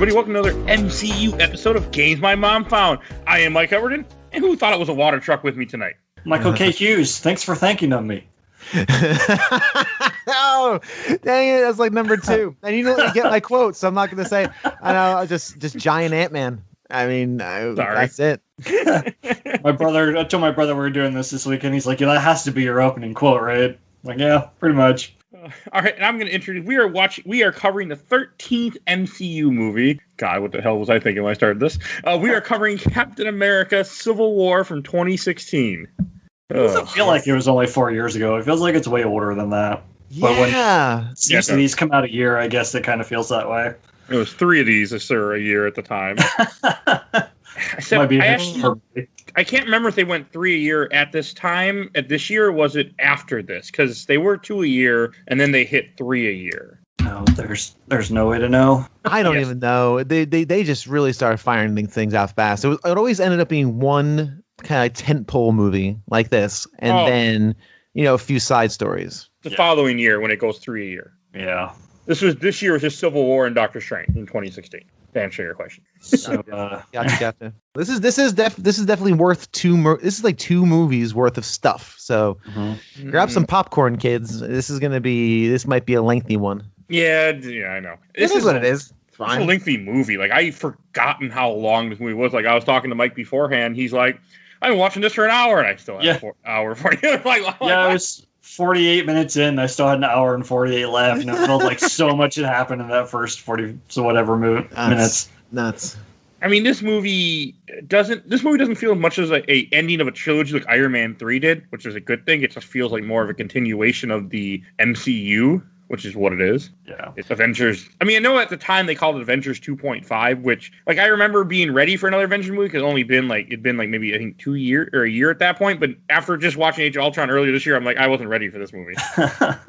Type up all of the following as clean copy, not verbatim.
everybody. Welcome to another MCU episode of Games My Mom Found. I am Mike Albertin, and who thought it was a water truck with me tonight? Michael K. Hughes, thanks for thanking on me. Oh, dang it, that's like number 2. And you don't really get my quote, so I'm not going to say, I know, just giant Ant-Man. I mean, that's it. I told my brother we were doing this weekend. He's like, yeah, that has to be your opening quote, right? I'm like, yeah, pretty much. All right, and I'm going to introduce. We are covering the 13th MCU movie. God, what the hell was I thinking when I started this? We are covering Captain America: Civil War from 2016. It doesn't feel like it was only 4 years ago. It feels like it's way older than that. But when these come out a year, I guess it kind of feels that way. It was 3 of these, a year at the time. I can't remember if they went 3 a year at this time, at this year, or was it after this? Because they were 2 a year, and then they hit 3 a year. No, there's no way to know. I don't even know. They just really started firing things out fast. It always ended up being one kind of tentpole movie like this, and then a few side stories. The following year when it goes 3 a year. Yeah. This year was just Civil War and Doctor Strange in 2016. To answer your question. So, gotcha. This is definitely worth 2. This is like 2 movies worth of stuff. So grab some popcorn, kids. This might be a lengthy one. Yeah, I know. This is what it is. It's fine. It's a lengthy movie. Like, I've forgotten how long this movie was. Like, I was talking to Mike beforehand. He's like, I've been watching this for an hour, and I still have an hour for you. I was 48 minutes in. I still had an hour and 48 left, and it felt like so much had happened in that first 40 minutes. Nuts. I mean, this movie doesn't feel as much as a ending of a trilogy like Iron Man 3 did, which is a good thing. It just feels like more of a continuation of the MCU, which is what it is. Yeah. It's Avengers. I mean, I know at the time they called it Avengers 2.5, which, like, I remember being ready for another Avengers movie because it'd been maybe, I think, 2 years or a year at that point. But after just watching Age of Ultron earlier this year, I'm like, I wasn't ready for this movie.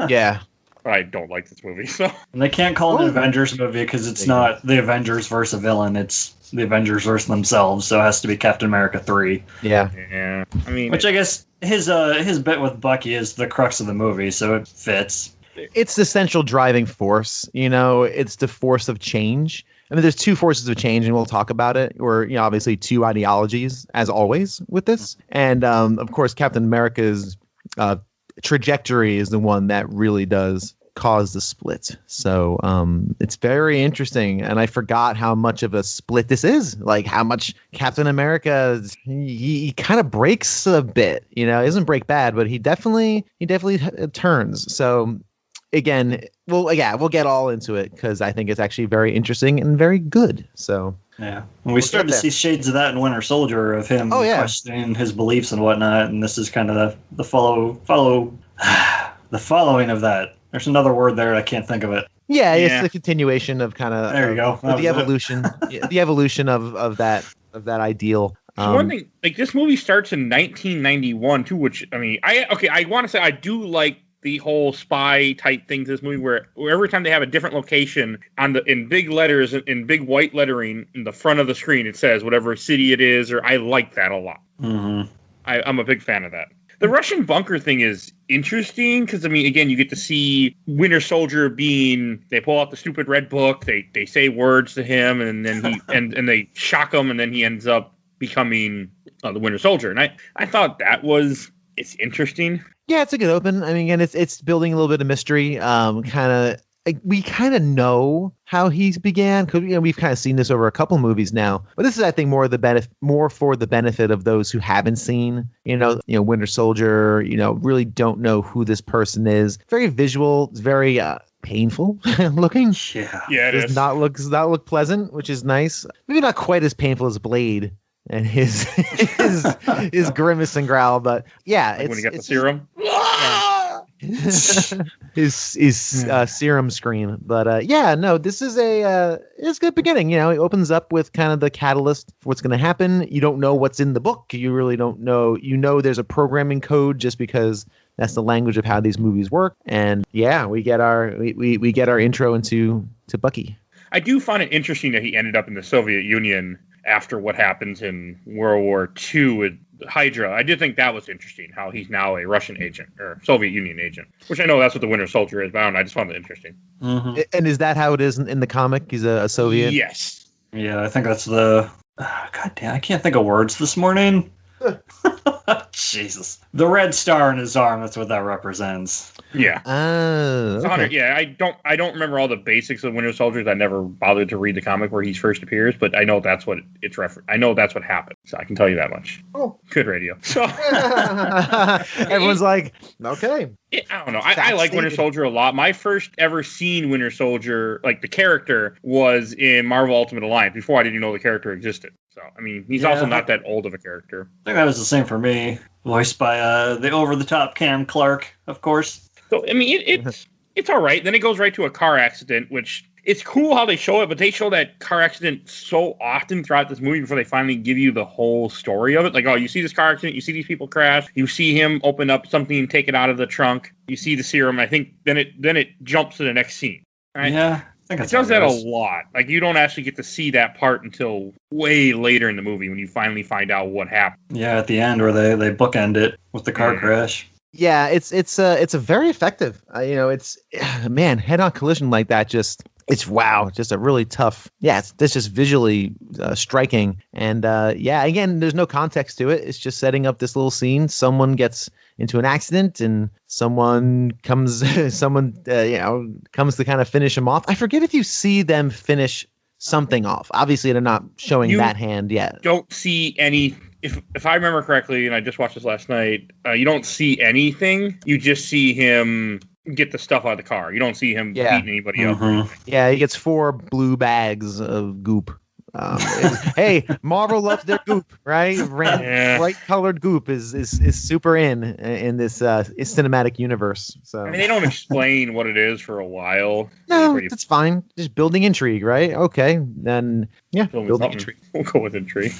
Yeah. I don't like this movie, so. And they can't call it an Avengers movie because it's not the Avengers versus a villain. It's the Avengers versus themselves, so it has to be Captain America 3. Yeah. I mean, which I guess his bit with Bucky is the crux of the movie, so it fits. It's the central driving force. It's the force of change. I mean, there's 2 forces of change, and we'll talk about it. Or, obviously 2 ideologies, as always, with this. And, of course, Captain America's trajectory is the one that really does cause the split. So it's very interesting. And I forgot how much of a split this is. Like, how much Captain America, he kind of breaks a bit. He doesn't break bad, but he definitely turns. So again, we'll get all into it because I think it's actually very interesting and very good. So yeah, and we started to see shades of that in Winter Soldier of him questioning his beliefs and whatnot, and this is kind of the following of that. There's another word there, I can't think of it. Yeah, it's the continuation of kind of there you go. The evolution, the evolution of that ideal. So one thing, like, this movie starts in 1991 too, which, I mean, I want to say I do like the whole spy type thing to this movie where every time they have a different location in big letters, in big white lettering in the front of the screen, it says whatever city it is, or I like that a lot. Mm-hmm. I'm a big fan of that. The Russian bunker thing is interesting because, I mean, again, you get to see Winter Soldier they pull out the stupid red book, they say words to him, and then he and they shock him, and then he ends up becoming the Winter Soldier. And I thought it's interesting. Yeah, it's a good open. I mean, again, it's building a little bit of mystery. We kind of know how he began because we've kind of seen this over a couple movies now. But this is, I think, more for the benefit of those who haven't seen, Winter Soldier. Really don't know who this person is. Very visual. It's very painful looking. Yeah, it does not look pleasant, which is nice. Maybe not quite as painful as Blade and his grimace and growl, but yeah, when he got the serum. his serum scream, but this is it's a good beginning. It opens up with kind of the catalyst for what's going to happen. You don't know what's in the book. You really don't know. There's a programming code just because that's the language of how these movies work. And we get our intro into Bucky. I do find it interesting that he ended up in the Soviet Union after what happens in World War II with Hydra. I did think that was interesting, how he's now a Russian agent or Soviet Union agent, which I know that's what the Winter Soldier is, but I just found it interesting. Mm-hmm. And is that how it is in the comic? He's a Soviet? Yes. Yeah, I think that's the... God damn, I can't think of words this morning. Jesus. The red star in his arm, that's what that represents. Yeah. Okay. Yeah, I don't remember all the basics of Winter Soldiers. I never bothered to read the comic where he first appears, but I know that's what it's I know that's what happened. So I can tell you that much. Oh. Good radio. So everyone's like, okay. I don't know. I like Winter Soldier a lot. My first ever seen Winter Soldier, like the character, was in Marvel Ultimate Alliance before I didn't know the character existed. So, I mean, he's also not that old of a character. I think that was the same for me. Voiced by the over-the-top Cam Clark, of course. So, I mean, it's all right. Then it goes right to a car accident, which it's cool how they show it, but they show that car accident so often throughout this movie before they finally give you the whole story of it. Like, oh, you see this car accident, you see these people crash, you see him open up something and take it out of the trunk, you see the serum. I think then it jumps to the next scene. Right? Yeah. I think it does that a lot. Like, you don't actually get to see that part until way later in the movie when you finally find out what happened. Yeah, at the end where they bookend it with the car crash. Yeah, it's a very effective. It's head-on collision like that. Just a really tough. Yeah, it's just visually striking. And again, there's no context to it. It's just setting up this little scene. Someone gets into an accident, and someone comes to kind of finish him off. I forget if you see them finish something off. Obviously, they're not showing that hand yet. Don't see any. If I remember correctly, and I just watched this last night, you don't see anything. You just see him get the stuff out of the car. You don't see him beating anybody up. Yeah, he gets 4 blue bags of goop. Hey, Marvel loves their goop, right? Bright colored goop is super in this cinematic universe. So I mean, they don't explain what it is for a while. No, that's fine. Just building intrigue, right? Okay, then building intrigue. We'll go with intrigue.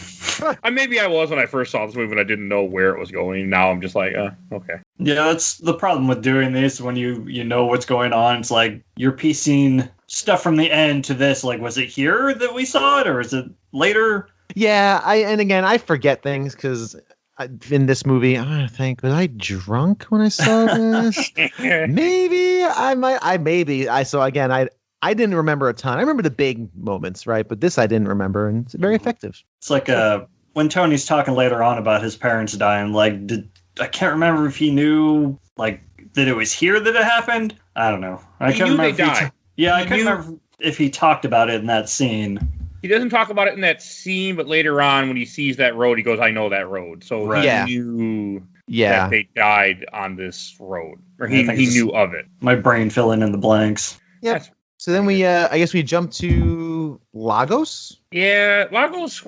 Maybe I was when I first saw this movie, and I didn't know where it was going. Now I'm just like, okay. Yeah, that's the problem with doing this. When you know what's going on, it's like you're piecing stuff from the end to this. Like, was it here that we saw it, or is it later? Yeah, I forget things because in this movie, I think, was I drunk when I saw this? Maybe I might. So again, I didn't remember a ton. I remember the big moments, right? But this I didn't remember, and it's very effective. It's like when Tony's talking later on about his parents dying. Like, I can't remember if he knew like that it was here that it happened. I don't know. I can't remember. They died. I couldn't remember if he talked about it in that scene. He doesn't talk about it in that scene, but later on, when he sees that road, he goes, "I know that road." So he knew that they died on this road, or he knew of it. My brain filling in the blanks. Yeah. So then I guess we jump to Lagos. Yeah, Lagos.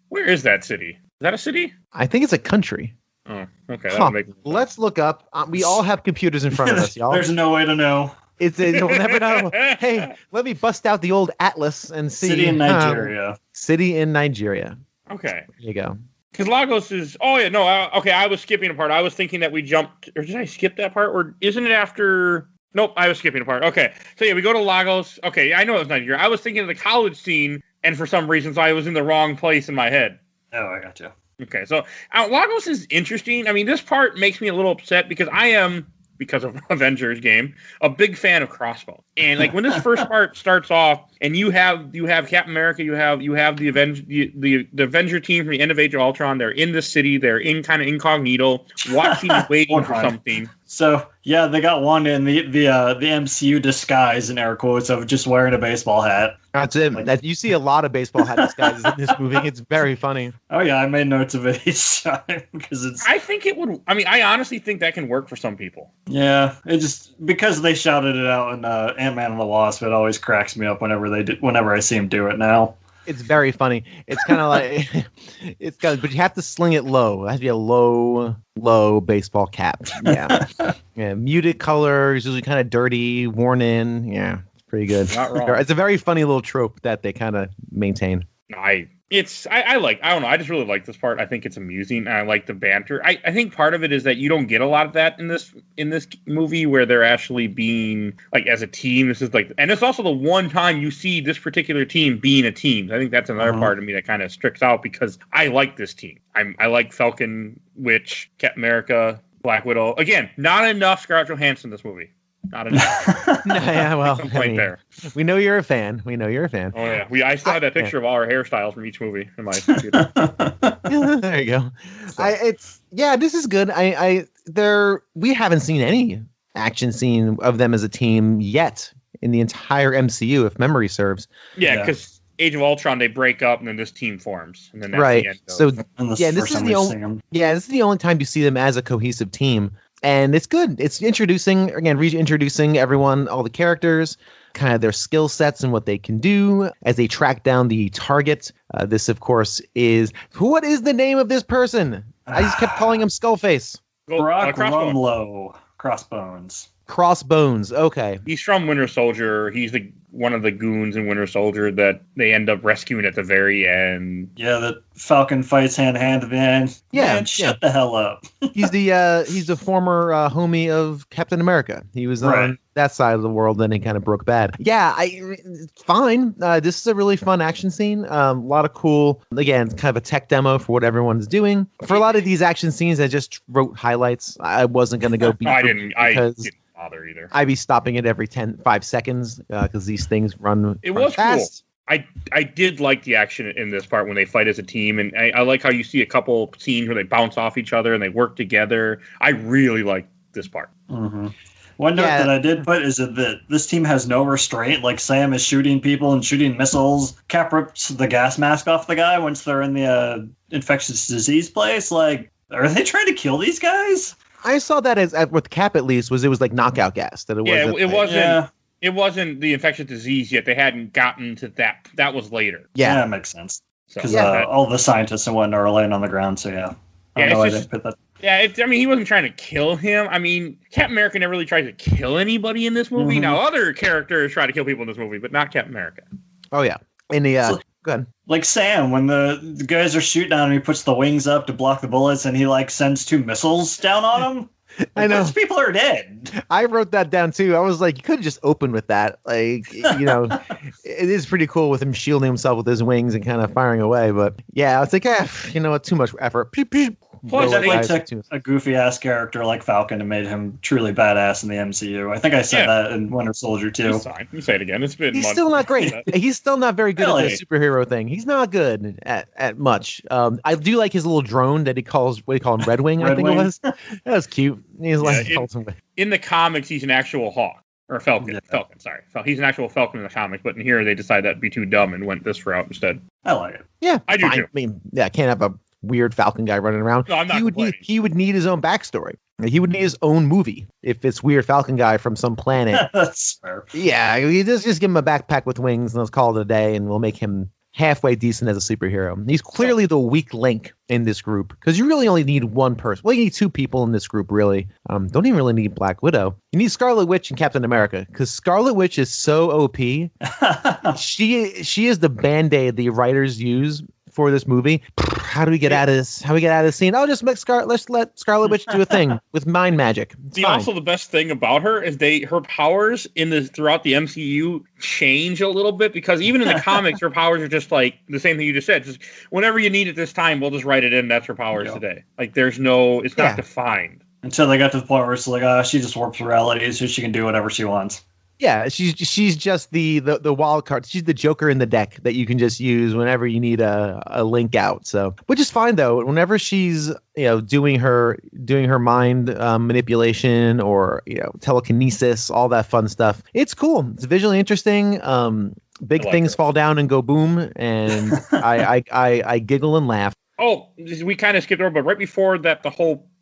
Where is that city? Is that a city? I think it's a country. Oh, okay. Let's look up. We all have computers in front of us, y'all. There's no way to know. You'll never know. Hey, let me bust out the old atlas and see. City in Nigeria. City in Nigeria. Okay. There you go. Because Lagos is... Oh, yeah, no. I was skipping a part. I was thinking that we jumped... Or did I skip that part? Or isn't it after... Nope, I was skipping a part. Okay. So, yeah, we go to Lagos. Okay, I know it was Nigeria. I was thinking of the college scene, and for some reason, so I was in the wrong place in my head. Oh, I got you. Okay, so Lagos is interesting. I mean, this part makes me a little upset because I am... because of Avengers game, a big fan of Crossbones. And like when this first part starts off and you have Captain America, you have the Avenger team from the end of Age of Ultron, they're in the city, they're in kind of incognito, watching waiting for something. So yeah, they got one in the MCU disguise in air quotes of just wearing a baseball hat. That's it. You see a lot of baseball hat disguises in this movie. It's very funny. Oh yeah, I made notes of it each time because it's. I think it would. I mean, I honestly think that can work for some people. Yeah, it just because they shouted it out in Ant-Man and the Wasp, it always cracks me up whenever I see them do it now. It's very funny. It's kind of like but you have to sling it low. It has to be a low baseball cap. Yeah, yeah. Muted colors, usually kind of dirty, worn in. Yeah, it's pretty good. Not wrong. It's a very funny little trope that they kind of maintain. I don't know. I just really like this part. I think it's amusing. And I like the banter. I think part of it is that you don't get a lot of that in this movie where they're actually being like as a team. This is like, and it's also the one time you see this particular team being a team. I think that's another part of me that kind of sticks out because I like this team. I like Falcon, Witch, Captain America, Black Widow. Again, not enough Scarlett Johansson in this movie. Not enough. Yeah, well, there. We know you're a fan. Oh yeah, I still have that picture of all our hairstyles from each movie in my computer. There you go. So. This is good. We haven't seen any action scene of them as a team yet in the entire MCU, if memory serves. Yeah, because Age of Ultron, they break up and then this team forms, and then that's right. the end. So this is the only time you see them as a cohesive team, and it's good. It's reintroducing everyone, all the characters, kind of their skill sets and what they can do as they track down the target. This, of course, is what is the name of this person? I just kept calling him Skullface. Crossbones. Okay. He's from Winter Soldier. He's one of the goons in Winter Soldier that they end up rescuing at the very end. Yeah, that Falcon fights hand to hand at the end. Yeah, man, shut the hell up. He's the former homie of Captain America. He was on that side of the world, then he kind of broke bad. Yeah, fine. This is a really fun action scene. A lot of cool. Again, kind of a tech demo for what everyone's doing. For a lot of these action scenes, I just wrote highlights. I wasn't going to go. I didn't bother either. I'd be stopping it every 5 seconds because these things run. It was fast. Cool. I did like the action in this part when they fight as a team, and I like how you see a couple scenes where they bounce off each other and they work together. I really like this part. Mm-hmm. One note that I did put is that this team has no restraint. Like Sam is shooting people and shooting missiles. Cap rips the gas mask off the guy once they're in the infectious disease place. Like, are they trying to kill these guys? I saw that as with Cap at least it was like knockout gas. That it wasn't the infectious disease yet. They hadn't gotten to that. That was later. Yeah, that makes sense. Because all the scientists and whatnot are laying on the ground. So I didn't put that. Yeah, he wasn't trying to kill him. I mean, Captain America never really tries to kill anybody in this movie. Mm-hmm. Now, other characters try to kill people in this movie, but not Captain America. Oh yeah, in the go ahead. Like Sam, when the guys are shooting at him, he puts the wings up to block the bullets, and he sends 2 missiles down on them. I know. Those people are dead. I wrote that down too. I was like, you could have just opened with that. Like, it is pretty cool with him shielding himself with his wings and kind of firing away. But yeah, I was like, too much effort. Plus, they took a goofy-ass character like Falcon and made him truly badass in the MCU. I think I said that in Winter Soldier, too. He's fine. You say it again. It's been He's still not great. He's still not very good at the superhero thing. He's not good at much. I do like his little drone that he calls, what do you call him, Red Wing, I think it was. That was cute. He's in the comics, he's an actual hawk. Or Falcon. Yeah. Falcon, sorry. He's an actual Falcon in the comics, but in here they decided that'd be too dumb and went this route instead. I like it. Yeah, I do too. I mean, I can't have a weird Falcon guy running around. No, I'm not he would need his own backstory. He would need his own movie if it's weird Falcon guy from some planet. That's fair. Yeah, you just give him a backpack with wings and let's call it a day, and we'll make him halfway decent as a superhero. He's clearly the weak link in this group because you really only need one person. Well, you need 2 people in this group, really. Don't even really need Black Widow. You need Scarlet Witch and Captain America because Scarlet Witch is so OP. She is the Band-Aid the writers use for this movie. How do we get out of this? How do we get out of this scene? Oh, let's let Scarlet Witch do a thing with mind magic. Also, the best thing about her is her powers throughout the MCU change a little bit because even in the comics, her powers are just like the same thing you just said. Just whenever you need it this time, we'll just write it in. That's her powers today. Like it's not defined. Until they got to the point where it's like, she just warps reality, so she can do whatever she wants. Yeah, she's just the wild card. She's the Joker in the deck that you can just use whenever you need a link out. So, which is fine though. Whenever she's doing her mind manipulation or telekinesis, all that fun stuff, it's cool. It's visually interesting. Big things fall down and go boom, and I giggle and laugh. Oh, we kind of skipped over, but right before that,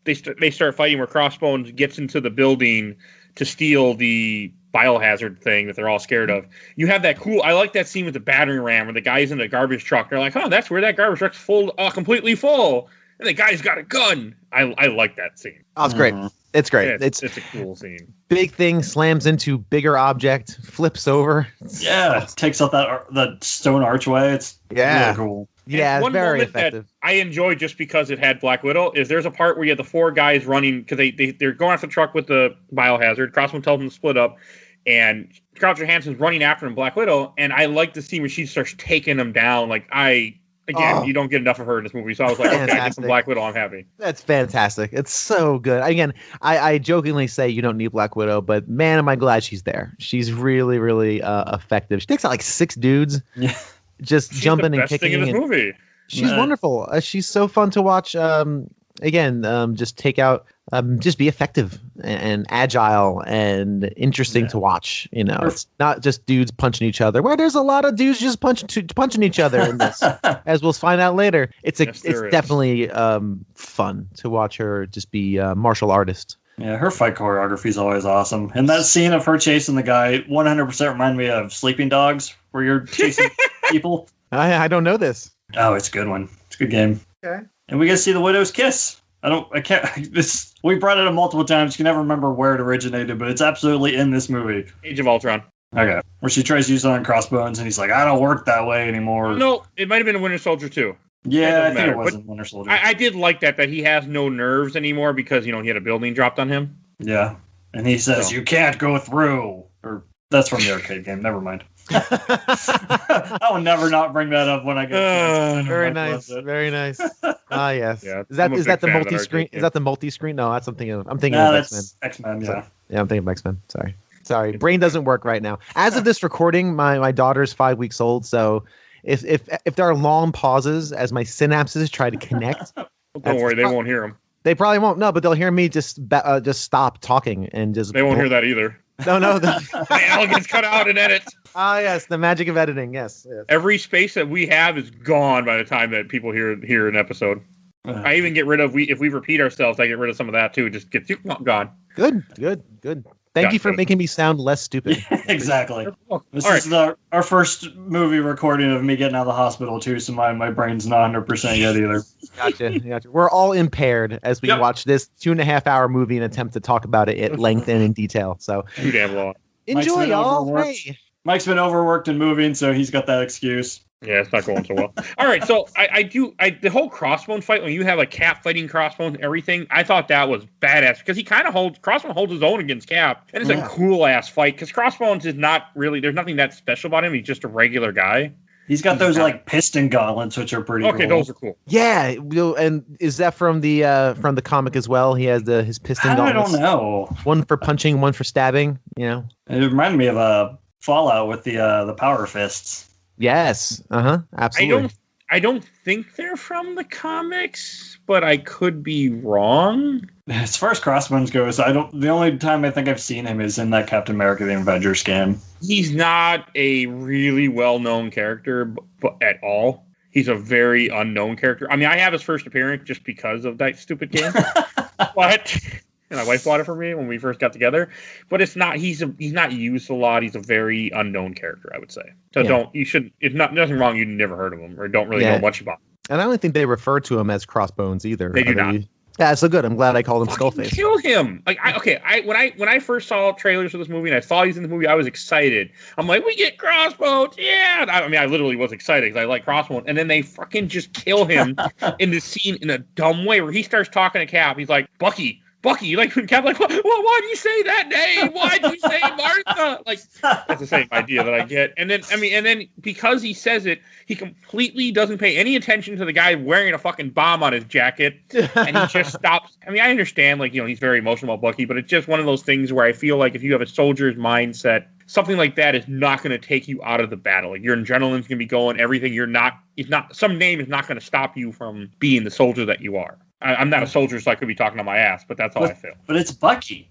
they start fighting where Crossbones gets into the building to steal the biohazard thing that they're all scared of. You have that cool. I like that scene with the battering ram where the guy's in the garbage truck. They're like, that's where that garbage truck's full, completely full, and the guy's got a gun. I like that scene. Oh, it's great. It's great. Yeah, it's a cool scene. Big thing slams into bigger object, flips over. Yeah, takes out that stone archway. It's really cool. Yeah, it's very effective. That I enjoy just because it had Black Widow is there's a part where you have the 4 guys running because they're going after the truck with the biohazard. Crossbones tells them to split up, and Scarlett Johansson's running after him, Black Widow. And I like the scene where she starts taking them down. Like I Again, you don't get enough of her in this movie, so I was like, okay, I get some Black Widow, I'm happy. That's fantastic. It's so good. Again, I jokingly say you don't need Black Widow, but man, am I glad she's there. She's really, really effective. She takes out like 6 dudes, just she's jumping the and best kicking. Thing in this movie. She's wonderful. She's so fun to watch. Just take out, just be effective and agile and interesting to watch. You know, it's not just dudes punching each other. Where there's a lot of dudes just punching each other in this, as we'll find out later. It's definitely fun to watch her just be a martial artist. Yeah, her fight choreography is always awesome. And that scene of her chasing the guy 100% reminded me of Sleeping Dogs, where you're chasing people. I don't know this. Oh, it's a good one. It's a good game. Okay. And we get to see the Widow's kiss. We brought it up multiple times. You can never remember where it originated, but it's absolutely in this movie. Age of Ultron. Okay. Where she tries to use it on Crossbones, and he's like, I don't work that way anymore. No, it might have been a Winter Soldier too. Yeah, I think it was in Winter Soldier. I did like that he has no nerves anymore because, he had a building dropped on him. Yeah. And he says, you can't go through. Or that's from the arcade game. Never mind. I will never not bring that up when I get very nice. Very nice. Ah, yes. Yeah, is that the multi-screen? Is that the multi-screen? No, that's something. I'm thinking of X-Men. X-Men, yeah. Yeah, I'm thinking of X-Men. Sorry. Brain doesn't work right now. As of this recording, my daughter's 5 weeks old, so if there are long pauses as my synapses try to connect, don't worry, they won't hear them. They probably won't. No, but they'll hear me just stop talking and just. They won't hear that either. No. My L gets cut out in edit. Ah, yes, the magic of editing. Yes. Every space that we have is gone by the time that people hear an episode. I even get rid of if we repeat ourselves, I get rid of some of that too. It just gets gone. Good. Thank you for making me sound less stupid. Exactly. This is our first movie recording of me getting out of the hospital too, so my brain's not 100% yet either. Gotcha. We're all impaired as we watch this 2.5 hour movie and attempt to talk about it at length and in detail. So too damn long. Enjoy, y'all. Hey. Mike's been overworked and moving, so he's got that excuse. Yeah, it's not going so well. All right, so the whole Crossbones fight, when you have a Cap fighting Crossbones and everything, I thought that was badass because he kind of Crossbones holds his own against Cap, and it's a cool ass fight because Crossbones is not really, there's nothing that special about him. He's just a regular guy. He's got those like piston gauntlets, which are pretty cool. Okay, those are cool. Yeah, and is that from the comic as well? He has his piston gauntlets. I don't know. One for punching, one for stabbing. It reminded me of a Fallout with the power fists. Yes. Absolutely. I don't think they're from the comics, but I could be wrong. As far as Crossbones goes, the only time I think I've seen him is in that Captain America the Avenger game. He's not a really well-known character at all. He's a very unknown character. I mean, I have his first appearance just because of that stupid game. But and my wife bought it for me when we first got together. But it's not. He's not used a lot. He's a very unknown character, I would say. So you shouldn't. It's nothing wrong. You never heard of him or don't really know much about him. And I don't think they refer to him as Crossbones either. They do not. Yeah, so good. I'm glad I called him Skullface. Kill him! Like, when I first saw trailers for this movie and I saw he's in the movie, I was excited. I'm like, we get Crossbones, yeah! I literally was excited because I like Crossbones. And then they fucking just kill him in this scene in a dumb way where he starts talking to Cap. He's like, Bucky, like Cap, like, well, why do you say that name? Why do you say Martha? Like, that's the same idea that I get. And then because he says it, he completely doesn't pay any attention to the guy wearing a fucking bomb on his jacket, and he just stops. I mean, I understand, like, he's very emotional about Bucky, but it's just one of those things where I feel like if you have a soldier's mindset, something like that is not going to take you out of the battle. Like, your adrenaline's going to be going, everything. Some name is not going to stop you from being the soldier that you are. I'm not a soldier, so I could be talking on my ass, but that's how I feel. But it's Bucky.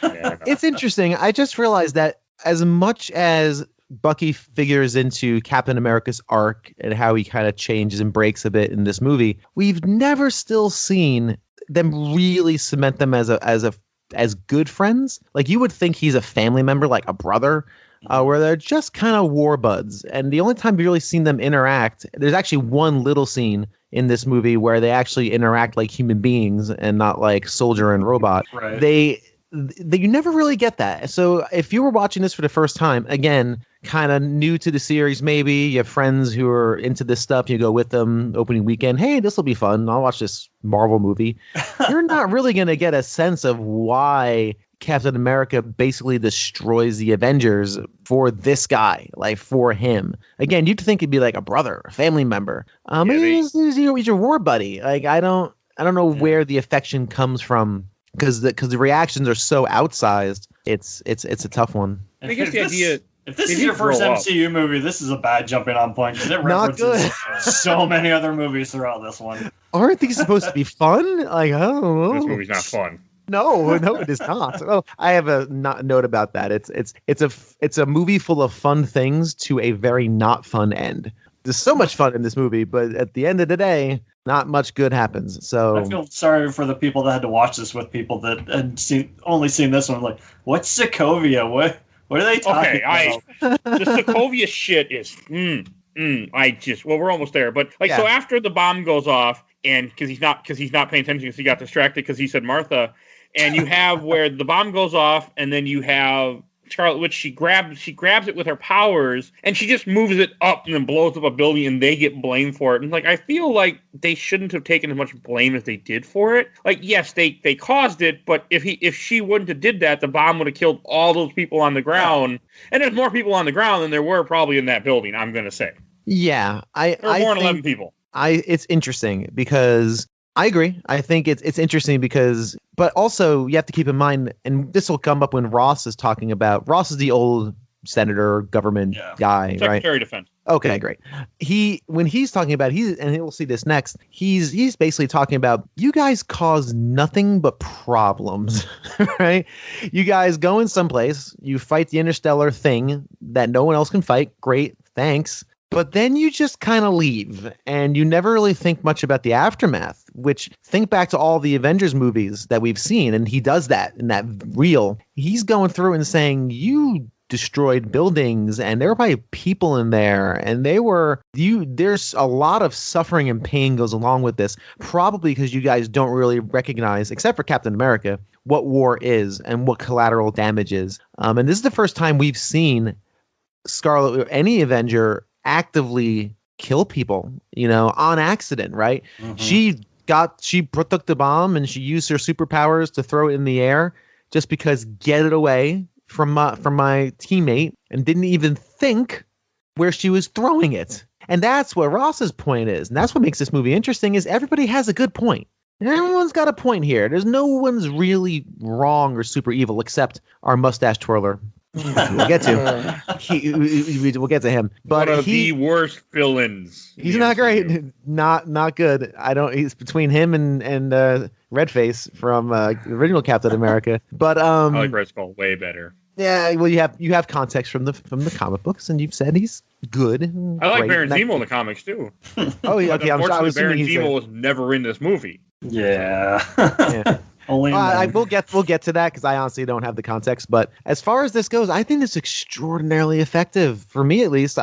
Yeah, it's interesting. I just realized that as much as Bucky figures into Captain America's arc and how he kind of changes and breaks a bit in this movie, we've never still seen them really cement them as good friends. Like, you would think he's a family member, like a brother, where they're just kind of war buds. And the only time you've really seen them interact, there's actually one little scene in this movie where they actually interact like human beings and not like soldier and robot. Right. You never really get that. So if you were watching this for the first time, again, kind of new to the series, maybe you have friends who are into this stuff, you go with them opening weekend, hey, this will be fun, I'll watch this Marvel movie. You're not really going to get a sense of why Captain America basically destroys the Avengers for this guy, like for him. Again, you'd think it'd be like a brother, a family member. He's your war buddy. Like I don't know where the affection comes from because the reactions are so outsized. It's a tough one. I guess the idea. If this is your first MCU movie, this is a bad jumping on point because it references so many other movies throughout this one. Aren't these supposed to be fun? Like, I don't know. This movie's not fun. No, it is not. Well, I have a note about that. It's a movie full of fun things to a very not fun end. There's so much fun in this movie, but at the end of the day, not much good happens. So I feel sorry for the people that had to watch this with people that had only seen this one. Like, what's Sokovia? What are they talking about? The Sokovia shit is, we're almost there. But so after the bomb goes off, and because he's not paying attention because he got distracted because he said Martha, and you have where the bomb goes off, and then you have Scarlet Witch. She grabs it with her powers, and she just moves it up and then blows up a building, and they get blamed for it. And I feel like they shouldn't have taken as much blame as they did for it. Like, yes, they caused it, but if she wouldn't have did that, the bomb would have killed all those people on the ground. And there's more people on the ground than there were probably in that building. I'm gonna say. Yeah, there were more than 11 people. It's interesting because I agree. I think it's interesting because, but also you have to keep in mind, and this will come up when Ross is talking about. Ross is the old senator, government guy, right? Secretary of Defense. Okay, great. When he's talking about and we'll see this next. He's basically talking about you guys cause nothing but problems, right? You guys go in someplace, you fight the interstellar thing that no one else can fight. Great, thanks. But then you just kind of leave and you never really think much about the aftermath, which think back to all the Avengers movies that we've seen. And he does that in that reel. He's going through and saying, you destroyed buildings and there were probably people in there and there's a lot of suffering and pain goes along with this, probably because you guys don't really recognize, except for Captain America, what war is and what collateral damage is. And this is the first time we've seen Scarlet or any Avenger actively kill people, on accident, right? Mm-hmm. She took the bomb and she used her superpowers to throw it in the air just because get it away from my teammate and didn't even think where she was throwing it. And that's what Ross's point is. And that's what makes this movie interesting is everybody has a good point. Everyone's got a point here. There's no one's really wrong or super evil except our mustache twirler. We'll get to we'll get to him, but one of the worst villains. He's not great, not good. He's between him and Redface from original Captain America. But I like Red Skull way better. Yeah, well, you have context from the comic books, and you've said he's good. I like Baron Zemo in the comics too. Oh, yeah, okay. Unfortunately, Baron Zemo was never in this movie. Yeah. We'll get to that because I honestly don't have the context. But as far as this goes, I think it's extraordinarily effective for me, at least.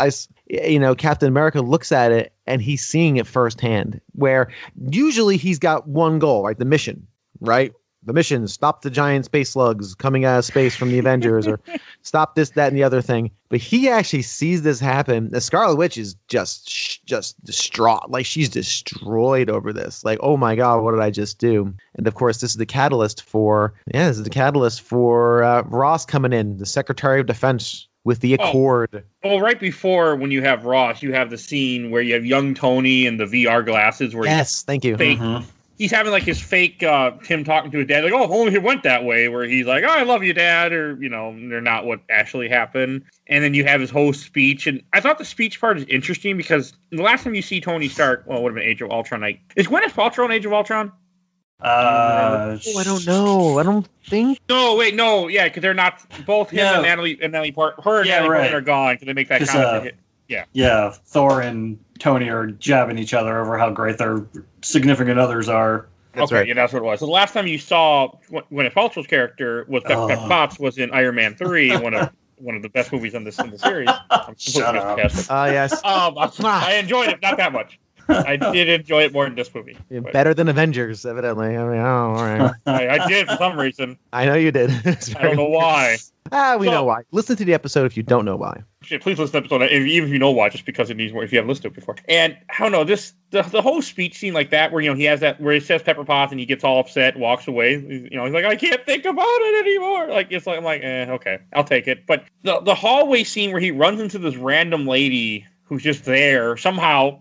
Captain America looks at it and he's seeing it firsthand. Where usually he's got one goal, right? The mission, right? The mission: stop the giant space slugs coming out of space from the Avengers, or stop this, that, and the other thing. But he actually sees this happen. The Scarlet Witch is just distraught, like she's destroyed over this. Like, oh my god, what did I just do? And of course, this is the catalyst for Ross coming in, the Secretary of Defense, with the Accord. Well, right before when you have Ross, you have the scene where you have young Tony and the VR glasses. Where thank you. He's having like his fake him talking to his dad, like, oh, if only it went that way, where he's like, oh, I love you, Dad, or, they're not what actually happened. And then you have his whole speech. And I thought the speech part is interesting because the last time you see Tony Stark, well, it would have been Age of Ultron. Is Gwyneth Paltrow in Age of Ultron? I don't know. I don't think. No, wait, no. Yeah, because they're not, both him and Natalie Portman, Natalie Portman are gone because they make that comment. Yeah, Thor and Tony are jabbing each other over how great their significant others are. That's right. Yeah, that's what it was. So the last time you saw Gwyneth Paltrow's character was Beth Potts was in Iron Man 3, one of the best movies in the series. Shut up. Yes. I enjoyed it, not that much. I did enjoy it more than this movie. Better than Avengers, evidently. I mean, all right. I did for some reason. I know you did. I don't know why. We know why. Listen to the episode if you don't know why. Please listen to the episode, even if you know why, just because it needs more. If you haven't listened to it before, and I don't know, the whole speech scene like that, where he has that where he says Pepper Potts and he gets all upset, walks away. He's like, I can't think about it anymore. I'm like, okay, I'll take it. But the hallway scene where he runs into this random lady who's just there somehow,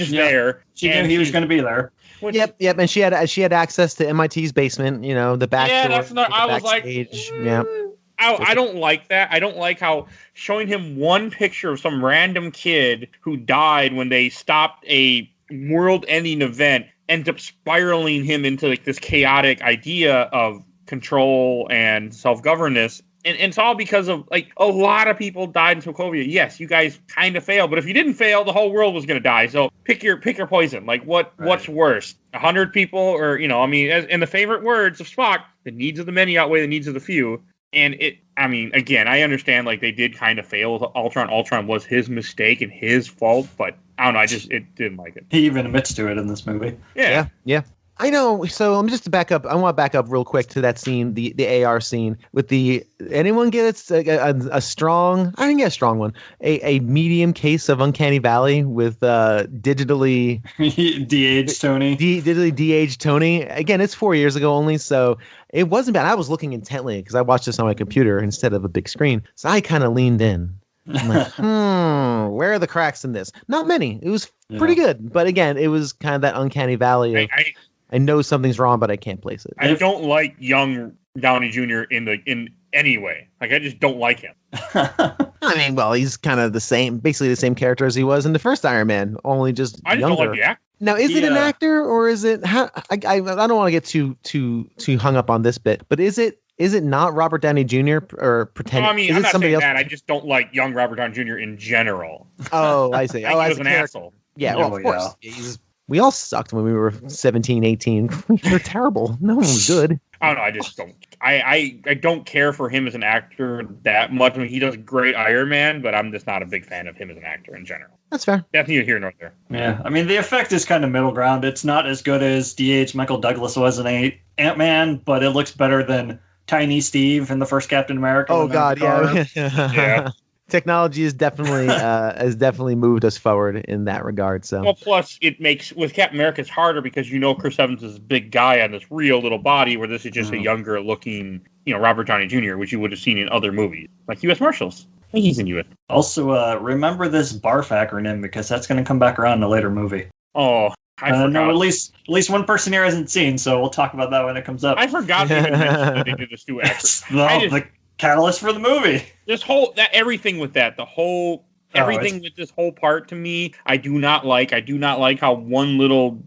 there. She knew he was going to be there. Yep, and she had access to MIT's basement. The back door. Yeah, that's not. I was like, yeah. I don't like that. I don't like how showing him one picture of some random kid who died when they stopped a world-ending event ends up spiraling him into this chaotic idea of control and self-governance. And it's all because of a lot of people died in Sokovia. Yes, you guys kind of failed, but if you didn't fail, the whole world was going to die. So pick your poison. What's worse? 100 people, or in the favorite words of Spock, the needs of the many outweigh the needs of the few. And again, I understand they did kind of fail with Ultron. Ultron was his mistake and his fault, but I don't know. It didn't like it. He even admits to it in this movie. Yeah. I know. So I'm just to back up. I want to back up real quick to that scene, the AR scene with anyone get a strong? I didn't get a strong one. A medium case of Uncanny Valley with digitally de-aged Tony. Digitally de-aged Tony. Again, it's 4 years ago only, so it wasn't bad. I was looking intently because I watched this on my computer instead of a big screen, so I kind of leaned in. I'm like, where are the cracks in this? Not many. It was pretty good, but again, it was kind of that Uncanny Valley of, I know something's wrong, but I can't place it. I don't like young Downey Jr. in any way. I just don't like him. I mean, well, he's kind of basically the same character as he was in the first Iron Man, only just younger. Don't like the actor. Now, is it an actor or is it? I don't want to get too hung up on this bit, but is it not Robert Downey Jr. or pretend? No, I'm not saying that. I just don't like young Robert Downey Jr. in general. Oh, I see. He was an asshole. Yeah, well, of course. We all sucked when we were 17, 18. We were terrible. No one was good. I don't know. I just don't. I don't care for him as an actor that much. I mean, he does a great Iron Man, but I'm just not a big fan of him as an actor in general. That's fair. That's neither here nor there. Yeah, I mean, the effect is kind of middle ground. It's not as good as DH Michael Douglas was in Ant-Man, but it looks better than Tiny Steve in the first Captain America. Oh, God, yeah. Technology has definitely moved us forward in that regard. So, well, plus it makes with Captain America it's harder because Chris Evans is a big guy on this real little body, where this is just a younger looking, Robert Downey Jr., which you would have seen in other movies like U.S. Marshals. I think he's in U.S. Also, remember this BARF acronym because that's going to come back around in a later movie. Oh, I forgot. No, at least one person here hasn't seen, so we'll talk about that when it comes up. I forgot that they did this two actors. The catalyst for the movie. Everything with that, with this whole part to me, I do not like. I do not like how one little,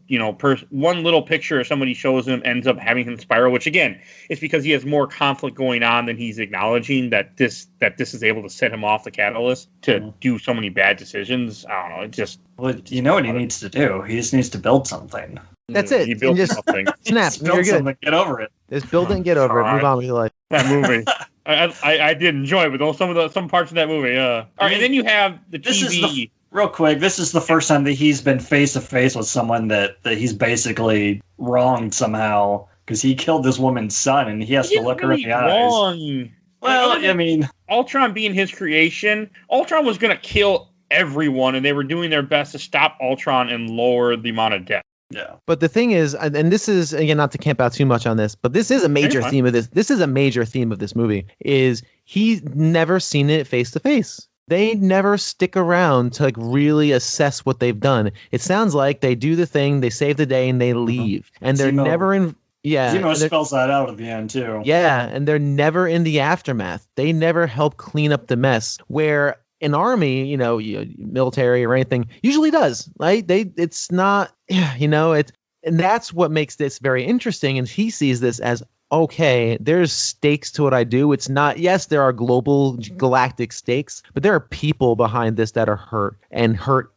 one little picture of somebody shows him ends up having him spiral. Which again, it's because he has more conflict going on than he's acknowledging. That this is able to set him off the catalyst to do so many bad decisions. I don't know. It just. Well, you know what he needs to do? He just needs to build something. That's it. He built something. Snap. You're good. Get over it. Just build it and get over it. Move on with your life. That movie. I did enjoy it, but some parts of that movie. All right, and then you have the TV. Real quick, this is the first time that he's been face to face with someone that he's basically wronged somehow because he killed this woman's son and he has to look her in the eyes. Well, I mean, Ultron being his creation, Ultron was going to kill everyone, and they were doing their best to stop Ultron and lower the amount of death. Yeah. But the thing is, and this is, again, not to camp out too much on this, but this is a major theme of this. This is a major theme of this movie, is he's never seen it face to face. They never stick around to really assess what they've done. It sounds like they do the thing, they save the day, and they leave. And they're never in... Yeah. Zemo spells that out at the end, too. Yeah, and they're never in the aftermath. They never help clean up the mess, where... an army, military or anything usually does, right? It's not, and that's what makes this very interesting. And he sees this as, okay, there's stakes to what I do. It's not, yes, there are global galactic stakes, but there are people behind this that are hurt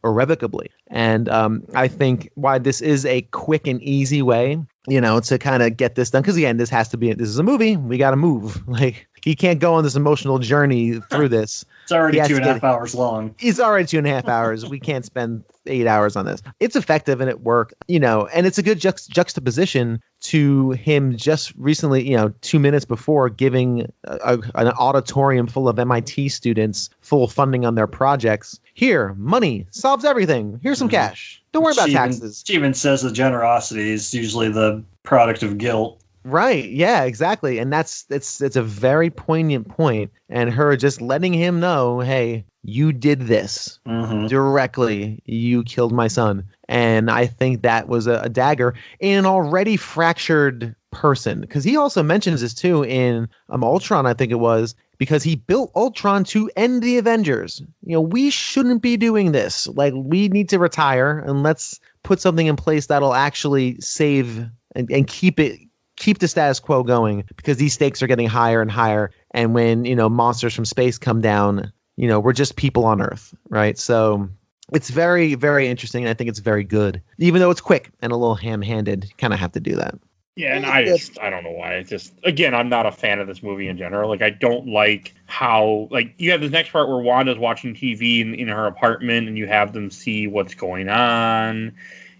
irrevocably. And I think why this is a quick and easy way, to kind of get this done. Because again, this is a movie. We got to move. he can't go on this emotional journey through this. It's already 2.5 hours long. It's already 2.5 hours. We can't spend 8 hours on this. It's effective and it worked, and it's a good juxtaposition to him just recently, 2 minutes before giving an auditorium full of MIT students full funding on their projects. Here, money solves everything. Here's some cash. Don't worry about taxes. She even says that generosity is usually the product of guilt. Right. Yeah, exactly. And it's a very poignant point. And her just letting him know, hey, you did this directly. You killed my son. And I think that was a dagger in an already fractured person. Because he also mentions this too in Ultron, I think it was, because he built Ultron to end the Avengers. We shouldn't be doing this. Like, we need to retire and let's put something in place that'll actually save and keep the status quo going, because these stakes are getting higher and higher. And when, monsters from space come down, we're just people on Earth. Right. So it's very, very interesting. And I think it's very good, even though it's quick and a little ham-handed. You kind of have to do that. Yeah. And I don't know why. It's just, again, I'm not a fan of this movie in general. Like, I don't like how, like, you have this next part where Wanda's watching TV in her apartment and you have them see what's going on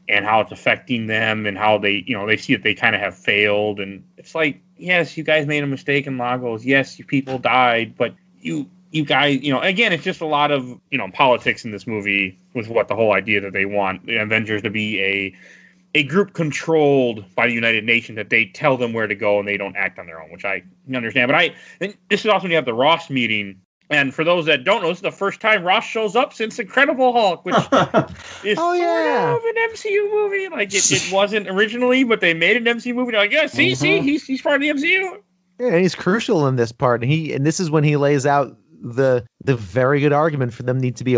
and how it's affecting them and how they, they see that they kind of have failed. And it's like, yes, you guys made a mistake in Lagos. Yes, you people died, but you guys, again, it's just a lot of, politics in this movie with what the whole idea that they want the Avengers to be a group controlled by the United Nations, that they tell them where to go and they don't act on their own, which I understand. But this is also when you have the Ross meeting. And for those that don't know, this is the first time Ross shows up since Incredible Hulk, which is sort of an MCU movie. Like, it wasn't originally, but they made an MCU movie. They're like, yeah, see, he's part of the MCU. Yeah, and he's crucial in this part. And this is when he lays out the very good argument for them need to be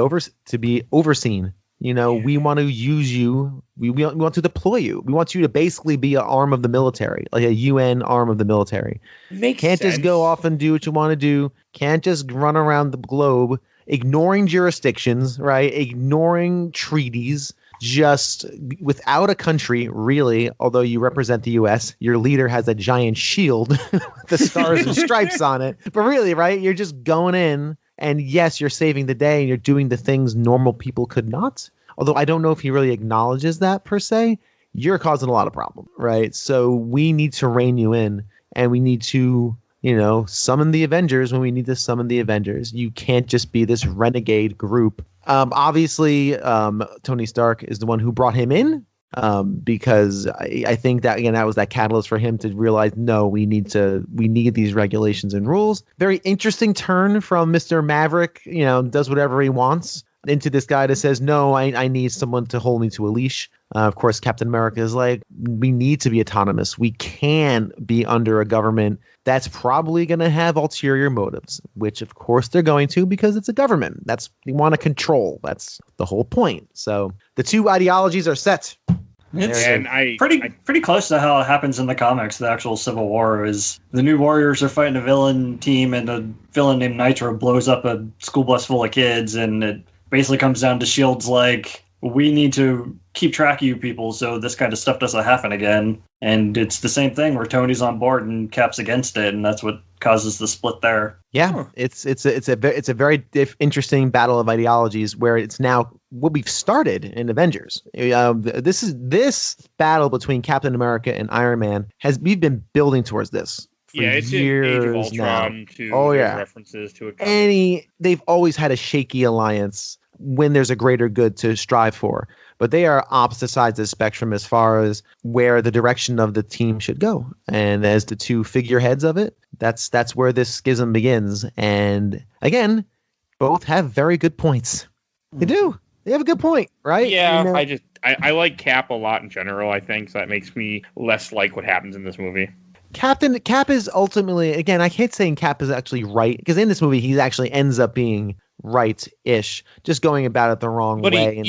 overseen. We want to use you. We want to deploy you. We want you to basically be an arm of the military, like a UN arm of the military. Can't sense. Just go off and do what you want to do. Can't just run around the globe ignoring jurisdictions, right? Ignoring treaties, just without a country, really. Although you represent the U.S., your leader has a giant shield with the stars and stripes on it. But really, right? You're just going in. And yes, you're saving the day and you're doing the things normal people could not. Although I don't know if he really acknowledges that per se. You're causing a lot of problem, right? So we need to rein you in, and we need to, summon the Avengers when we need to summon the Avengers. You can't just be this renegade group. Obviously, Tony Stark is the one who brought him in. Because I think that, again, that was that catalyst for him to realize, no, we need these regulations and rules. Very interesting turn from Mr. Maverick, does whatever he wants, into this guy that says, no, I need someone to hold me to a leash. Of course, Captain America is like, we need to be autonomous. We can't be under a government that's probably going to have ulterior motives, which of course they're going to, because it's a government. They want to control. That's the whole point. So the two ideologies are set. It's pretty close to how it happens in the comics. The actual Civil War is the New Warriors are fighting a villain team, and a villain named Nitro blows up a school bus full of kids, and it basically comes down to S.H.I.E.L.D.'s like, we need to keep track of you people so this kind of stuff doesn't happen again. And it's the same thing where Tony's on board and Cap's against it, and that's what causes the split there. Yeah, it's a very interesting battle of ideologies where it's now what we've started in Avengers. This battle between Captain America and Iron Man we've been building towards this. It's years in Age of Ultron now. References to it. They've always had a shaky alliance when there's a greater good to strive for. But they are opposite sides of the spectrum as far as where the direction of the team should go. And as the two figureheads of it, that's where this schism begins. And again, both have very good points. They do. They have a good point, right? Yeah, I like Cap a lot in general, I think. So that makes me less like what happens in this movie. Cap is ultimately, again, I hate saying Cap is actually right, because in this movie, he actually ends up being right-ish, just going about it the wrong way.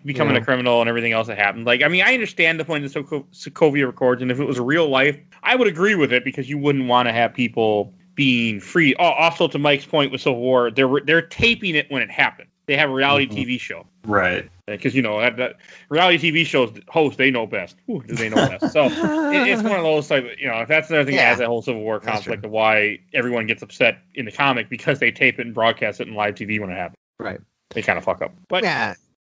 Becoming a criminal and everything else that happened. Like, I mean, I understand the point of the Sokovia Accords, and if it was real life, I would agree with it, because you wouldn't want to have people being free. Also, to Mike's point with Civil War, they're taping it when it happened. they have a reality TV show. Right. Because, that reality TV shows hosts, they know best. Ooh, do they know best? So it's one of those, like, if that's another thing that has that whole Civil War conflict of why everyone gets upset in the comic because they tape it and broadcast it in live TV when it happens. Right. They kind of fuck up. But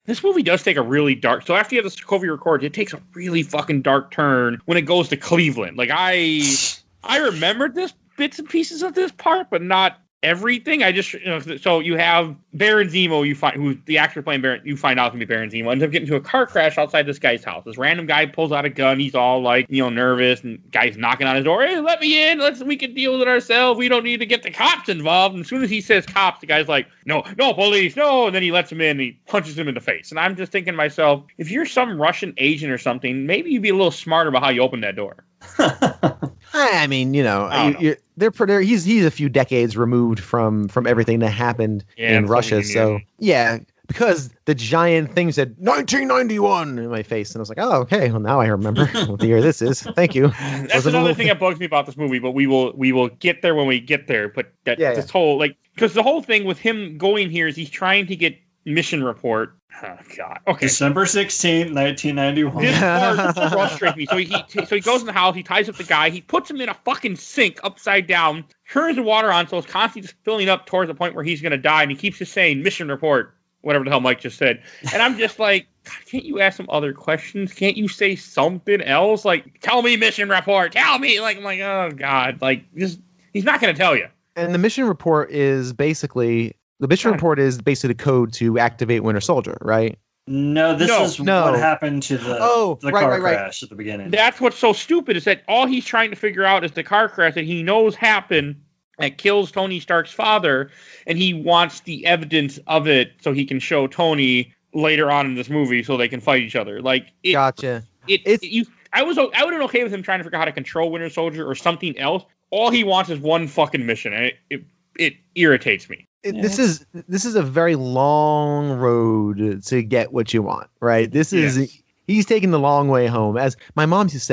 this movie does take a really dark... So after you have the Sokovia Accords, it takes a really fucking dark turn when it goes to Cleveland. Like, I remembered this bits and pieces of this part, but not everything. I just, so you have Baron Zemo, who's the actor playing Baron, you find out to be Baron Zemo, ends up getting into a car crash outside this guy's house. This random guy pulls out a gun. He's all like, nervous, and guy's knocking on his door. Hey, let me in. We can deal with it ourselves. We don't need to get the cops involved. And as soon as he says cops, the guy's like, no, police, no. And then he lets him in and he punches him in the face. And I'm just thinking to myself, if you're some Russian agent or something, maybe you'd be a little smarter about how you open that door. I mean, he's a few decades removed from everything that happened in Russia. So because the giant thing said 1991 in my face, and I was like, oh, okay, well now I remember what the year this is. Thank you. That's another thing that bugs me about this movie, but we will get there when we get there. But this whole because the whole thing with him going here is he's trying to get mission report. Oh, God. Okay. December 16th, 1991. This part frustrates me. So he goes in the house, he ties up the guy, he puts him in a fucking sink upside down, turns the water on, so it's constantly just filling up towards the point where he's going to die, and he keeps just saying, mission report, whatever the hell Mike just said. And I'm just like, God, can't you ask some other questions? Can't you say something else? Like, tell me mission report, tell me. Like, I'm like, oh, God. Like, he's not going to tell you. And the mission report is basically... The mission report is basically the code to activate Winter Soldier, right? No, this is what happened to the car crash at the beginning. That's what's so stupid is that all he's trying to figure out is the car crash that he knows happened that kills Tony Stark's father, and he wants the evidence of it so he can show Tony later on in this movie so they can fight each other. Gotcha. I would have been okay with him trying to figure out how to control Winter Soldier or something else. All he wants is one fucking mission, and it irritates me. This is a very long road to get what you want, right? He's taking the long way home. As my mom used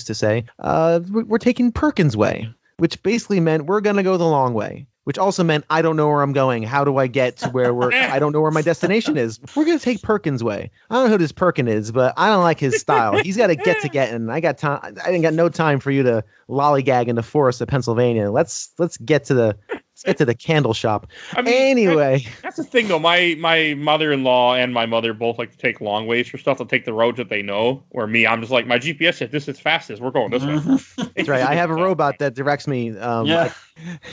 to say, we're taking Perkins' way, which basically meant we're going to go the long way, which also meant I don't know where I'm going. How do I get to where I don't know where my destination is. We're going to take Perkins' way. I don't know who this Perkin is, but I don't like his style. He's got to get, and I got time. I ain't got no time for you to lollygag in the forest of Pennsylvania. Let's get to the candle shop. Anyway, that's the thing though. My mother-in-law and my mother both like to take long ways for stuff. They'll take the roads that they know. Or me, I'm just like, my GPS said this is fastest. We're going this way. That's right. I have a robot that directs me. That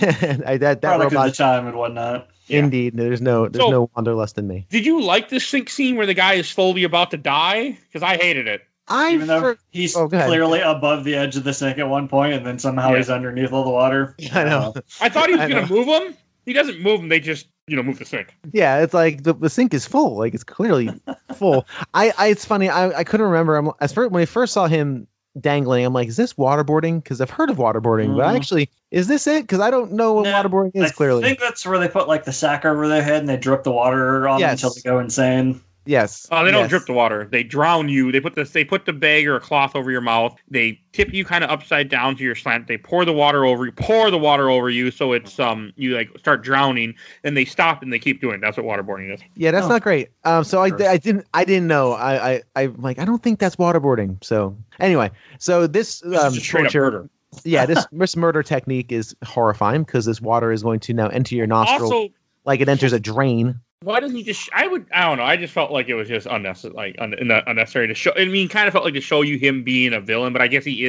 robot robot time and whatnot. Indeed, there's no wanderlust in me. Did you like this sink scene where the guy is slowly about to die? Because I hated it. Even though he's clearly above the edge of the sink at one point, and then somehow he's underneath all the water. I know. I thought he was going to move him. He doesn't move him. They just, move the sink. Yeah, it's like the sink is full. Like, it's clearly full. It's funny. I couldn't remember. When I first saw him dangling, I'm like, is this waterboarding? Because I've heard of waterboarding, but actually, is this it? Because I don't know what waterboarding is, clearly. I think that's where they put, the sack over their head and they drip the water on them until they go insane. Yes. Oh, they don't drip the water. They drown you. They put the bag or a cloth over your mouth. They tip you kind of upside down to your slant. They pour the water over you. So it's you start drowning. Then they stop and they keep doing it. That's what waterboarding is. Yeah, that's not great. So I didn't know. I don't think that's waterboarding. So anyway, so this murder. Yeah, this murder technique is horrifying because this water is going to now enter your nostril like it enters a drain. Why doesn't he just? I don't know. I just felt like it was just unnecessary, unnecessary to show. I mean, kind of felt like to show you him being a villain, but I guess he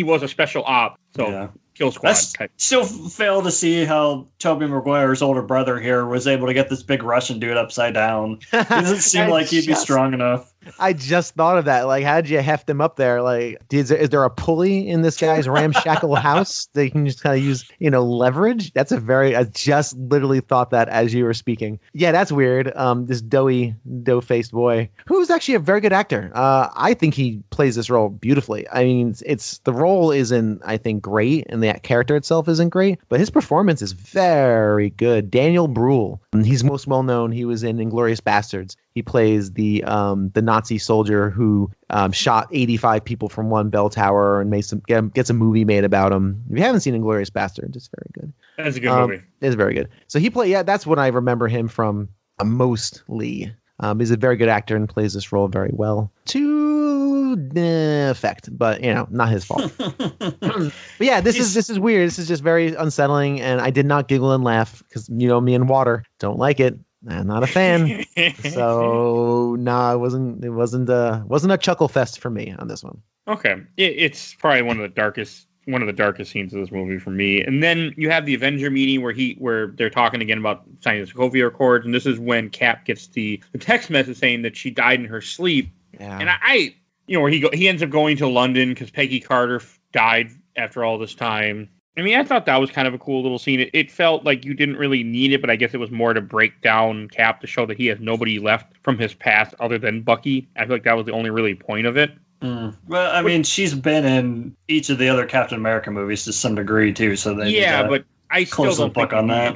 was a special op. So Kill Squad. Still fail to see how Tobey Maguire's older brother here was able to get this big Russian dude upside down. It doesn't seem like he'd be strong enough. I just thought of that. Like, how'd you heft him up there? Like, is there a pulley in this guy's ramshackle house that you can just kind of use, leverage? I just literally thought that as you were speaking. Yeah, that's weird. This dough-faced boy, who's actually a very good actor. I think he plays this role beautifully. I mean, the role isn't, I think, great, and the character itself isn't great, but his performance is very good. Daniel Bruhl, he's most well known. He was in Inglourious Bastards. He plays the Nazi soldier who shot 85 people from one bell tower and gets a movie made about him. If you haven't seen Inglourious Bastards, it's very good. That's a good movie. It's very good. So he that's what I remember him from mostly. He's a very good actor and plays this role very well. To effect, but not his fault. But yeah, this is weird. This is just very unsettling, and I did not giggle and laugh because me and Water don't like it. I'm not a fan. So it wasn't a chuckle fest for me on this one. Okay, it's probably one of the darkest scenes of this movie for me. And then you have the Avenger meeting where they're talking again about signing the Sokovia Accords, and this is when Cap gets the text message saying that she died in her sleep. Yeah. And I where he ends up going to London because Peggy Carter died after all this time. I mean, I thought that was kind of a cool little scene. It felt like you didn't really need it, but I guess it was more to break down Cap to show that he has nobody left from his past other than Bucky. I feel like that was the only really point of it. Well, I mean, she's been in each of the other Captain America movies to some degree too. So but I still don't think on that.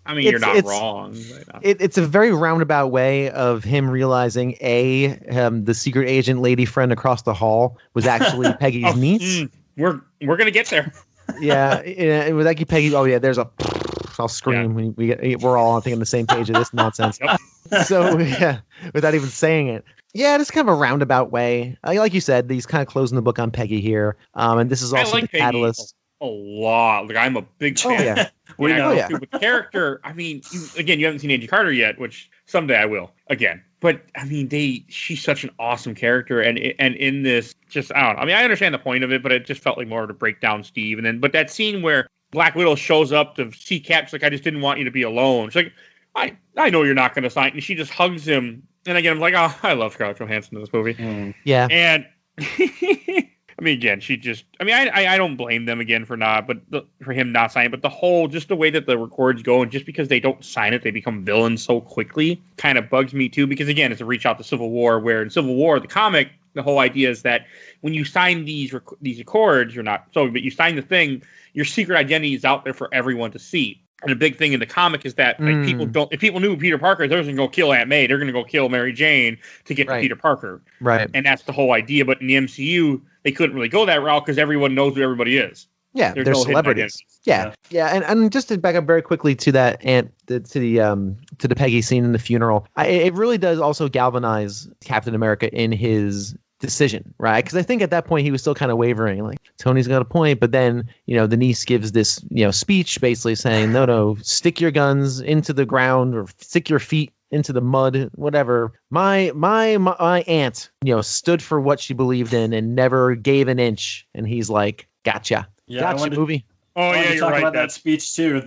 I mean, you're not wrong. It's a very roundabout way of him realizing the secret agent lady friend across the hall was actually Peggy's niece. We're gonna get there. Yeah, it was like Peggy. Oh yeah, there's a. I'll scream when we're all I think on the same page of this nonsense. Yep. So yeah, without even saying it. Yeah, it's kind of a roundabout way. Like you said, he's kind of closing the book on Peggy here. And this is also the catalyst. A lot. Like, I'm a big fan. Oh, yeah. We know. With the character, I mean, you haven't seen Angie Carter yet, which someday I will again. But I mean, she's such an awesome character, and in this, just I don't know. I mean, I understand the point of it, but it just felt like more to break down Steve. But that scene where Black Widow shows up to see Cap, she's like, I just didn't want you to be alone. She's like, I know you're not going to sign, and she just hugs him. And again, I'm like, oh, I love Scarlett Johansson in this movie. Yeah. And I mean, again, I don't blame them again for him not signing, but just the way that the records go, and just because they don't sign it, they become villains so quickly, kind of bugs me too. Because again, it's a reach out to Civil War, where in Civil War, the comic, the whole idea is that when you sign these accords, but you sign the thing, your secret identity is out there for everyone to see. And a big thing in the comic is that if people knew Peter Parker, they're going to go kill Aunt May. They're going to go kill Mary Jane to get to Peter Parker. Right. And that's the whole idea. But in the MCU, they couldn't really go that route because everyone knows who everybody is. Yeah, they're celebrities. Yeah. And just to back up very quickly to that to the Peggy scene in the funeral, it really does also galvanize Captain America in his decision, right? Because I think at that point he was still kind of wavering, like Tony's got a point, but then the niece gives this speech basically saying no, stick your guns into the ground or stick your feet into the mud, whatever. My aunt stood for what she believed in and never gave an inch, and he's like, gotcha. Movie. Oh yeah, you're talk right. About that speech too.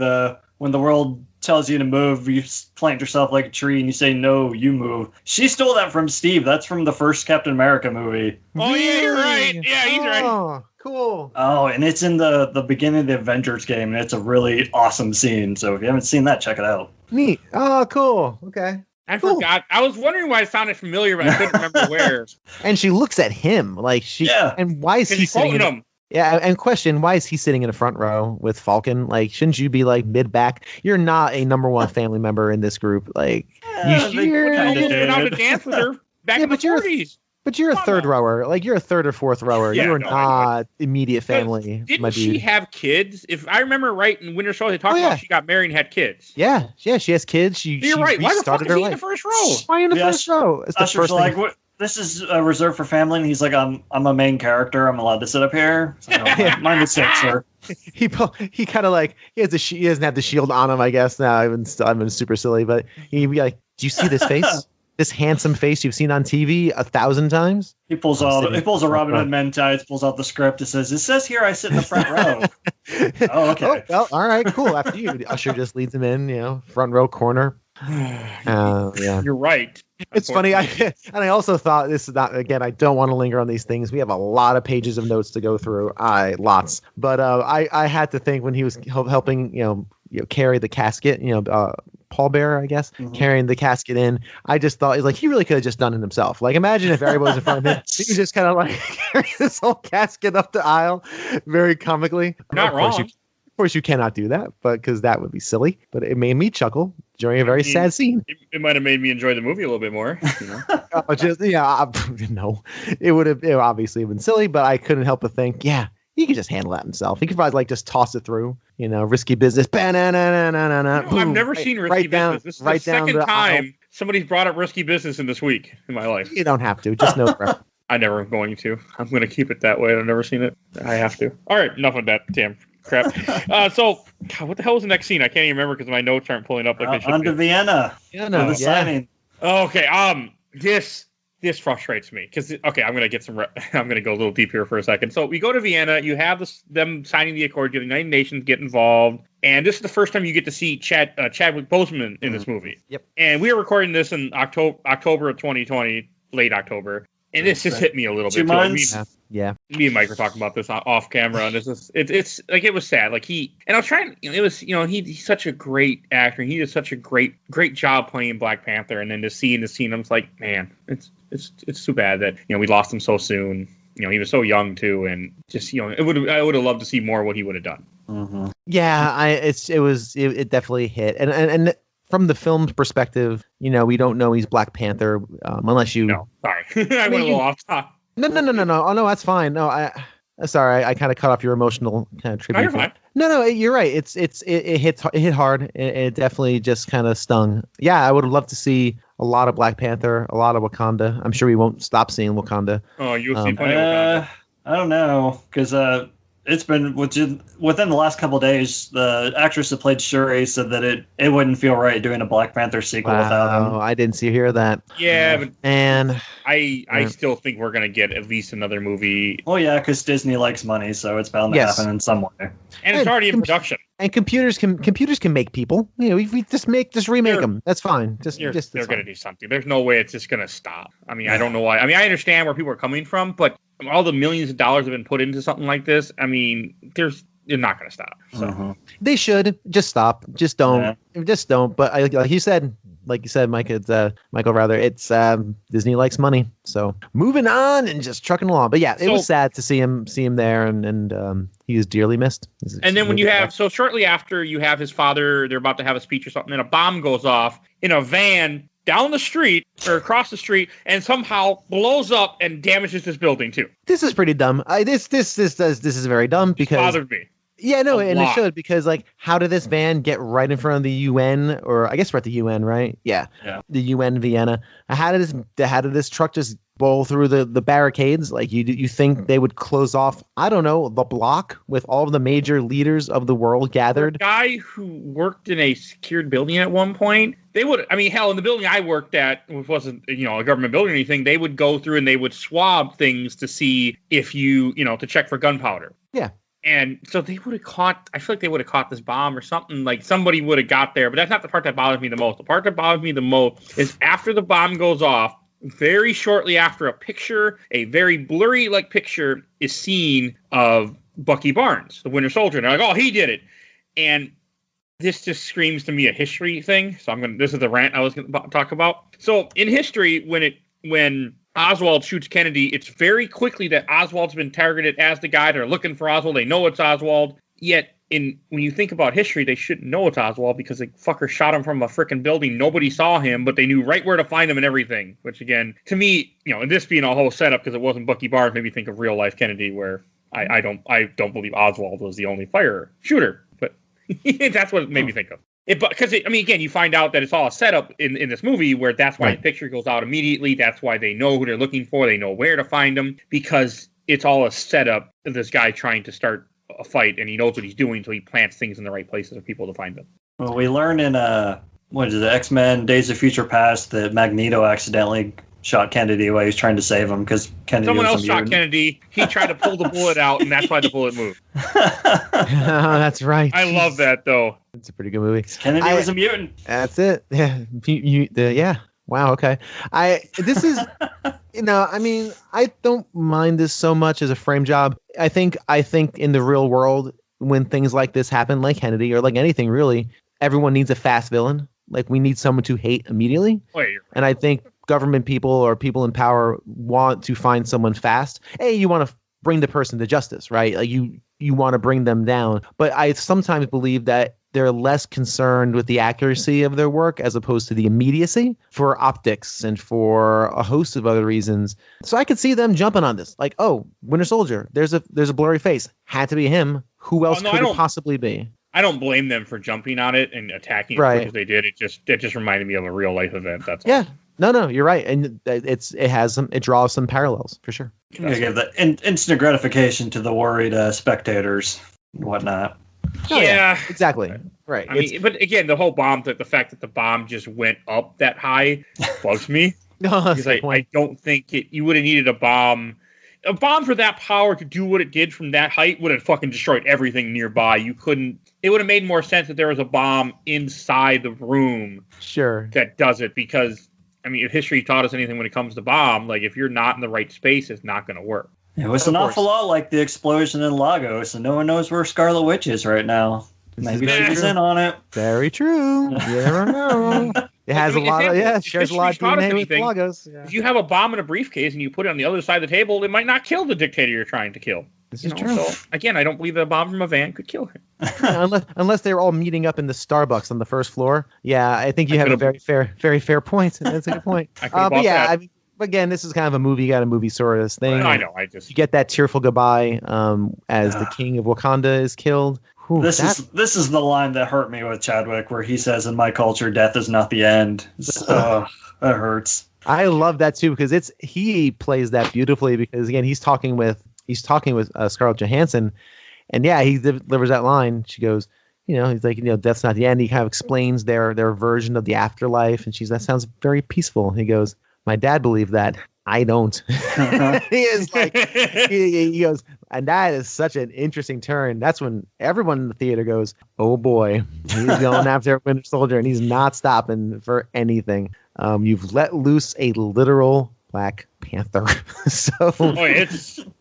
When the world tells you to move, you plant yourself like a tree and you say, no, you move. She stole that from Steve. That's from the first Captain America movie. Oh, yeah, you're right. Yeah, he's right. Oh, cool. Oh, and it's in the beginning of the Avengers game, and it's a really awesome scene. So if you haven't seen that, check it out. Neat. Oh, cool. Okay. I forgot. I was wondering why it sounded familiar, but I couldn't remember where. And she looks at him like she... Yeah. And why is he sitting in him? Yeah, and question, why is he sitting in the front row with Falcon? Like, shouldn't you be like mid-back? You're not a number one family member in this group. Like, you're out to dance with her back in the 40s. But you're a third rower. Like, you're a third or fourth rower. You're not immediate family. Didn't she have kids? If I remember right, in Winter Soldier, they talked about she got married and had kids. Yeah, she has kids. You're right. Why the fuck is he in the first row? Why in the first row? It's the first like, what? This is reserved for family, and he's like, I'm a main character. I'm allowed to sit up here. So, mind the six, sir. He kind of like he doesn't have the shield on him, I guess. Now I'm super silly, but he'd be like, do you see this face? This handsome face you've seen on TV 1,000 times? He pulls a Robin Hood Men tights, pulls out the script. It says here I sit in the front row. Oh, okay. Oh, well, all right, cool. After you, Usher just leads him in, front row corner. Yeah, you're right. It's funny. I also thought this is not, again, I don't want to linger on these things. We have a lot of pages of notes to go through. Lots. But I had to think when he was helping, carry the casket, pallbearer, I guess, carrying the casket in. I just thought, he really could have just done it himself. Like, imagine if everybody was in front of him. He was just kind of like carry this whole casket up the aisle very comically. Not wrong. Of course, you cannot do that, but because that would be silly. But it made me chuckle during a very sad scene. It might have made me enjoy the movie a little bit more. No, it would have obviously been silly, but I couldn't help but think, he could just handle that himself. He could probably just toss it through. Risky Business. I've never seen Risky Business. This is the second time somebody's brought up Risky Business in this week in my life. You don't have to. Just know. I never am going to. I'm going to keep it that way. I've never seen it. I have to. All right, enough of that damn crap. So, God, what the hell was the next scene? I can't even remember because my notes aren't pulling up like they should. On to Vienna. The signing. Okay. This frustrates me because I'm going to go a little deep here for a second. So we go to Vienna. You have them signing the accord. The United Nations get involved, and this is the first time you get to see Chadwick Boseman in this movie. Yep. And we are recording this in October of 2020, late October. And this just hit me a little bit. 2 months. Yeah. Me and Mike were talking about this off camera, and it's like it was sad. Like I was trying. It was he's such a great actor. He did such a great job playing Black Panther, and then to see the scene, I was like, man, it's too bad that we lost him so soon. He was so young too, and just I would have loved to see more of what he would have done. Mm-hmm. Yeah, it definitely hit, and from the film's perspective, we don't know he's Black Panther unless you. No, sorry, I went a little off top. No. Oh no, that's fine. No, sorry, I kind of cut off your emotional kind of tribute. You're fine. No, you're right. It hit hard. It definitely just kind of stung. Yeah, I would have loved to see a lot of Black Panther, a lot of Wakanda. I'm sure we won't stop seeing Wakanda. Oh, you'll see plenty of Wakanda. I don't know, because it's been within the last couple of days. The actress that played Shuri said that it wouldn't feel right doing a Black Panther sequel without him. I didn't hear that. Yeah, but and I still think we're gonna get at least another movie. Well, yeah, because Disney likes money, so it's bound to happen in some way. And it's already in production. And computers can make people. We just remake them. That's fine. They're gonna do something. There's no way it's just gonna stop. I mean, I don't know why. I mean, I understand where people are coming from, but all the millions of dollars have been put into something like this. I mean, they're not going to stop. So They should just stop. Just don't. Yeah. Just don't. But like you said, Mike, it's Michael. Rather, it's Disney likes money. So moving on and just trucking along. But yeah, it was sad to see him there, and he was dearly missed. And then when you have shortly after you have his father, they're about to have a speech or something, and a bomb goes off in a van down the street or across the street, and somehow blows up and damages this building too. This is pretty dumb. This is very dumb because it bothered me. Yeah, no, and it should, because how did this van get right in front of the UN, or I guess we're at the UN, right? Yeah. The UN Vienna. How did this truck just bowl through the barricades? You think they would close off, I don't know, the block with all of the major leaders of the world gathered? The guy who worked in a secured building at one point, they would, I mean, hell, in the building I worked at, which wasn't, a government building or anything, they would go through and they would swab things to see if to check for gunpowder. Yeah. And so they would have caught, I feel like they would have caught this bomb or something, like somebody would have got there, but that's not the part that bothers me the most. The part that bothers me the most is after the bomb goes off, very shortly after, a very blurry picture is seen of Bucky Barnes, the Winter Soldier. And they're like, oh, he did it. And this just screams to me a history thing. So this is the rant I was going to talk about. So in history, when Oswald shoots Kennedy, it's very quickly that Oswald's been targeted as the guy. They're looking for Oswald. They know it's Oswald. Yet, when you think about history, they shouldn't know it's Oswald because the fucker shot him from a freaking building. Nobody saw him, but they knew right where to find him and everything. Which, again, to me, and this being a whole setup because it wasn't Bucky Barnes, made me think of real life Kennedy, where I don't believe Oswald was the only shooter, but that's what it made me think of. Because again, you find out that it's all a setup in this movie where that's why the picture goes out immediately. That's why they know who they're looking for. They know where to find them because it's all a setup of this guy trying to start a fight, and he knows what he's doing, so he plants things in the right places for people to find them. Well, we learn in X-Men: Days of Future Past that Magneto accidentally shot Kennedy while he was trying to save him because Kennedy someone else shot Kennedy. He tried to pull the bullet out, and that's why the bullet moved. That's right. I love that, though. It's a pretty good movie. Kennedy was a mutant. That's it. Yeah. Yeah. Wow. Okay. This is, I don't mind this so much as a frame job. I think in the real world, when things like this happen, like Kennedy or like anything really, everyone needs a fast villain. We need someone to hate immediately. And I think government people or people in power want to find someone fast. Hey, you want to bring the person to justice, right? You want to bring them down. But I sometimes believe that they're less concerned with the accuracy of their work as opposed to the immediacy for optics and for a host of other reasons. So I could see them jumping on this. Oh, Winter Soldier, there's a blurry face. Had to be him. Who else could it possibly be? I don't blame them for jumping on it and attacking as quick as they did. It just reminded me of a real life event. That's all. No, you're right, and it draws some parallels for sure. You give the instant gratification to the worried spectators and whatnot. Yeah, exactly. Right. I mean, but again, the whole bomb, the fact that the bomb just went up that high bugs me. Because I don't think you would have needed a bomb. A bomb for that power to do what it did from that height would have fucking destroyed everything nearby. It would have made more sense if there was a bomb inside the room. Sure. That does it, because, I mean, if history taught us anything when it comes to bomb, like, if you're not in the right space, it's not going to work. It was an awful lot like the explosion in Lagos, and no one knows where Scarlet Witch is right now. Maybe she's in on it. Very true. You never know. It has shares a lot of DNA with Lagos. Yeah. If you have a bomb in a briefcase and you put it on the other side of the table, it might not kill the dictator you're trying to kill. This is true. So, again, I don't believe that a bomb from a van could kill him. Unless they were all meeting up in the Starbucks on the first floor. Yeah, I think you have a very fair point. That's a good point. I mean, again, this is kind of a movie, got a movie sort of thing. I know. You get that tearful goodbye as the king of Wakanda is killed. Whew, this is the line that hurt me with Chadwick, where he says, "In my culture, death is not the end." That hurts. I love that too, because he plays that beautifully, because again he's talking with Scarlett Johansson, and he delivers that line. She goes, he's like, death's not the end. He kind of explains their version of the afterlife, and that sounds very peaceful. He goes, my dad believed that. I don't. He is like, he goes, and that is such an interesting turn. That's when everyone in the theater goes, oh boy, he's going after Winter Soldier, and he's not stopping for anything. You've let loose a literal Black Panther. And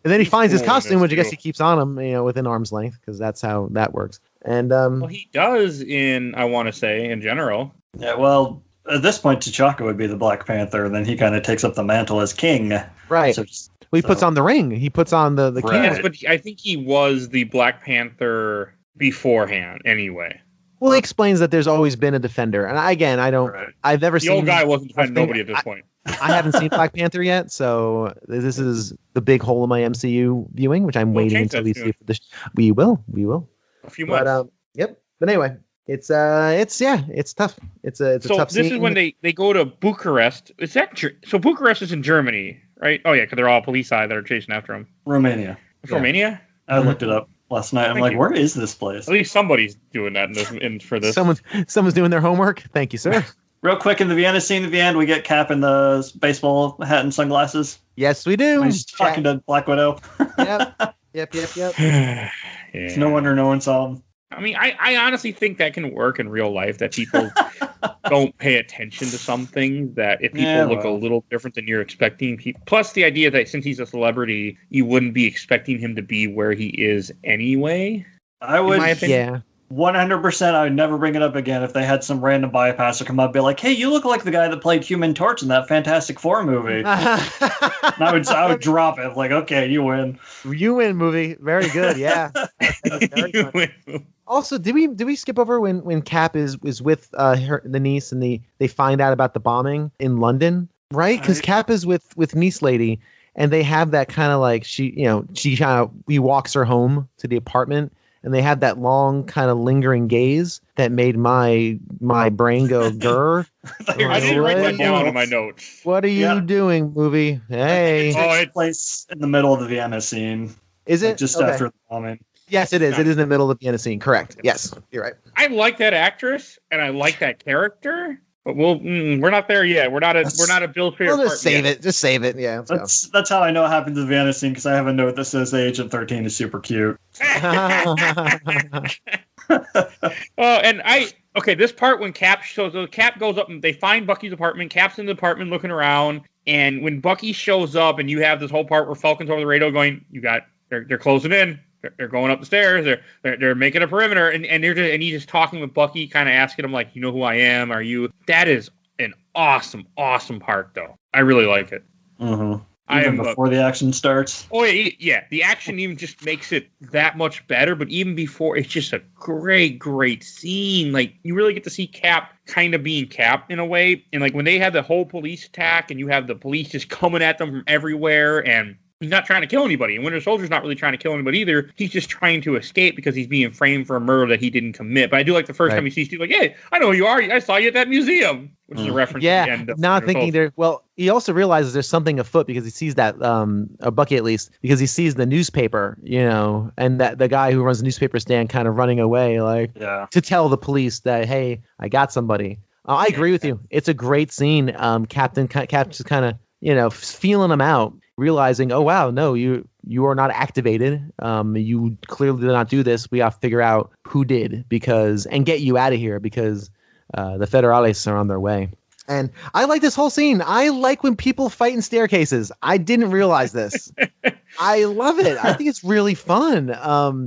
then he finds his costume, which I guess he keeps on him, within arm's length, because that's how that works. And he does I want to say, in general. Yeah, well, at this point, T'Chaka would be the Black Panther, and then he kind of takes up the mantle as king. Right. He puts on the ring. He puts on the king. Yes, but I think he was the Black Panther beforehand, anyway. Well, he explains that there's always been a defender, and I've never seen. The old guy wasn't defending nobody at this point. I haven't seen Black Panther yet, so this is the big hole in my MCU viewing, which I'm waiting until we see. We will. A few months. Yep. But anyway. It's tough. It's a tough scene. So this is when they go to Bucharest. So Bucharest is in Germany, right? Oh yeah, because they're all police that are chasing after him. Romania. Romania? I looked it up last night. I'm like, where is this place? At least somebody's doing that for this. Someone's doing their homework. Thank you, sir. Real quick, in the Vienna scene at the end, we get Cap in the baseball hat and sunglasses. Yes, we do. He's talking to Black Widow. Yep. It's no wonder no one saw him. I mean, I honestly think that can work in real life, that people don't pay attention to something, that if people look a little different than you're expecting. Plus the idea that since he's a celebrity, you wouldn't be expecting him to be where he is anyway. I would, in my opinion. 100%. I would never bring it up again if they had some random bypasser come up and be like, hey, you look like the guy that played Human Torch in that Fantastic Four movie. And I would drop it. Like, okay, you win. You win, movie. Very good. Yeah. You win. Also, did we skip over when Cap is with the niece and they find out about the bombing in London, right? Because Cap is with niece lady, and they have that kind of like he walks her home to the apartment, and they have that long kind of lingering gaze that made my brain go grr. I didn't write that down in my notes. What are you doing, movie? Hey, it takes place in the middle of the Vienna scene. Is it just after the bombing? Yes, it is. It is in the middle of the Vienna scene. Correct. Yes, you're right. I like that actress and I like that character, but we're not there yet. We're not a Bill Fair. We'll just save it. Just save it. Yeah. That's how I know it happened to the Vienna scene, because I have a note that says Agent 13 is super cute. This part when Cap goes up and they find Bucky's apartment. Cap's in the apartment looking around, and when Bucky shows up, and you have this whole part where Falcon's over the radio going, they're closing in. They're going up the stairs. They're making a perimeter, and he's just talking with Bucky, kind of asking him like, you know who I am? Are you? That is an awesome part, though. I really like it. Mm-hmm. Even before the action starts. Oh yeah. The action even just makes it that much better. But even before, it's just a great scene. Like, you really get to see Cap kind of being Cap in a way. And like when they have the whole police attack, and you have the police just coming at them from everywhere, and He's not trying to kill anybody. And Winter Soldier's not really trying to kill anybody either. He's just trying to escape because he's being framed for a murder that he didn't commit. But I do like the first time he sees Steve, like, hey, I know who you are. I saw you at that museum. Which is a reference to the end of now thinking there. Well, he also realizes there's something afoot because he sees that, Bucky at least, because he sees the newspaper, and that the guy who runs the newspaper stand kind of running away, to tell the police that, hey, I got somebody. I agree with you. It's a great scene. Captain just kind of, feeling him out, realizing, oh, wow, no, you are not activated. You clearly did not do this. We got to figure out who did and get you out of here because the Federales are on their way. And I like this whole scene. I like when people fight in staircases. I didn't realize this. I love it. I think it's really fun.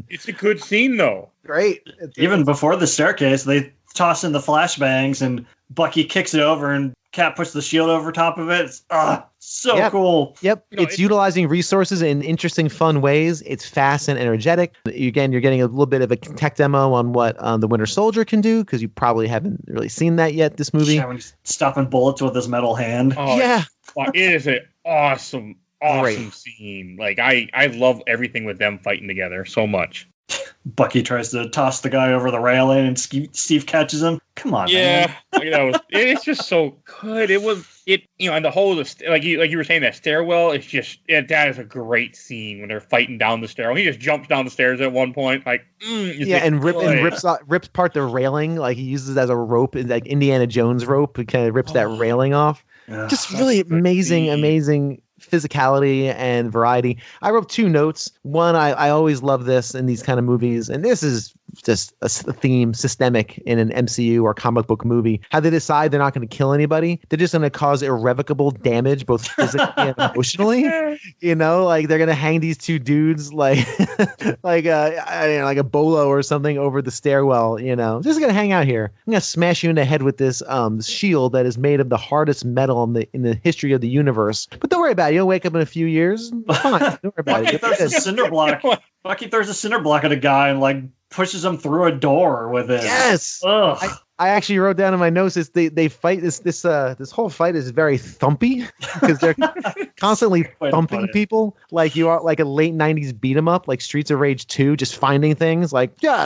It's a good scene, though. Great. Even before the staircase, they toss in the flashbangs and Bucky kicks it over and Cap puts the shield over top of it. It's so cool. Yep. It's utilizing resources in interesting, fun ways. It's fast and energetic. Again, you're getting a little bit of a tech demo on what the Winter Soldier can do because you probably haven't really seen that yet, this movie. Yeah, when he's stopping bullets with his metal hand. Oh, yeah. It is an awesome scene. Like, I love everything with them fighting together so much. Bucky tries to toss the guy over the railing and Steve catches him. Come on, man. It's just so good. And the whole, like you were saying, that stairwell, it's just, that is a great scene when they're fighting down the stairwell. He just jumps down the stairs at one point, like, and rips apart the railing, like he uses it as a rope, like Indiana Jones rope. He kind of rips that railing off. Just really amazing physicality and variety. I wrote 2 notes. One, I always love this in these kind of movies, and this is just a theme systemic in an MCU or comic book movie. How they decide they're not going to kill anybody. They're just going to cause irrevocable damage, both physically and emotionally. Like they're going to hang these 2 dudes like a bolo or something over the stairwell. Just going to hang out here. I'm going to smash you in the head with this shield that is made of the hardest metal in the history of the universe. But don't worry about it. You'll wake up in a few years. Fine. Don't worry about it. Bucky throws a cinder block at a guy and pushes him through a door with it. Yes. I actually wrote down in my notes is they fight this whole fight is very thumpy because they're constantly thumping people like you are like a late 90s beat 'em up like Streets of Rage 2, just finding things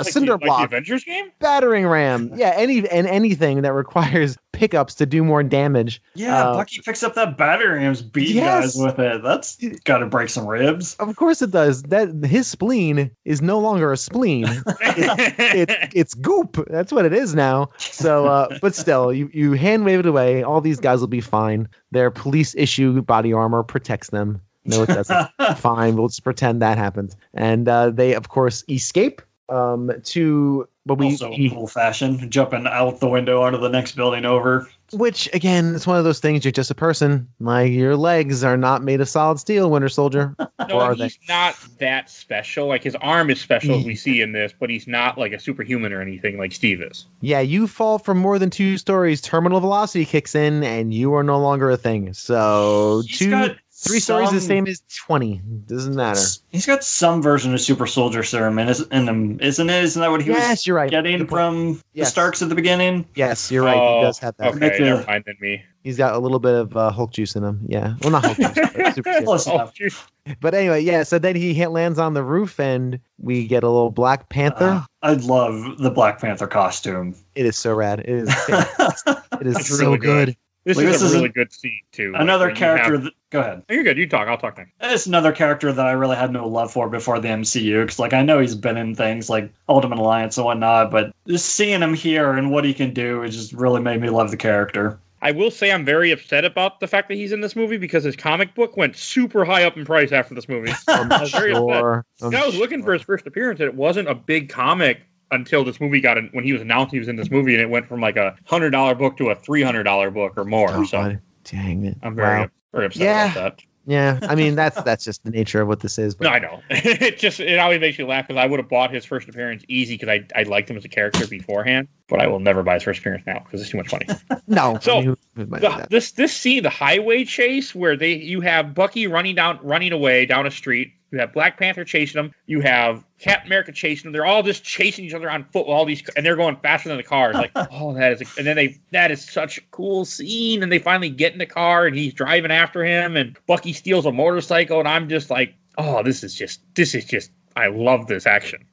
cinder block, the Avengers game, battering ram, anything that requires pickups to do more damage. Bucky picks up that battering ram's beat guys with it. That's got to break some ribs. Of course it does. That his spleen is no longer a spleen. It's goop. That's what it is now. So, but still, you hand wave it away. All these guys will be fine. Their police issue body armor protects them. No, it doesn't. Fine. We'll just pretend that happened. And they, of course, escape old-fashioned, jumping out the window onto the next building over. Which, again, it's one of those things. You're just a person. Like, your legs are not made of solid steel, Winter Soldier. He's not that special. Like, his arm is special, as we see in this, but he's not like a superhuman or anything like Steve is. Yeah, you fall from more than 2 stories. Terminal velocity kicks in, and you are no longer a thing. So, 3 stories the same as 20. Doesn't matter. He's got some version of super soldier serum in him, isn't it? Isn't that what he was getting from the Starks at the beginning? Yes, you're right. He does have that. Okay, never mind than me. He's got a little bit of Hulk juice in him. Yeah. Well, not Hulk juice, but super serum. But anyway, so then he lands on the roof and we get a little Black Panther. I love the Black Panther costume. It is so rad. It is it is so really good. This is a really good scene, too. Another character go ahead. You're good. You talk. I'll talk next. It's another character that I really had no love for before the MCU. Because, I know he's been in things like Ultimate Alliance and whatnot. But just seeing him here and what he can do, it just really made me love the character. I will say I'm very upset about the fact that he's in this movie because his comic book went super high up in price after this movie. I was very upset. I was looking for his first appearance, and it wasn't a big comic until this movie got in, when he was announced he was in this movie, and it went from like a $100 book to a $$300 book or more. So dang it. I'm very upset about that. Yeah, I mean that's just the nature of what this is. But. No, I know. It always makes you laugh because I would have bought his first appearance easy because I liked him as a character beforehand, but I will never buy his first appearance now because it's too much money. No. So this scene, the highway chase where you have Bucky running away down a street. You have Black Panther chasing them. You have Captain America chasing them. They're all just chasing each other on foot. And they're going faster than the cars. Like, oh, that is such a cool scene. And they finally get in the car, and he's driving after him, and Bucky steals a motorcycle, and I'm just like, oh, this is just. I love this action.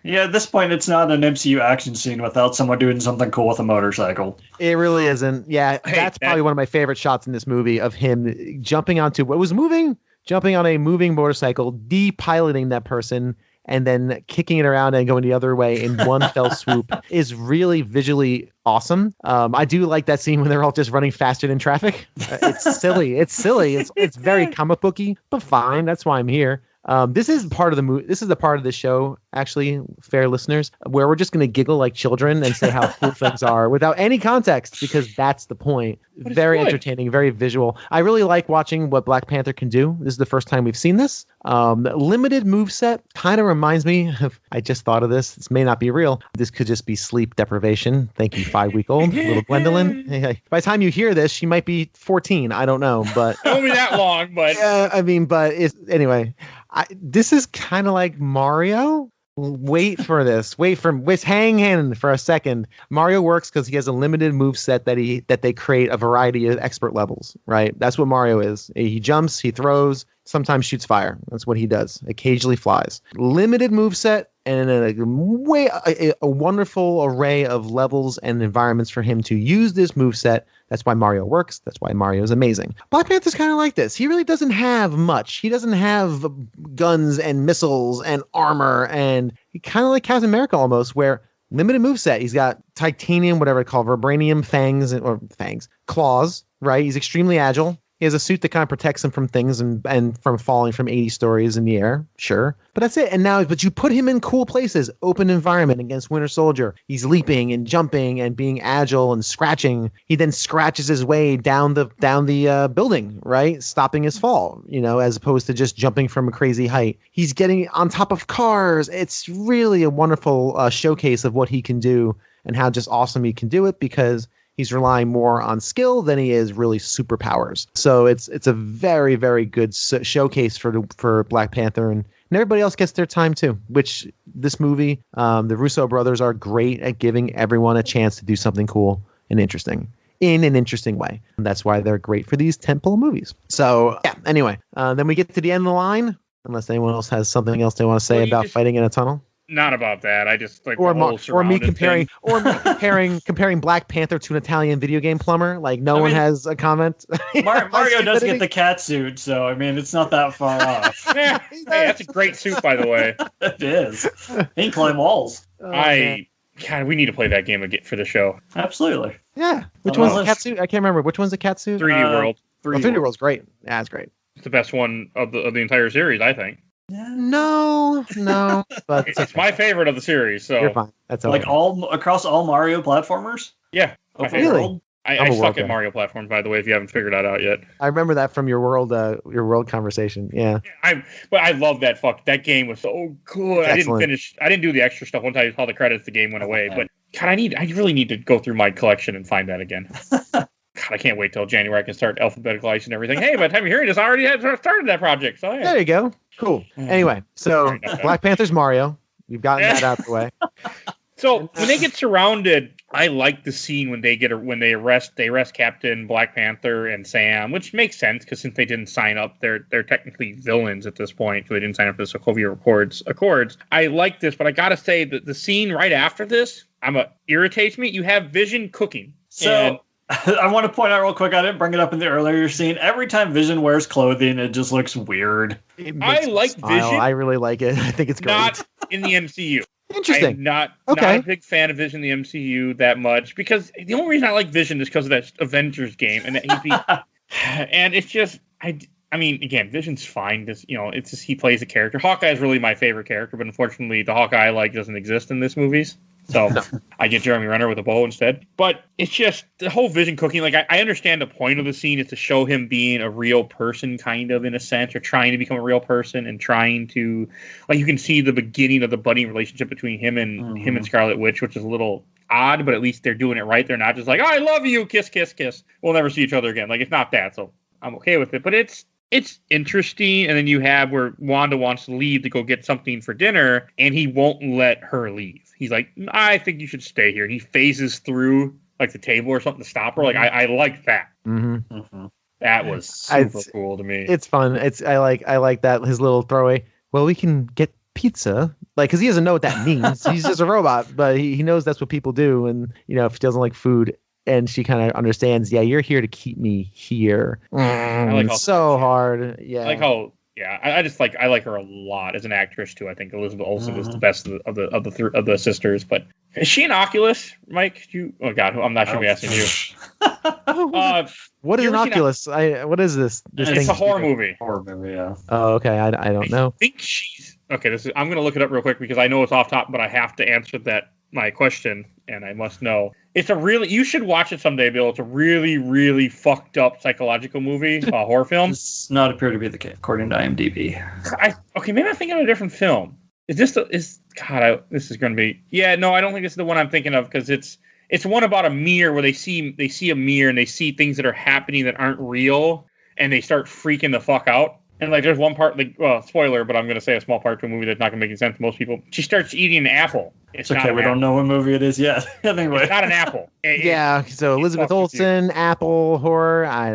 Yeah, at this point, it's not an MCU action scene without someone doing something cool with a motorcycle. It really isn't. Yeah, that's probably one of my favorite shots in this movie of him jumping on a moving motorcycle, depiloting that person, and then kicking it around and going the other way in one fell swoop is really visually awesome. I do like that scene when they're all just running faster than traffic. It's silly. It's very comic booky, but fine. That's why I'm here. This is part of the movie. This is the part of the show, actually, fair listeners, where we're just going to giggle like children and say how cool things are without any context, because that's the point. Very entertaining, very visual. I really like watching what Black Panther can do. This is the first time we've seen this. Limited moveset kind of reminds me of, I just thought of this. This may not be real. This could just be sleep deprivation. Thank you, 5-week-old little Gwendolyn. By the time you hear this, she might be 14. I don't know, but it won't be that long. But anyway. This is kind of like Mario. Wait for this. Hang in for a second. Mario works because he has a limited move set that they create a variety of expert levels, right? That's what Mario is. He jumps, he throws, sometimes shoots fire. That's what he does. Occasionally flies. Limited move set and a wonderful array of levels and environments for him to use this move set. That's why Mario works. That's why Mario is amazing. Black Panther's kind of like this. He really doesn't have much. He doesn't have guns and missiles and armor, and he kind of like Captain America almost, where limited moveset. He's got titanium, whatever it's called, vibranium claws, right? He's extremely agile. He has a suit that kind of protects him from things and from falling from 80 stories in the air. Sure. But that's it. But you put him in cool places, open environment against Winter Soldier. He's leaping and jumping and being agile and scratching. He then scratches his way down the building, right? Stopping his fall, as opposed to just jumping from a crazy height. He's getting on top of cars. It's really a wonderful showcase of what he can do and how just awesome he can do it, because he's relying more on skill than he is really superpowers. So it's a very, very good showcase for Black Panther, and everybody else gets their time too, which this movie, the Russo brothers are great at giving everyone a chance to do something cool and interesting in an interesting way. And that's why they're great for these tentpole movies. So yeah, anyway, then we get to the end of the line, unless anyone else has something else they want to say about fighting in a tunnel. Not about that. I just like me comparing Black Panther to an Italian video game plumber. Like one has a comment. Mario does get the cat suit, so I mean it's not that far off. Hey, that's a great suit, by the way. It is. He can climb walls. God, we need to play that game again for the show. Absolutely. Yeah. Which one's the cat suit? I can't remember. Which one's the cat suit? 3D World. 3D World's great. Yeah, it's great. It's the best one of the entire series, I think. No, but it's my favorite of the series. So you're fine. That's like all across all Mario platformers. Yeah, really. I suck at Mario platforms, by the way. If you haven't figured that out yet, I remember that from your world conversation. Yeah, I love that. That game was so good. I didn't do the extra stuff. Once I saw the credits, the game went away. But God, I really need to go through my collection and find that again. God, I can't wait till January I can start alphabeticalizing and everything. Hey, by the time you're hearing this, I already had started that project. So yeah. There you go. Cool. Anyway, so Black Panther's Mario. We've gotten that out of the way. So when they get surrounded, I like the scene when they arrest Captain Black Panther and Sam, which makes sense because since they didn't sign up, they're technically villains at this point. So they didn't sign up for the Sokovia Accords. I like this, but I gotta say that the scene right after this, irritates me. You have Vision cooking. So I want to point out real quick, I didn't bring it up in the earlier scene. Every time Vision wears clothing, it just looks weird. I like Vision. I really like it. I think it's great. Not in the MCU. Interesting. I'm not a big fan of Vision in the MCU that much, because the only reason I like Vision is because of that Avengers game, and that and it's just I mean, again, Vision's fine. It's just he plays a character. Hawkeye is really my favorite character, but unfortunately, the Hawkeye I like doesn't exist in this movies. So I get Jeremy Renner with a bow instead. But it's just the whole Vision cooking. Like, I understand the point of the scene is to show him being a real person, kind of, in a sense, or trying to become a real person and trying to, like, you can see the beginning of the budding relationship between him and Scarlet Witch, which is a little odd, but at least they're doing it right. They're not just like, oh, I love you, kiss, kiss, kiss. We'll never see each other again. Like, it's not that. So I'm okay with it. But it's it's interesting. And then you have where Wanda wants to leave to go get something for dinner, and he won't let her leave. He's like, I think you should stay here. And he phases through like the table or something to stop her. Like, I like that. Mm-hmm. Mm-hmm. That was super cool to me. It's fun. I like that, his little throwaway. Well, we can get pizza, like, because he doesn't know what that means. He's just a robot, but he knows that's what people do. And if he doesn't like food, and she kind of understands, yeah, you're here to keep me here. I like how so hard. Yeah, I like how. Yeah, I like her a lot as an actress too. I think Elizabeth Olsen is the best of the sisters. But is she an Oculus, Mike? Oh God, I'm not sure. I'm asking you. What is an Oculus? What is this? It's a horror movie. Horror movie, yeah. Oh, okay. I don't know. I think she's okay. I'm gonna look it up real quick because I know it's off top, but I have to answer my question, and I must know. You should watch it someday, Bill. It's a really, really fucked up psychological movie, a horror film. Does not appear to be the case, according to IMDb. Maybe I'm thinking of a different film. This is going to be... Yeah, no, I don't think this is the one I'm thinking of, because it's one about a mirror where they see a mirror and they see things that are happening that aren't real, and they start freaking the fuck out. And like, there's one part, spoiler, but I'm going to say a small part to a movie that's not going to make any sense to most people. She starts eating an apple. It's okay, we don't know what movie it is yet. Anyway. It's not an apple. So Elizabeth Olsen, apple, horror. I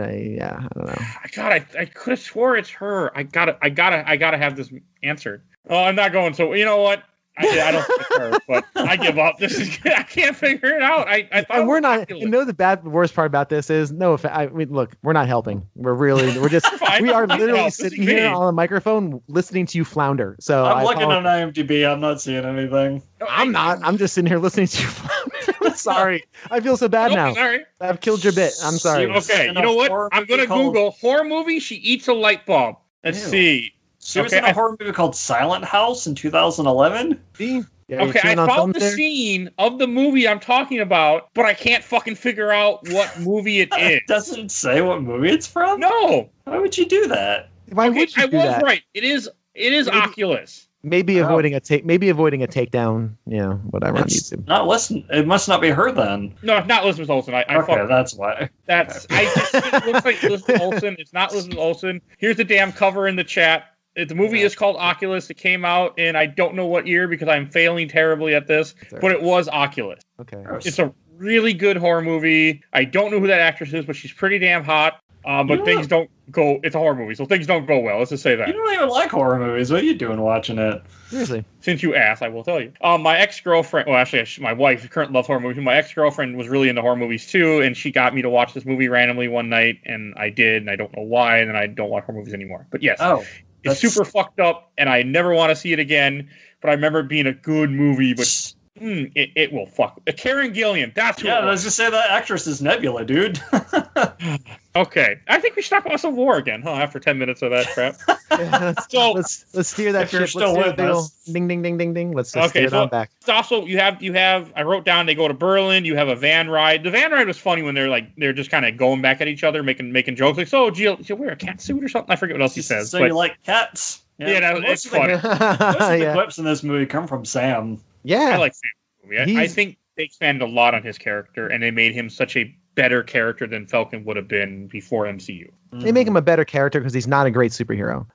don't know. God, I could have swore it's her. I gotta have this answered. Oh, I'm not going. So you know what? I don't think it's her, but I give up. I can't figure it out. I thought and we're not. The worst part about this is look, we're not helping. We're just we are literally sitting here on a microphone listening to you flounder. So I'm looking on IMDb. I'm not seeing anything. I'm not. I'm just sitting here listening to you flounder. I'm sorry. I feel so bad now. Sorry. I've killed your bit. I'm sorry. Okay. You know what? I'm gonna Google horror movie. She eats a light bulb. Let's see. She was in a horror movie called Silent House in 2011. Yeah, okay, I found the scene of the movie I'm talking about, but I can't fucking figure out what movie it is. It doesn't say what movie it's from? No. Why would you do that? Why would you do that? I was right. It is Oculus. Maybe avoiding a takedown, whatever on YouTube. Not listen. It must not be her then. No, it's not Elizabeth Olsen. That's why. It looks like Elizabeth Olsen. It's not Elizabeth Olsen. Here's the damn cover in the chat. The movie is called Oculus. It came out in I don't know what year because I'm failing terribly at this, but it was Oculus. Okay. It's a really good horror movie. I don't know who that actress is, but she's pretty damn hot. But things don't go... It's a horror movie, so things don't go well. Let's just say that. You don't even like horror movies. What are you doing watching it? Seriously. Since you asked, I will tell you. My ex-girlfriend... Well, actually, my wife currently loves horror movies. My ex-girlfriend was really into horror movies, too, and she got me to watch this movie randomly one night, and I did, and I don't know why, and then I don't watch horror movies anymore. But yes. Oh. It's super fucked up, and I never want to see it again. But I remember it being a good movie, but it will fuck. Karen Gillian, that's who. Yeah, let's just say that actress is Nebula, dude. Okay, I think we should talk about Civil War again, huh? After 10 minutes of that crap. So let's steer that ship. Still with us. Ding, ding, ding, ding, ding. Let's steer it on back. Also, you have. I wrote down they go to Berlin. You have a van ride. The van ride was funny when they're just kind of going back at each other, making jokes like, "So, Jill wear a cat suit or something?" I forget what else he says. So you like cats? Yeah, it's funny. Most of the clips in this movie come from Sam. Yeah, I like Sam. Movie. I think they expanded a lot on his character, and they made him such a better character than Falcon would have been before MCU. They make him a better character because he's not a great superhero.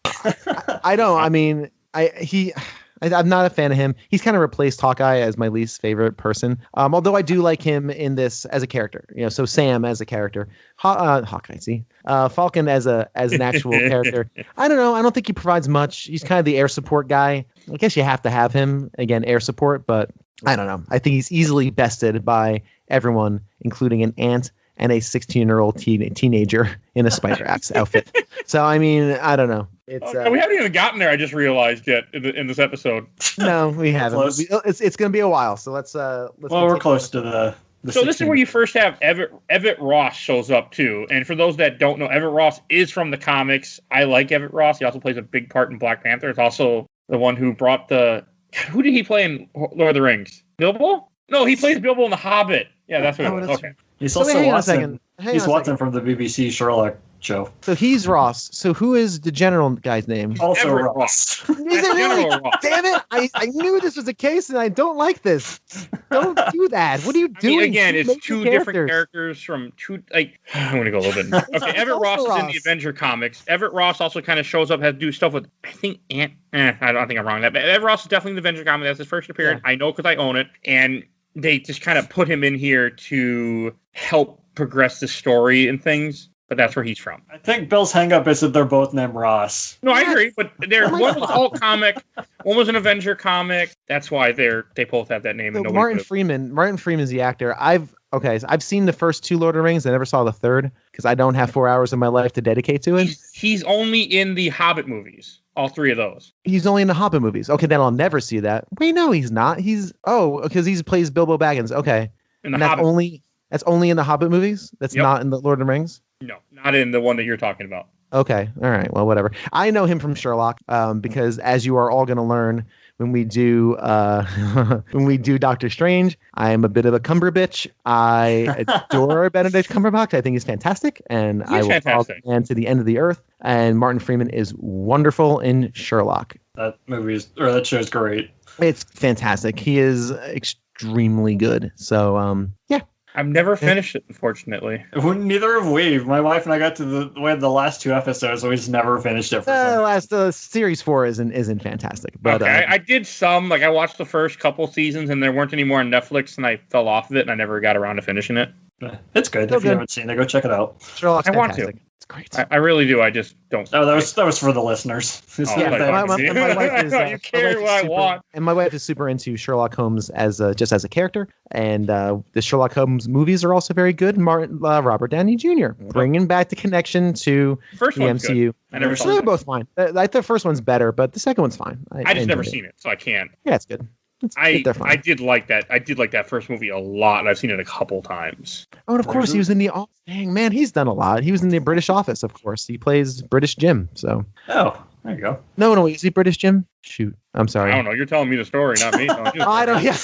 I don't. I mean, I'm not a fan of him. He's kind of replaced Hawkeye as my least favorite person. Although I do like him in this as a character. So Sam as a character, Hawkeye. See, Falcon as an actual character. I don't know. I don't think he provides much. He's kind of the air support guy. I guess you have to have him again, air support. But I don't know. I think he's easily bested by everyone, including an ant and a 16-year-old teenager in a Spider Axe outfit. So, I mean, I don't know. It's we haven't even gotten there, I just realized, yet in this episode. No, we haven't. It's going to be a while, so let's we're close to the so 16. This is where you first have Everett Ross shows up, too. And for those that don't know, Everett Ross is from the comics. I like Everett Ross. He also plays a big part in Black Panther. It's also the one who brought who did he play in Lord of the Rings? Bilbo? No, he plays Bilbo in The Hobbit. Yeah, that's what it was. Okay. He's also Watson. He's Watson from the BBC Sherlock show. So he's Ross. So who is the general guy's name? Also Everett Ross. Is it really? Ross. Damn it! I knew this was the case, and I don't like this. Don't do that. What are you doing? Again, You it's make two the different characters from two. Like, I'm going to go a little bit. Okay, Everett Ross is in the Avenger comics. Everett Ross also kind of shows up, has to do stuff with, I think, I don't think I'm wrong. But Everett Ross is definitely in the Avenger comic. That's his first appearance. Yeah. I know because I own it. And they just kind of put him in here to help progress the story and things. But that's where he's from. I think Bill's hang-up is that they're both named Ross. No, I agree. But one was a Hulk comic, one was an Avenger comic. That's why they both have that name. So Martin Freeman's the actor. I've seen the first 2 Lord of the Rings. I never saw the third because I don't have 4 hours of my life to dedicate to it. He's only in the Hobbit movies. All 3 of those. He's only in the Hobbit movies. Okay, then I'll never see that. Wait, no, he's not. Because he plays Bilbo Baggins. Okay. In the Hobbit. That's only in the Hobbit movies? That's not in the Lord of the Rings? No, not in the one that you're talking about. Okay. All right. Well, whatever. I know him from Sherlock because, as you are all going to learn when we do Doctor Strange, I am a bit of a Cumberbitch. I adore Benedict Cumberbatch. I think he's fantastic, and I will follow the man to the end of the earth. And Martin Freeman is wonderful in Sherlock. That show's great. It's fantastic. He is extremely good. So, yeah. I've never finished it, unfortunately. Neither have we. My wife and I got to the last 2 episodes, and we just never finished it. Series 4 isn't fantastic. But okay, I did some. I watched the first couple seasons, and there weren't any more on Netflix, and I fell off of it, and I never got around to finishing it. It's good. If you haven't seen it, go check it out. Sherlock's fantastic. Want to. It's great. I really do. I just don't. Oh, that was for the listeners. My wife is. You care what I want. And my wife is super into Sherlock Holmes as a character, and the Sherlock Holmes movies are also very good. Robert Downey Jr. bringing back the connection to the MCU. Good. I never saw They're both fine. The first one's better, but the second one's fine. I just never seen it, so I can't. Yeah, it's good. I did like that. I did like that first movie a lot, and I've seen it a couple times. Oh, and of course, he was in the dang man. He's done a lot. He was in the British Office, of course. He plays British Jim. So. Oh, there you go. No, is he British Jim? Shoot, I'm sorry. I don't know. You're telling me the story, not me. I don't. Yeah.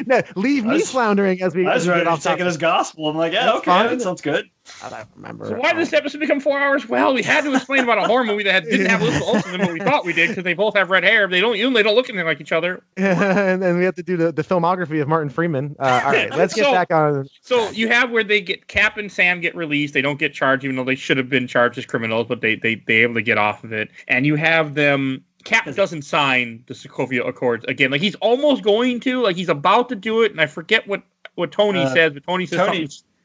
No, leave me floundering as we. I was ready to take it as gospel. I'm like, yeah, okay, that sounds good. I don't remember. So why did this episode become 4 hours? Well, we had to explain about a horror movie that didn't have Elizabeth Olsen in what we thought we did because they both have red hair. They don't look anything like each other. And then we have to do the filmography of Martin Freeman. All right, let's get back on. So you have where they get Cap and Sam get released. They don't get charged, even though they should have been charged as criminals, but they able to get off of it. And you have them. Cap doesn't sign the Sokovia Accords again. He's almost going to. He's about to do it, and I forget what Tony says. But Tony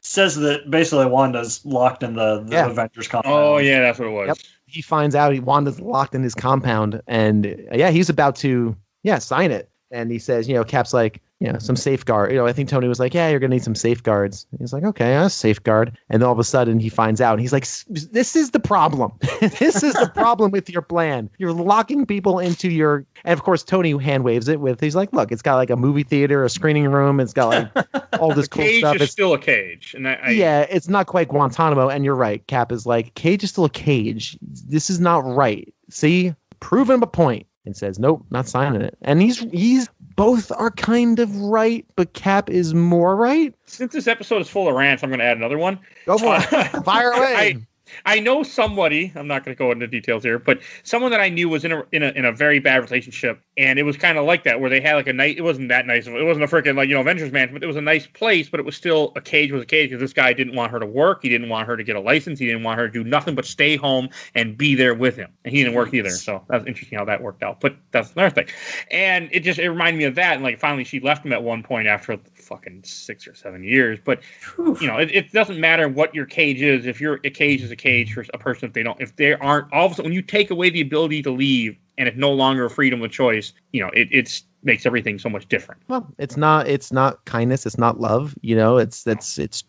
says that basically Wanda's locked in the Avengers compound. Oh, yeah, that's what it was. Yep. He finds out Wanda's locked in his compound, and he's about to sign it. And he says, Cap's like, some safeguard. I think Tony was like, yeah, you're going to need some safeguards. He's like, okay, a safeguard. And then all of a sudden he finds out, and he's like, this is the problem. This is the problem with your plan. You're locking people into your, and of course, Tony hand waves it with, he's like, look, it's got a movie theater, a screening room. It's got all this cool stuff. Cage is still a cage. And it's not quite Guantanamo. And you're right. Cap is like, cage is still a cage. This is not right. See, prove him a point. And says, nope, not signing it. And he's both are kind of right, but Cap is more right. Since this episode is full of rants, I'm going to add another one. Go for it. Fire away. I know somebody, I'm not going to go into details here, but someone that I knew was in a very bad relationship, and it was kind of like that, where they had a nice, it wasn't that nice, it wasn't a freaking Avengers Mansion, but it was a nice place, but it was still a cage because this guy didn't want her to work, he didn't want her to get a license, he didn't want her to do nothing but stay home and be there with him, and he didn't work either, so that's interesting how that worked out, but that's another thing. And it reminded me of that, and finally she left him at one point after fucking 6 or 7 years, but it doesn't matter what your cage is. If your cage is a cage for a person, if they aren't, all of a sudden when you take away the ability to leave and it's no longer a freedom of choice, it makes everything so much different. Well, it's not kindness, it's not love, it's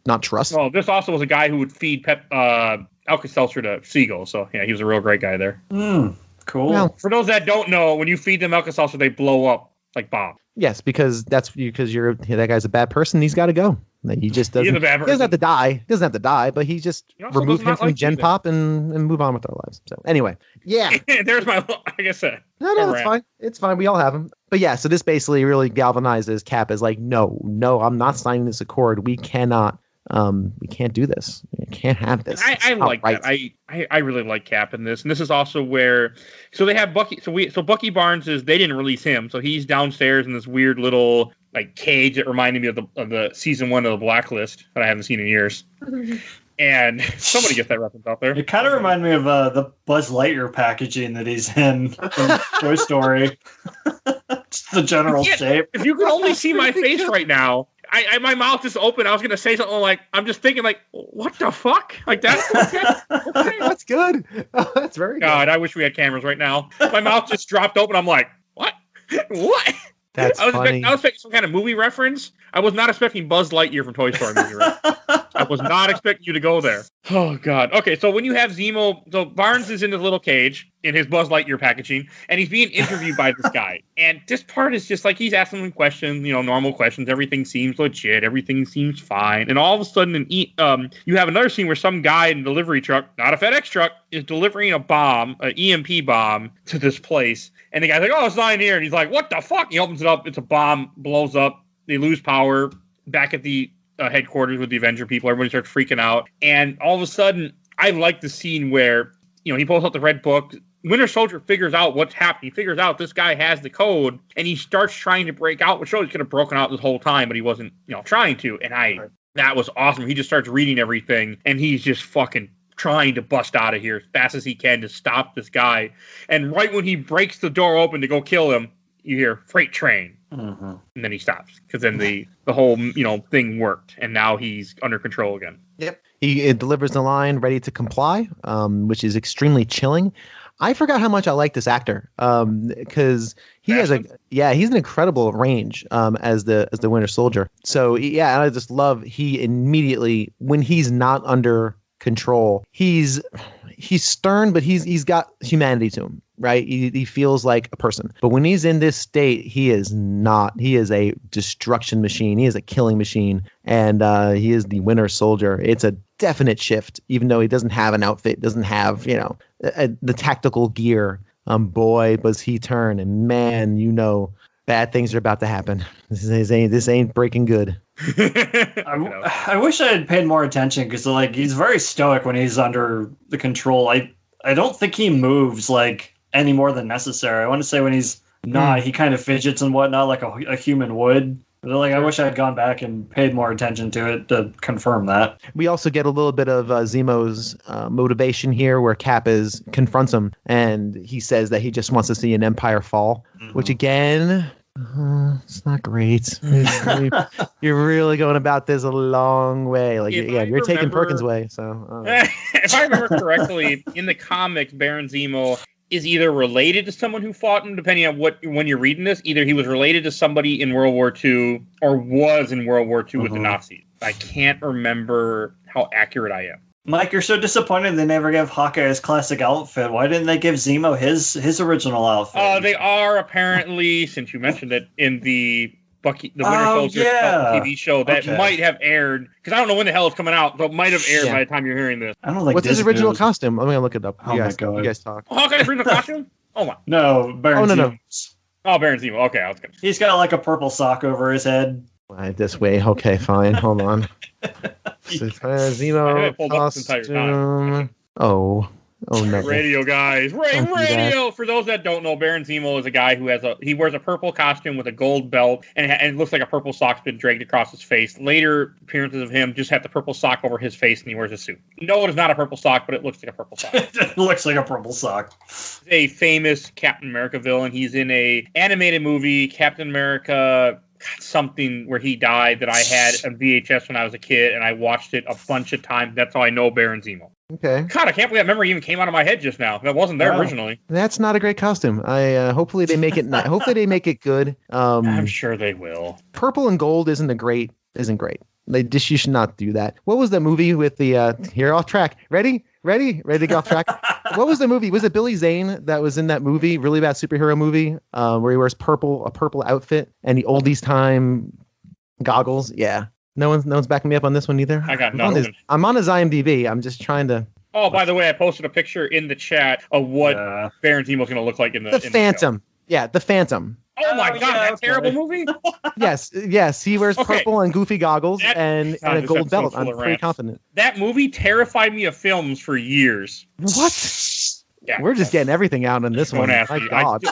not trust. Well, this also was a guy who would feed Alka-Seltzer to seagulls, so yeah, he was a real great guy there. Cool. Well, for those that don't know, when you feed them Alka-Seltzer, they blow up like bombs. Yes, because that guy's a bad person. He's got to go. He just doesn't. He doesn't have to die. He doesn't have to die, but he just remove him from Gen Pop and move on with our lives. So anyway, yeah. There's my. Like I said. No, it's fine. It's fine. We all have them. But yeah, so this basically really galvanizes Cap as like, no, I'm not signing this accord. We cannot we can't do this. We can't have this. I like that. I really like Cap in this, and this is also where they have Bucky. So Bucky Barnes they didn't release him, so he's downstairs in this weird little like cage that reminded me of the season 1 of the Blacklist that I haven't seen in years. And somebody gets that reference out there. It kind of reminded me of the Buzz Lightyear packaging that he's in Toy Story. Just the general shape. If you could only see my face right now, my mouth just opened. I was going to say something like, I'm just thinking like, what the fuck? Like that's okay, that's good. Oh, that's very good. God, I wish we had cameras right now. My mouth just dropped open. I'm like, what? What? That's funny. I was expecting some kind of movie reference. I was not expecting Buzz Lightyear from Toy Story movie reference. I was not expecting you to go there. Oh, God. Okay, so when you have Zemo... So Barnes is in this little cage in his Buzz Lightyear packaging, and he's being interviewed by this guy. And this part is just like he's asking him questions, normal questions. Everything seems legit. Everything seems fine. And all of a sudden, you have another scene where some guy in a delivery truck, not a FedEx truck, is delivering a bomb, an EMP bomb, to this place. And the guy's like, oh, it's not in here. And he's like, what the fuck? He opens it up. It's a bomb, blows up. They lose power back at the headquarters with the Avenger people. Everybody starts freaking out. And all of a sudden, I like the scene where, he pulls out the red book. Winter Soldier figures out what's happening. He figures out this guy has the code, and he starts trying to break out, which shows he could have broken out this whole time, but he wasn't, trying to. And that was awesome. He just starts reading everything, and he's just fucking trying to bust out of here as fast as he can to stop this guy. And right when he breaks the door open to go kill him, you hear freight train. Mm-hmm. And then he stops because then the whole thing worked, and now he's under control again. Yep. He delivers the line ready to comply, which is extremely chilling. I forgot how much I like this actor because he has he's an incredible range as the Winter Soldier. So I just love he immediately when he's not under control, he's stern, but he's got humanity to him, right? He feels like a person. But when he's in this state, he is not. He is a destruction machine. He is a killing machine, and he is the Winter Soldier. It's a definite shift, even though he doesn't have an outfit, doesn't have the tactical gear. Boy, does he turn, and man, bad things are about to happen. This ain't breaking good. I wish I had paid more attention because he's very stoic when he's under the control. I don't think he moves any more than necessary. I want to say when he's not, he kind of fidgets and whatnot like a human would. But I wish I had gone back and paid more attention to it to confirm that. We also get a little bit of Zemo's motivation here where Cap confronts him and he says that he just wants to see an empire fall, which again... it's not great. You're really going about this a long way. You're taking Perkins' way. So, if I remember correctly, in the comics, Baron Zemo is either related to someone who fought him, depending on when you're reading this. Either he was related to somebody in World War II or was in World War II with the Nazis. I can't remember how accurate I am. Mike, you're so disappointed they never gave Hawkeye his classic outfit. Why didn't they give Zemo his original outfit? They are apparently, since you mentioned it, in the Winter Soldier TV show that might have aired, because I don't know when the hell it's coming out, but it might have aired by the time you're hearing this. I don't like what's his original costume? I'm going to look it up. Oh my God. You guys talk. Hawkeye's original costume? Oh my. No, Baron Zemo. No. Oh, Baron Zemo. Okay, I was going to. He's got a purple sock over his head. This way. Okay, fine. Hold on. Zemo costume. Oh no. Radio guys. Radio. For those that don't know, Baron Zemo is a guy who he wears a purple costume with a gold belt and it looks like a purple sock's been dragged across his face. Later appearances of him just have the purple sock over his face and he wears a suit. No, it is not a purple sock, but it looks like a purple sock. It looks like a purple sock. He's a famous Captain America villain. He's in a animated movie, Captain America something where he died that I had on VHS when I was a kid, and I watched it a bunch of times. That's how I know Baron Zemo. Okay. God, I can't believe that memory even came out of my head just now. That wasn't there originally. That's not a great costume. Hopefully they make it. Hopefully they make it good. I'm sure they will. Purple and gold isn't great. You should not do that. What was the movie with the here off track? Ready to go off track? What was the movie? Was it Billy Zane that was in that movie? Really bad superhero movie where he wears a purple outfit and the oldies time goggles. Yeah. No one's backing me up on this one either. I got nothing. I'm on his IMDb. I'm just trying to. Oh, by the way, I posted a picture in the chat of what Baron Zemo's going to look like in the Phantom. show. Yeah, the Phantom. Oh my god, that terrible movie? Yes. He wears purple and goofy goggles and a gold belt. I'm pretty confident. That movie terrified me of films for years. What? Yeah. We're just getting everything out in this one. My God.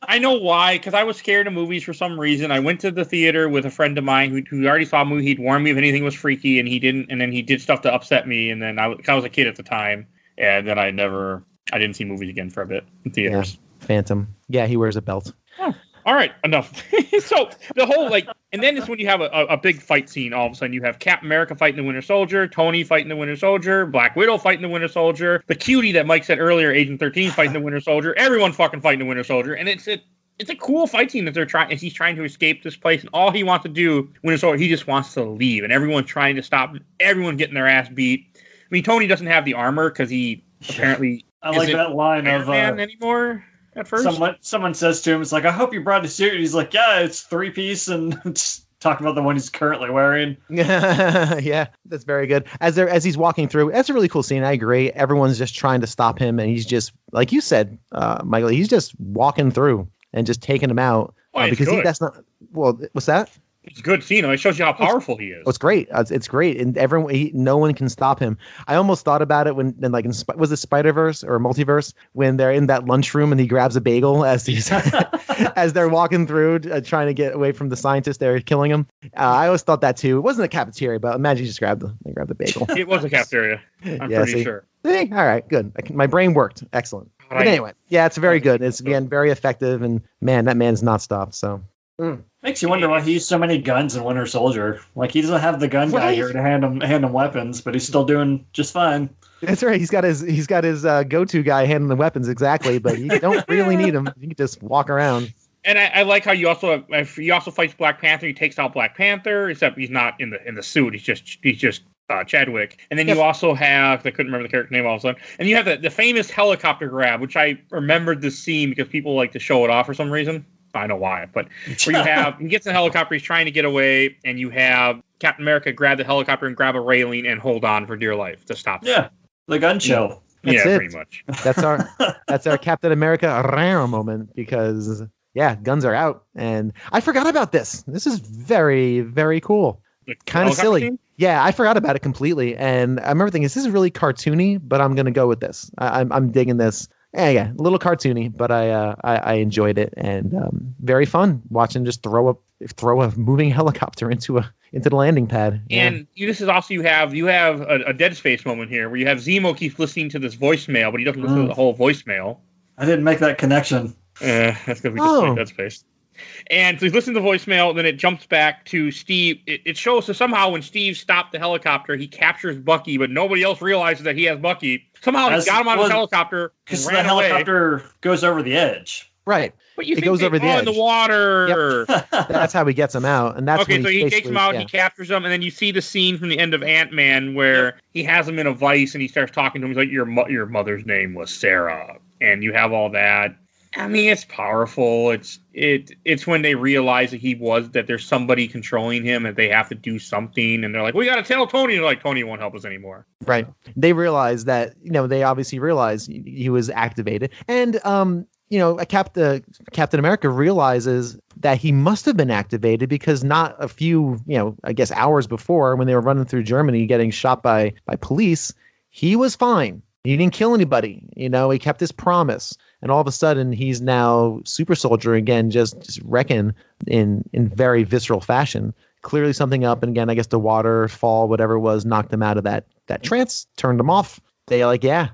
I know why, because I was scared of movies for some reason. I went to the theater with a friend of mine who already saw a movie. He'd warned me if anything was freaky, and he didn't. And then he did stuff to upset me. And then I was a kid at the time, and then I didn't see movies again for a bit in theaters. Yeah. Phantom. Yeah, he wears a belt. Oh. All right, enough. So the whole and then it's when you have a big fight scene. All of a sudden, you have Captain America fighting the Winter Soldier, Tony fighting the Winter Soldier, Black Widow fighting the Winter Soldier, the cutie that Mike said earlier, Agent 13 fighting the Winter Soldier. Everyone fucking fighting the Winter Soldier, and it's a cool fight scene that they're trying. He's trying to escape this place, and all he wants to do, Winter Soldier, he just wants to leave, and everyone's trying to stop. Everyone getting their ass beat. I mean, Tony doesn't have the armor because he apparently I like that line Iron of Man anymore. At first, someone says to him, "It's like, I hope you brought a suit." And he's like, "Yeah, it's 3-piece," and talking about the one he's currently wearing. Yeah, that's very good. As he's walking through, that's a really cool scene. I agree. Everyone's just trying to stop him, and he's just, like you said, Michael. He's just walking through and just taking him out because that's not. Well, what's that? It's a good scene. It shows you how powerful he is. It's great. It's great, and no one can stop him. I almost thought about it when, was it Spider-Verse or Multiverse, when they're in that lunchroom and he grabs a bagel as as they're walking through, trying to get away from the scientists that are killing him. I always thought that too. It wasn't a cafeteria, but imagine you just grabbed the bagel. It was a cafeteria. I'm pretty sure. All right, good. My brain worked. Excellent. But anyway, yeah, it's very good. It's again very effective, and man, that man's not stopped. So. Makes you wonder why he used so many guns in Winter Soldier. Like, he doesn't have the gun guy here to hand him weapons, but he's still doing just fine. That's right. He's got his go-to guy handling the weapons, exactly, but you don't really need him. You can just walk around. And I like how he also fights Black Panther. He takes out Black Panther, except he's not in the suit. He's just Chadwick. And then you also have, I couldn't remember the character name all of a sudden, and you have the famous helicopter grab, which I remembered this scene because people like to show it off for some reason. I know why, but where he gets in the helicopter, he's trying to get away, and you have Captain America grab the helicopter and grab a railing and hold on for dear life to stop him. Yeah, the gun show. That's it. Pretty much. That's our Captain America rare moment because guns are out, and I forgot about this. This is very, very cool. Kind of silly. Scene? Yeah, I forgot about it completely, and I remember thinking, this is really cartoony, but I'm gonna go with this. I'm digging this. Yeah, a little cartoony, but I enjoyed it, and very fun watching just throw a moving helicopter into the landing pad. Yeah. And this is also you have a Dead Space moment here where you have Zemo keeps listening to this voicemail, but he doesn't listen to the whole voicemail. I didn't make that connection. That's because we just played Dead Space. And so he's listening to the voicemail, then it jumps back to Steve. It shows, so somehow when Steve stopped the helicopter, he captures Bucky, but nobody else realizes that he has Bucky. Somehow he got him on his helicopter because the helicopter goes over the edge. Right. But it goes over the edge. In the water. Yep. That's how he gets him out. And that's okay, so he takes him out, he captures him, and then you see the scene from the end of Ant-Man where he has him in a vice and he starts talking to him. He's like, your mother's name was Sarah. And you have all that. I mean, it's powerful. It's when they realize that there's somebody controlling him and they have to do something, and they're like, we got to tell Tony. And they're like, Tony won't help us anymore. Right. They realize that, they obviously realize he was activated. And, Captain America realizes that he must have been activated because not a few, I guess hours before when they were running through Germany getting shot by police, he was fine. He didn't kill anybody. He kept his promise. And all of a sudden, he's now super soldier again, just wrecking in very visceral fashion. Clearly something up. And again, I guess the waterfall, whatever it was, knocked him out of that trance, turned him off. They like, I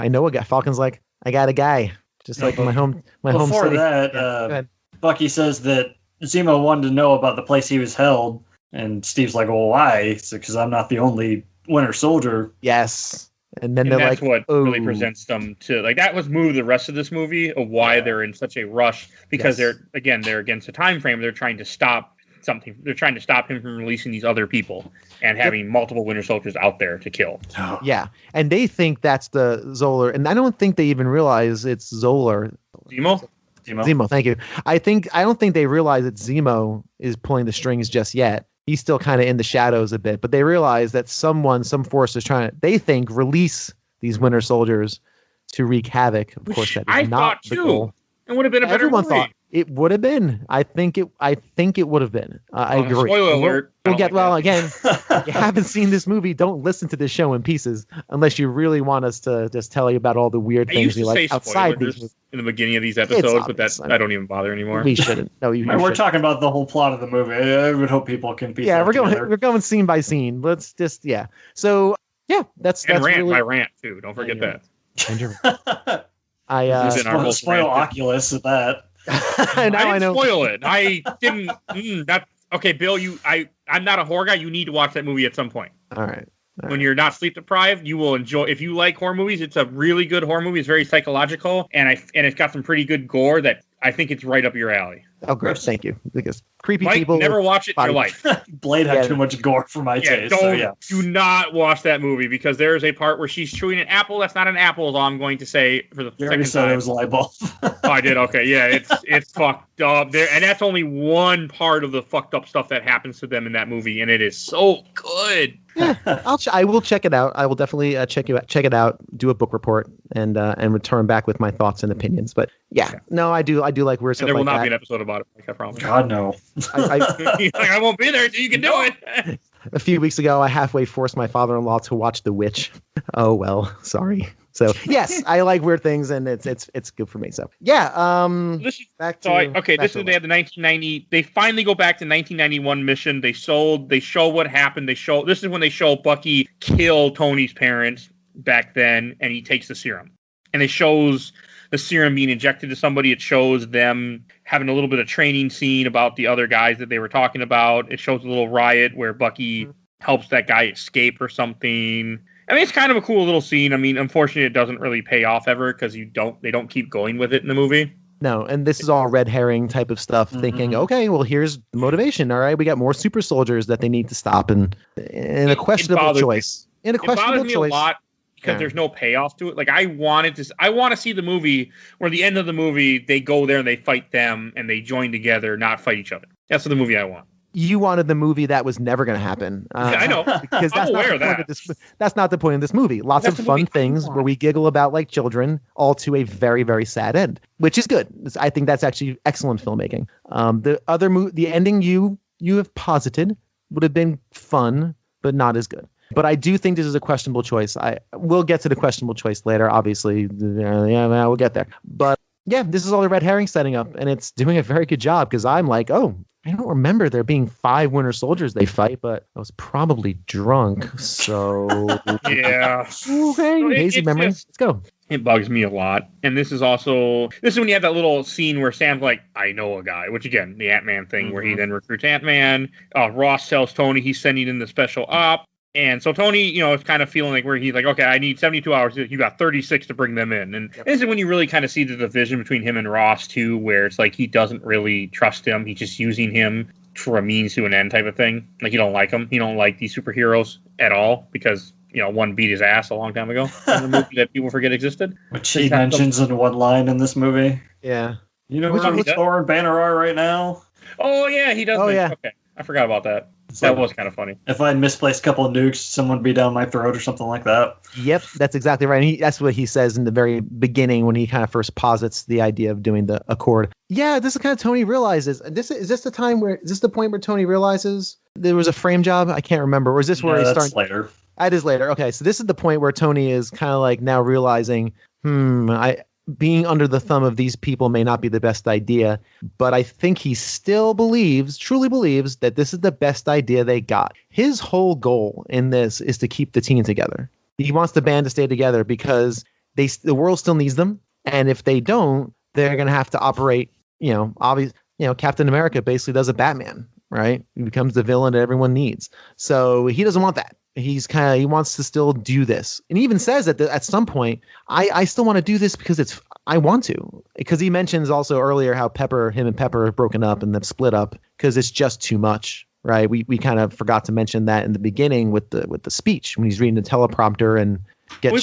know a guy. Falcon's like, I got a guy. Just like my home city. Before that, Bucky says that Zemo wanted to know about the place he was held. And Steve's like, well, why? Because I'm not the only Winter Soldier. Yes. And then that's what really presents them to that was moved the rest of this movie of why they're in such a rush because they're against the time frame. They're trying to stop something. They're trying to stop him from releasing these other people and having multiple Winter Soldiers out there to kill. Yeah, and they think that's the Zoller, and I don't think they even realize it's Zoller. Zemo, thank you. I don't think they realize that Zemo is pulling the strings just yet. He's still kind of in the shadows a bit, but they realize that some force is trying to, they think, release these Winter Soldiers to wreak havoc. Of course, that is not the goal. It would have been a better movie. It would have been. I think it would have been. I agree. Spoiler alert. We'll get again. If you haven't seen this movie, don't listen to this show in pieces unless you really want us to just tell you about all the weird things you like outside these. In the beginning of these episodes, but that's I don't even bother anymore. We shouldn't. No, we're talking about the whole plot of the movie. I would hope people can piece. Yeah, we're going scene by scene. Let's just So that's rant really... by rant too. Don't forget that. Spoil Oculus at that. I know. Spoil it. I didn't. That's okay, Bill. I'm not a horror guy. You need to watch that movie at some point. All right. When you're not sleep deprived, you will enjoy. If you like horror movies, it's a really good horror movie. It's very psychological, and it's got some pretty good gore that I think it's right up your alley. Oh, great! Thank you. Because creepy Mike, people never watch it in your life. Blade had too much gore for my taste. Do not watch that movie because there is a part where she's chewing an apple. That's not an apple, is all I'm going to say for the second time. It was a light bulb. Oh, I did. Okay, yeah, it's fucked up there, and that's only one part of the fucked up stuff that happens to them in that movie, and it is so good. Yeah, I will check it out. I will definitely check it out. Do a book report and return back with my thoughts and opinions. But no, I do like weird stuff. There will like not that. be an episode about it. Like I promise. God no. I won't be there until you can do it. A few weeks ago, I halfway forced my father-in-law to watch The Witch. Oh well, sorry. So yes, I like weird things, and it's good for me. So yeah. This is the 1990. They finally go back to 1991 mission. They show what happened. This is when they show Bucky kill Tony's parents back then, and he takes the serum, and it shows the serum being injected to somebody. It shows them having a little bit of training scene about the other guys that they were talking about. It shows a little riot where Bucky helps that guy escape or something. I mean, it's kind of a cool little scene. I mean, unfortunately, it doesn't really pay off ever because they don't keep going with it in the movie. No, and this is all red herring type of stuff, thinking, okay, well, here's the motivation. All right, we got more super soldiers that they need to stop, and a questionable choice. It bothers me a lot because there's no payoff to it. Like, I want to see the movie where at the end of the movie, they go there and they fight them and they join together, not fight each other. That's the movie I want. You wanted the movie that was never going to happen. I know. Because that's not the point of this movie. Lots of fun things where we giggle about like children, all to a very, very sad end, which is good. I think that's actually excellent filmmaking. The ending you have posited would have been fun, but not as good. But I do think this is a questionable choice. We'll get to the questionable choice later, obviously. We'll get there. But yeah, this is all the red herring setting up, and it's doing a very good job because I'm like, I don't remember there being 5 Winter Soldiers they fight, but I was probably drunk, so... Yeah. Okay, hazy memory. Let's go. It bugs me a lot. And this is when you have that little scene where Sam's like, I know a guy, which again, the Ant-Man thing, where he then recruits Ant-Man. Ross tells Tony he's sending in the special op. And so Tony, is kind of feeling like where he's like, okay, I need 72 hours. You got 36 to bring them in. And this is when you really kind of see the division between him and Ross, too, where it's like he doesn't really trust him. He's just using him for a means to an end type of thing. Like, you don't like him. You don't like these superheroes at all because, one beat his ass a long time ago in the movie that people forget existed. Which he mentions in one line in this movie. Yeah. You know who Thor and Banner are right now? Oh, yeah, he does. Oh, yeah. Okay. I forgot about that. That was kind of funny. If I'd misplaced a couple of nukes, someone would be down my throat or something like that. Yep, that's exactly right. And that's what he says in the very beginning when he kind of first posits the idea of doing the Accord. Yeah, this is kind of Tony realizes. Is this the point where Tony realizes there was a frame job? I can't remember. Or is this where he starts later? That is later. Okay, so this is the point where Tony is kind of like now realizing, being under the thumb of these people may not be the best idea, but I think he still truly believes that this is the best idea they got. His whole goal in this is to keep the team together. He wants the band to stay together because the world still needs them. And if they don't, they're going to have to operate, Captain America basically does a Batman, right? He becomes the villain that everyone needs. So he doesn't want that. He wants to still do this. And he even says that at some point, I still want to do this because I want to. Because he mentions also earlier how him and Pepper are broken up and they've split up because it's just too much, right? We kind of forgot to mention that in the beginning with the speech when he's reading the teleprompter and gets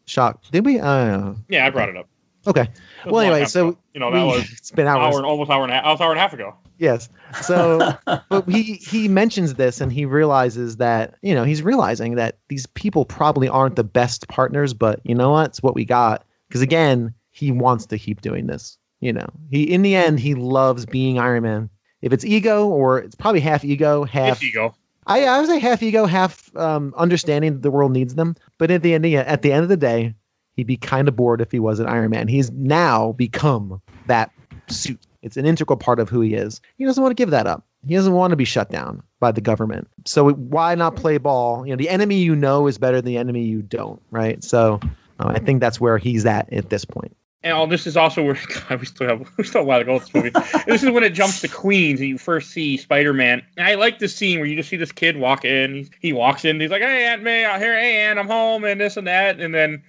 shocked. Did we? Yeah, I brought it up. Okay. Well, anyway, so it's been hours. Almost hour and a half ago. Yes. So, but he mentions this and he realizes that, he's realizing that these people probably aren't the best partners, but you know what? It's what we got. Because again, he wants to keep doing this. In the end, he loves being Iron Man. If it's ego, or it's probably half ego, half ego. I would say half ego, half understanding that the world needs them. But at the end of the day, he'd be kind of bored if he wasn't Iron Man. He's now become that suit. It's an integral part of who he is. He doesn't want to give that up. He doesn't want to be shut down by the government. So why not play ball? The enemy is better than the enemy you don't, right? So I think that's where he's at this point. And this is also where God, we still have a lot to go with this movie. This is when it jumps to Queens and you first see Spider-Man. And I like the scene where you just see this kid walk in. He walks in. He's like, "Hey, Aunt May, out here. Hey, Aunt, I'm home," and this and that. And then,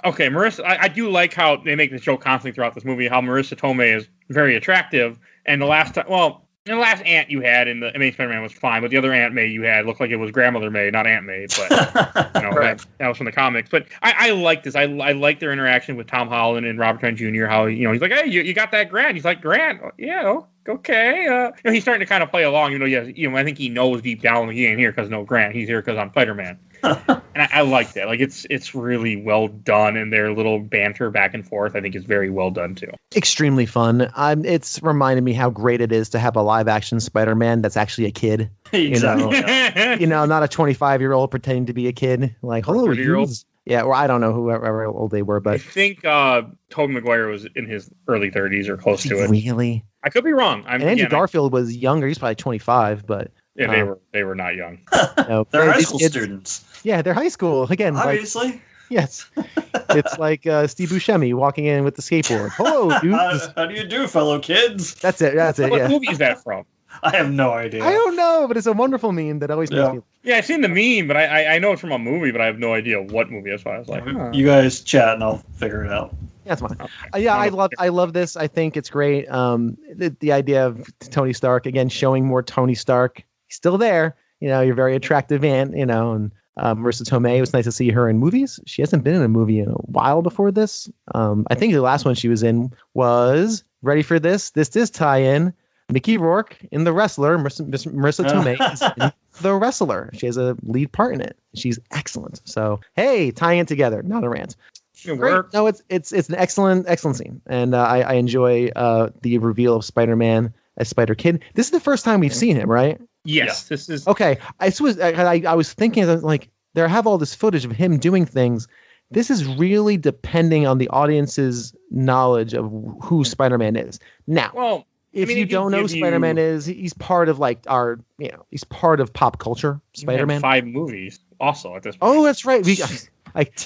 okay, Marissa. I do like how they make this joke constantly throughout this movie. How Marissa Tomei is very attractive. And the last aunt you had in the Amazing Spider-Man was fine, but the other Aunt May you had looked like it was Grandmother May, not Aunt May. But right. that was from the comics. But I like this. I like their interaction with Tom Holland and Robert Downey Jr. How he's like, "Hey, you got that Grant?" He's like, "Grant, yeah, okay." He's starting to kind of play along. I think he knows deep down he ain't here because no Grant. He's here because I'm Spider-Man. And I like that. Like it's really well done, and their little banter back and forth I think is very well done too. Extremely fun. It's reminded me how great it is to have a live action Spider-Man that's actually a kid. Exactly. Not a 25-year-old pretending to be a kid. Like, hello, 30-year-olds. Yeah, or I don't know whoever old they were, but I think Tobey Maguire was in his early 30s or close to it. Really? I could be wrong. And Andrew Garfield was younger. He's probably 25, but yeah, they were not young. No, they're high school students. Yeah, they're high school again. Obviously. Yes. It's like Steve Buscemi walking in with the skateboard. Hello, dude. How do you do, fellow kids? That's it. What movie is that from? I have no idea. I don't know, but it's a wonderful meme that always makes me. Yeah, I've seen the meme, but I know it's from a movie, but I have no idea what movie. That's why I was like, You guys chat and I'll figure it out. That's fine. Okay. I love this. I think it's great. The idea of Tony Stark again showing more Tony Stark. He's still there. You're very attractive aunt. And Marissa Tomei. It was nice to see her in movies. She hasn't been in a movie in a while before this. I think the last one she was in was ready for this. This is tie-in. Mickey Rourke in The Wrestler. Marissa Tomei is in The Wrestler. She has a lead part in it. She's excellent. So hey, tying it together. Not a rant. Great. No, it's an excellent scene, and I enjoy the reveal of Spider-Man as Spider-Kid. This is the first time we've seen him, right? Yes, this is okay. I was thinking like there have all this footage of him doing things. This is really depending on the audience's knowledge of who Spider-Man is. Now, if you don't know who Spider-Man is, he's part of like he's part of pop culture. Spider-Man. 5 movies also at this point. Oh, that's right. You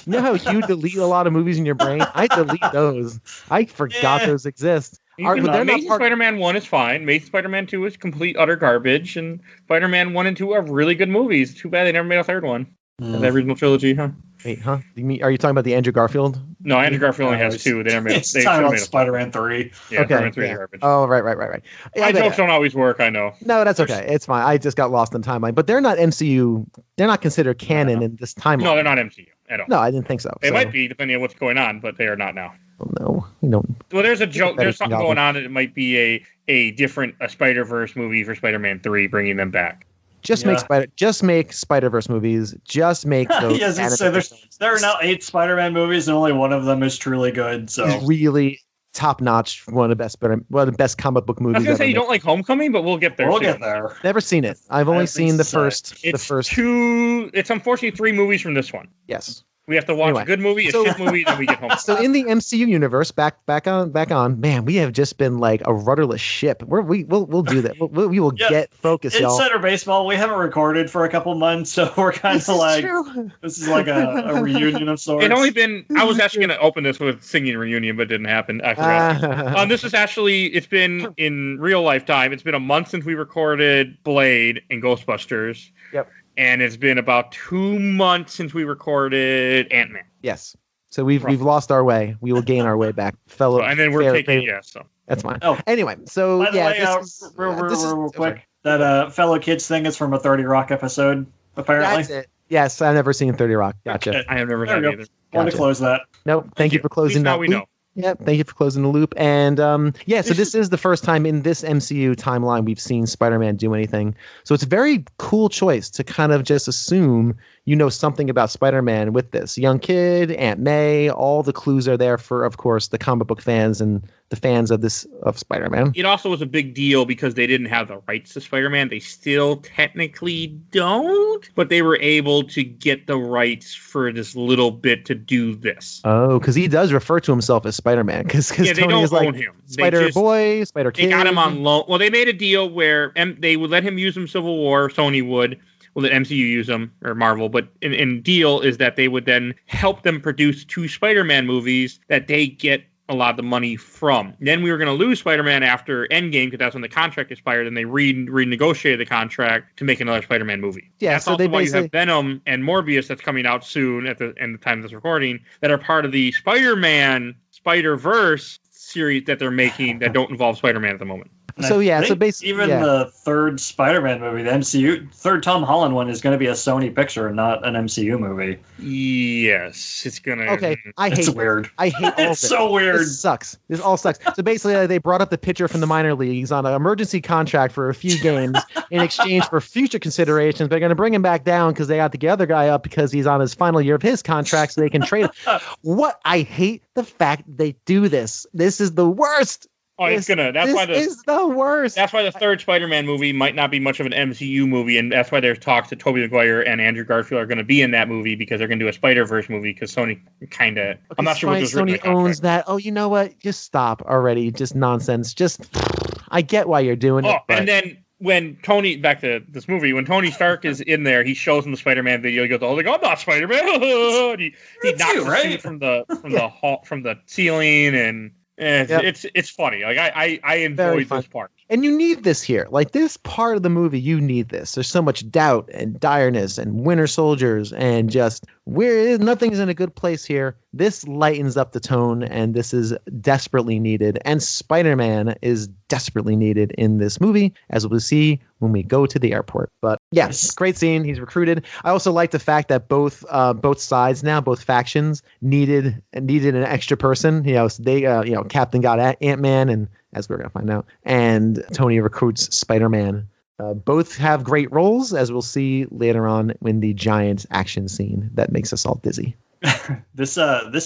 know how you delete a lot of movies in your brain? I delete those. I forgot those exist. Amazing Spider-Man 1 is fine. Amazing Spider-Man 2 is complete utter garbage, and Spider-Man 1 and 2 are really good movies. Too bad they never made a third one. That original trilogy, huh? Wait, huh? Are you talking about the Andrew Garfield? No, Andrew Garfield only has 2. They never made. It's talking about Spider-Man 3. Yeah, okay, Spider-Man 3 is garbage. Oh, right. My jokes don't always work. I know. No, that's okay. It's fine. I just got lost in timeline, but they're not MCU. They're not considered canon in this timeline. No, they're not MCU at all. No, I didn't think so. They might be depending on what's going on, but they are not now. No, we don't. Well, there's a joke. There's something going on that it might be a different Spider-Verse movie for Spider-Man 3, bringing them back. Just make Spider-Verse movies. Just make those. Yes, so there are now 8 Spider-Man movies, and only one of them is truly good. So it's really top-notch. One of the best comic book movies. I was gonna say you don't like Homecoming, but we'll get there. We'll get there. Never seen it. I've only seen the first. It's unfortunately 3 movies from this one. Yes. We have to watch a good movie, a shit movie, then we get home. So in the MCU universe, back on, man, we have just been like a rudderless ship. We'll do that. We will get focused, y'all. Insider baseball, we haven't recorded for a couple months, so we're kind of like this is like a reunion of sorts. It only been. I was actually going to open this with singing reunion, but it didn't happen. I forgot. This is actually. It's been in real lifetime. It's been a month since we recorded Blade and Ghostbusters. Yep. And it's been about 2 months since we recorded Ant-Man. Yes. So we've lost our way. We will gain our way back, fellow. And then we're taking so that's fine. Oh, anyway, so by the way, real quick, that fellow kids thing is from a 30 Rock episode. Apparently, that's it. Yes, I've never seen 30 Rock. Gotcha. Okay. I have never seen it either. Want to close that? No, thank you for closing that. Now we know. Yeah, thank you for closing the loop. And so this is the first time in this MCU timeline we've seen Spider-Man do anything. So it's a very cool choice to kind of just assume you know something about Spider-Man with this. Young kid, Aunt May, all the clues are there for, of course, the comic book fans and the fans of Spider-Man. It also was a big deal because they didn't have the rights to Spider-Man. They still technically don't, but they were able to get the rights for this little bit to do this. Oh, because he does refer to himself as Spider-Man. Because Tony don't is like own him. Spider-Boy, Spider-Kid. They got him on loan. Well, they made a deal where they would let him use him Civil War. Sony would. Well, let MCU use them, or Marvel, but in deal is that they would then help them produce 2 Spider-Man movies that they get a lot of the money from. Then we were going to lose Spider-Man after Endgame because that's when the contract expired, and they renegotiated the contract to make another Spider-Man movie. Yeah, that's so also they why basically... you have Venom and Morbius that's coming out soon at the time of this recording that are part of the Spider-Man Spider-Verse series that they're making that don't involve Spider-Man at the moment. So yeah, so basically, even the third Spider-Man movie, the MCU third Tom Holland one, is going to be a Sony picture, not an MCU movie. Yes, it's gonna. Okay, it's weird. I hate all it's so weird. This sucks. This all sucks. So basically, they brought up the pitcher from the minor leagues on an emergency contract for a few games in exchange for future considerations. They're going to bring him back down because they got the other guy up because he's on his final year of his contract, so they can trade him. What I hate the fact they do this. This is the worst. Oh, it's gonna. That's why this is the worst. That's why the third Spider-Man movie might not be much of an MCU movie, and that's why there's talks that Tobey Maguire and Andrew Garfield are going to be in that movie because they're going to do a Spider-Verse movie because Sony kind of. I'm not sure what was written in the contract. Sony owns that. Oh, you know what? Just stop already. Just nonsense. Just. I get why you're doing it. But... and then when Tony back to this movie, when Tony Stark is in there, he shows him the Spider-Man video. He goes, "Oh, like I'm not Spider-Man." he knocks the suit from the ceiling and. It's funny. Like I enjoyed this part. And you need this here. Like this part of the movie, you need this. There's so much doubt and direness and Winter Soldiers and just nothing's in a good place here. This lightens up the tone, and this is desperately needed. And Spider-Man is desperately needed in this movie, as we'll see when we go to the airport. But yes, great scene. He's recruited. I also like the fact that both sides now, both factions needed an extra person. So they Captain got Ant-Man, and as we're gonna find out, and Tony recruits Spider-Man. Both have great roles, as we'll see later on in the giant action scene that makes us all dizzy. This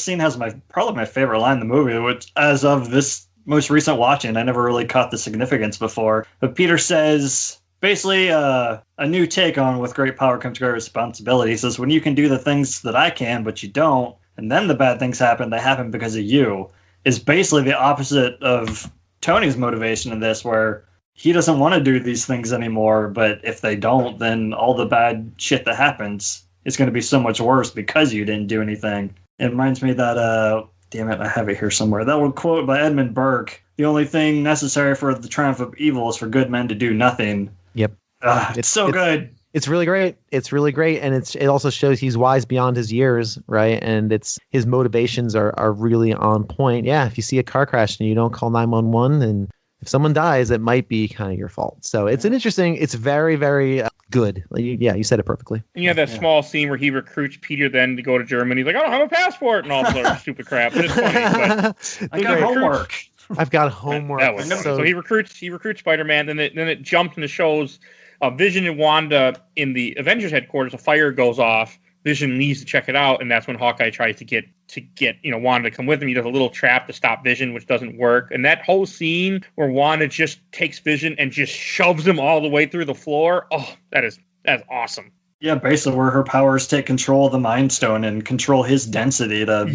scene has probably my favorite line in the movie, which as of this most recent watching, I never really caught the significance before. But Peter says basically a new take on with great power comes great responsibility. He says, when you can do the things that I can, but you don't, and then the bad things happen, they happen because of you, is basically the opposite of Tony's motivation in this, where he doesn't want to do these things anymore, but if they don't, then all the bad shit that happens is going to be so much worse because you didn't do anything. It reminds me that, damn it, I have it here somewhere. That one quote by Edmund Burke, the only thing necessary for the triumph of evil is for good men to do nothing. Yep. It's so good. It's really great. It's really great. And it also shows he's wise beyond his years, right? And his motivations are really on point. Yeah, if you see a car crash and you don't call 911, and if someone dies, it might be kind of your fault. So it's it's very, very good. You said it perfectly. And you have that small scene where he recruits Peter then to go to Germany. He's like, I don't have a passport and all this other stupid crap. But it's funny. But I got homework. I've got homework. So he recruits Spider-Man, then it jumps and it shows Vision and Wanda in the Avengers headquarters. A fire goes off. Vision leaves to check it out, and that's when Hawkeye tries to get Wanda to come with him. He does a little trap to stop Vision, which doesn't work. And that whole scene where Wanda just takes Vision and just shoves him all the way through the floor. Oh, that's awesome. Yeah, basically where her powers take control of the Mind Stone and control his density to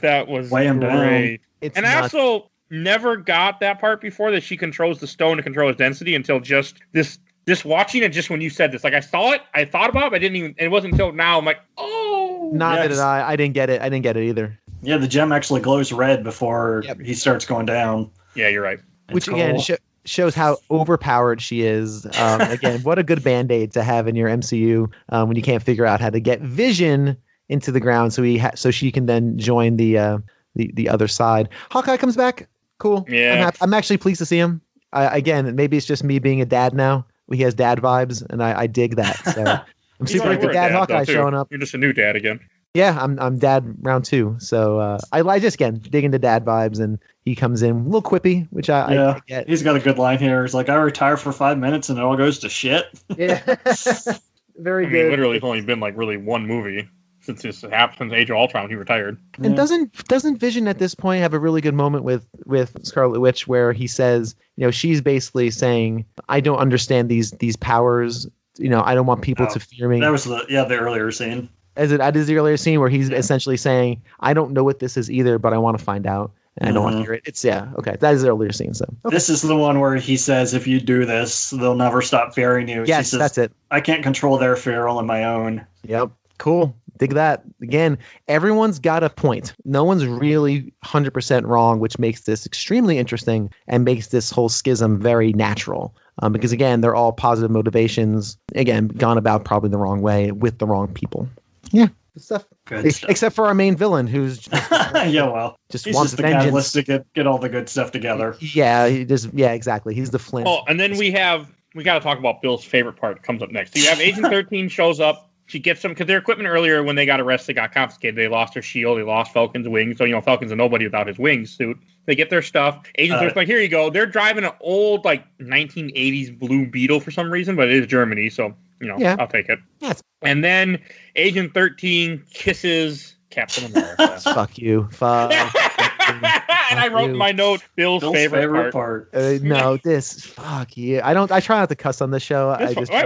that was weigh him great. Down. I also never got that part before, that she controls the stone to control his density, until just this watching it, just when you said this. Like, I saw it, I thought about it, but I didn't even, it wasn't until now I'm like, oh. Neither did I. I didn't get it. I didn't get it either. Yeah, the gem actually glows red before he starts going down. Yeah, you're right. Which again shows how overpowered she is. Again, what a good Band-Aid to have in your MCU when you can't figure out how to get Vision into the ground, so she can then join the other side. Hawkeye comes back. Cool. Yeah. I'm actually pleased to see him. Again, maybe it's just me being a dad now. He has dad vibes, and I dig that. So I'm super into Dad Hawkeye showing up. You're just a new dad again. Yeah, I'm dad round 2. So I just, again, dig into dad vibes, and he comes in a little quippy, which I get. He's got a good line here. He's like, I retire for 5 minutes and it all goes to shit. Yeah. Very good. Literally, it's only been like really one movie. since this happened since Age of Ultron when he retired. And doesn't Vision at this point have a really good moment with Scarlet Witch where he says, she's basically saying, I don't understand these powers. I don't want people to fear me. That was the earlier scene. Is the earlier scene where he's essentially saying, I don't know what this is either, but I want to find out. And I don't want to hear it. It's okay. That is the earlier scene. So This is the one where he says, if you do this, they'll never stop fearing you. Yes, says, that's it. I can't control their fear, only my own. Yep. Cool. Dig that. Again, everyone's got a point. No one's really 100% wrong, which makes this extremely interesting and makes this whole schism very natural. Because again, they're all positive motivations. Again, gone about probably the wrong way with the wrong people. Yeah. Stuff. Good stuff. Except for our main villain, who's just he's just wants the vengeance. catalyst to get all the good stuff together. Yeah, exactly. He's the Flint. Oh, and then we got to talk about Bill's favorite part comes up next. So you have Agent 13 shows up. She gets them because their equipment earlier when they got arrested got confiscated. They lost their shield. They lost Falcon's wings. So Falcon's a nobody without his wings suit. They get their stuff. Agent 13's like, here you go. They're driving an old 1980s Blue Beetle for some reason, but it is Germany, so. I'll take it. Yes. And then Agent 13 kisses Captain America. Fuck you. Fuck. And I wrote in my note, Bill's favorite part. No, fuck you. I try not to cuss on this show.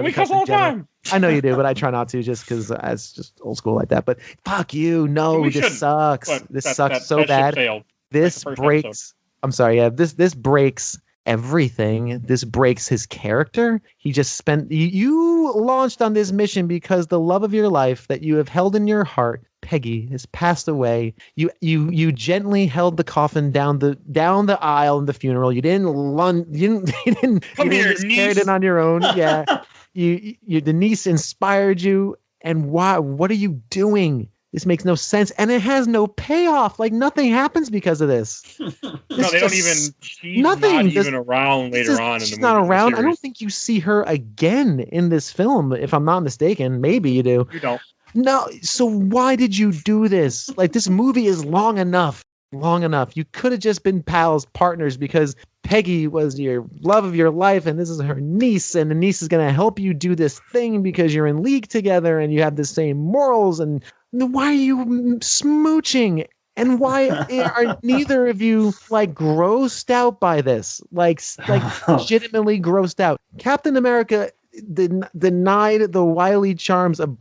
We cuss all the time. I know you do, but I try not to just because it's just old school like that. But fuck you. No, this sucks. This sucks so bad. This breaks. Episode. I'm sorry. Yeah, this breaks everything. This breaks his character. He just spent. You launched on this mission because the love of your life that you have held in your heart, Peggy, has passed away. You gently held the coffin down the aisle in the funeral. You didn't just carry it on your own. Yeah, the niece inspired you. And why? What are you doing? This makes no sense, and it has no payoff. Nothing happens because of this. No, they don't even. She's nothing. Not even around later on in the movie. She's not around. I don't think you see her again in this film, if I'm not mistaken. Maybe you do. You don't. No. So why did you do this? This movie is long enough. Long enough. You could have just been partners, because Peggy was your love of your life, and this is her niece, and the niece is going to help you do this thing because you're in league together and you have the same morals. And why are you smooching? And why are neither of you grossed out by this? Legitimately grossed out. Captain America denied the wily charms of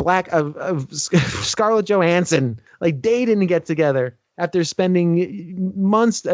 Scarlett Johansson. They didn't get together after spending months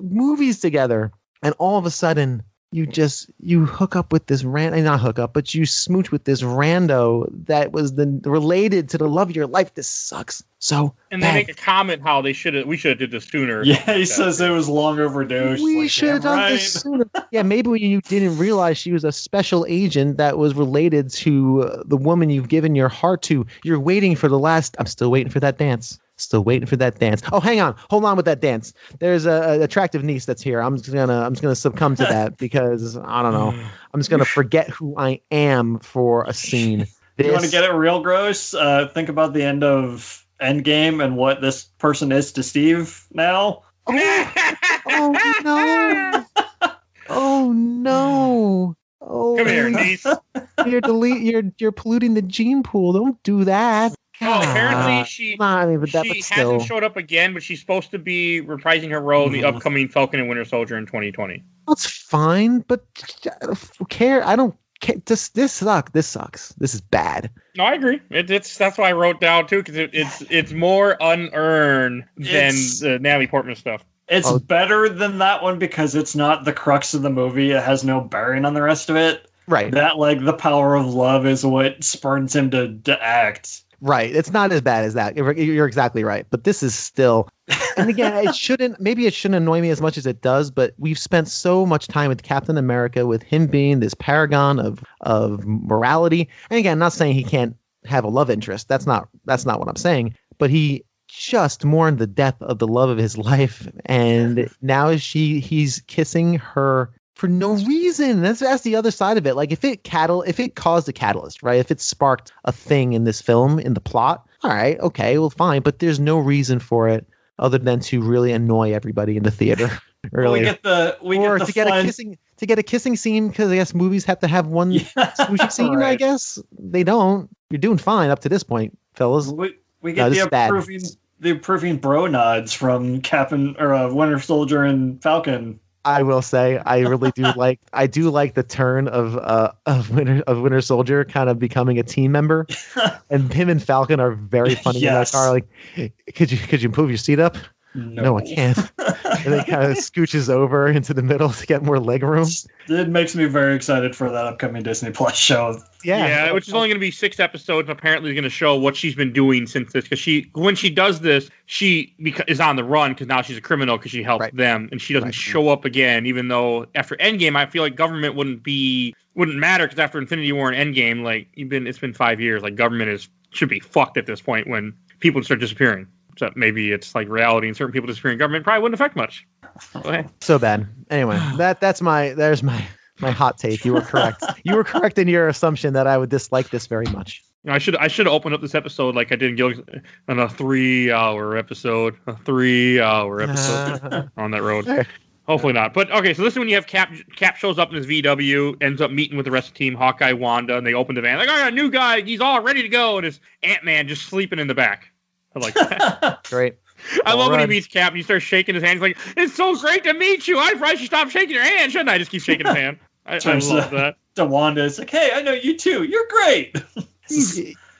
movies together, and all of a sudden you hook up with this not hook up, but you smooch with this rando that was related to the love of your life. This sucks. So and they make a comment how we should have did this sooner. Yeah, he says it was long overdue. We should have done this sooner. Yeah, maybe you didn't realize she was a special agent that was related to the woman you've given your heart to. You're waiting for the last. I'm still waiting for that dance. Still waiting for that dance. Oh, hang on. Hold on with that dance. There's a attractive niece that's here. I'm just gonna succumb to that because I don't know. I'm just gonna forget who I am for a scene. You want to get it real gross? Think about the end of Endgame and what this person is to Steve now. Oh no! Oh no! Oh, come here, niece. You're polluting the gene pool. Don't do that. Oh, apparently she hasn't showed up again, but she's supposed to be reprising her role in the upcoming Falcon and Winter Soldier in 2020. That's fine, but who cares? I don't care. This sucks. This sucks. This is bad. No, I agree. That's why I wrote down too, because it's more unearned than the Natalie Portman stuff. It's better than that one because it's not the crux of the movie. It has no bearing on the rest of it. Right. That the power of love is what spurns him to act. Right. It's not as bad as that. You're exactly right. But this is still, and again, it shouldn't annoy me as much as it does, but we've spent so much time with Captain America, with him being this paragon of morality. And again, I'm not saying he can't have a love interest. That's not what I'm saying. But he just mourned the death of the love of his life. And now he's kissing her for no reason. That's the other side of it. If it caused a catalyst, right? If it sparked a thing in this film, in the plot, all right, okay, well, fine. But there's no reason for it other than to really annoy everybody in the theater. Really, to get a kissing scene, because I guess movies have to have one smooching scene. Right. I guess they don't. You're doing fine up to this point, fellas. We get the approving bro nods from Captain or Winter Soldier and Falcon. I will say I really do like the turn of Winter Soldier kind of becoming a team member, and him and Falcon are very funny in that car. Like, could you move your seat up? No, I can't. And then kind of scooches over into the middle to get more leg room. It makes me very excited for that upcoming Disney Plus show. Yeah, which is only going to be 6 episodes. Apparently, going to show what she's been doing since this. Because when she does this, she is on the run because now she's a criminal because she helped them, and she doesn't show up again. Even though after Endgame, I feel like government wouldn't matter because after Infinity War and Endgame, like it's been 5 years. Like government should be fucked at this point when people start disappearing. So maybe it's like reality and certain people disappearing. Government probably wouldn't affect much. Okay. So bad. Anyway, there's my hot take. You were correct. You were correct in your assumption that I would dislike this very much. I should have opened up this episode like I did in Gilligan on a 3-hour episode. A 3-hour episode on that road. Right. Hopefully not. But okay, so this is when you have Cap. Cap shows up in his VW, ends up meeting with the rest of the team, Hawkeye, Wanda, and they open the van. Like, I got a new guy. He's all ready to go. And it's Ant-Man just sleeping in the back. I like that. Great. I love when he meets Cap and he starts shaking his hand. He's like, it's so great to meet you. I probably should stop shaking your hand, shouldn't I? Just keep shaking his hand. I love that. To Wanda, it's like, hey, I know you too. You're great.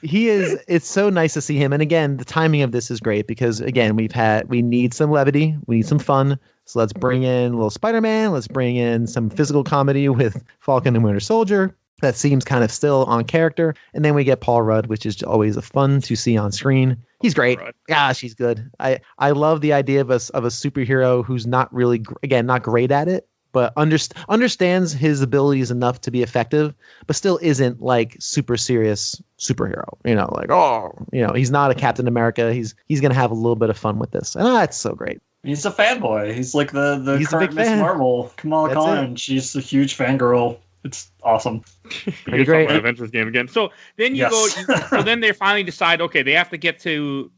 He is. It's so nice to see him. And again, the timing of this is great because, again, we need some levity. We need some fun. So let's bring in a little Spider-Man. Let's bring in some physical comedy with Falcon and Winter Soldier. That seems kind of still on character. And then we get Paul Rudd, which is always a fun to see on screen. He's great. Gosh, he's good. I love the idea of a superhero who's not really, again, not great at it, but understands his abilities enough to be effective, but still isn't like super serious superhero. He's not a Captain America. He's going to have a little bit of fun with this. And that's so great. He's a fanboy. He's like the current Miss Marvel, Kamala Khan. She's a huge fangirl. It's awesome. Pretty great. Avengers game again. So then so then they finally decide, okay, they have to get to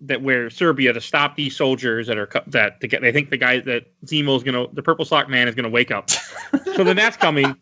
Serbia to stop these soldiers they think the guy that Zemo's the purple sock man is gonna wake up. So then that's coming.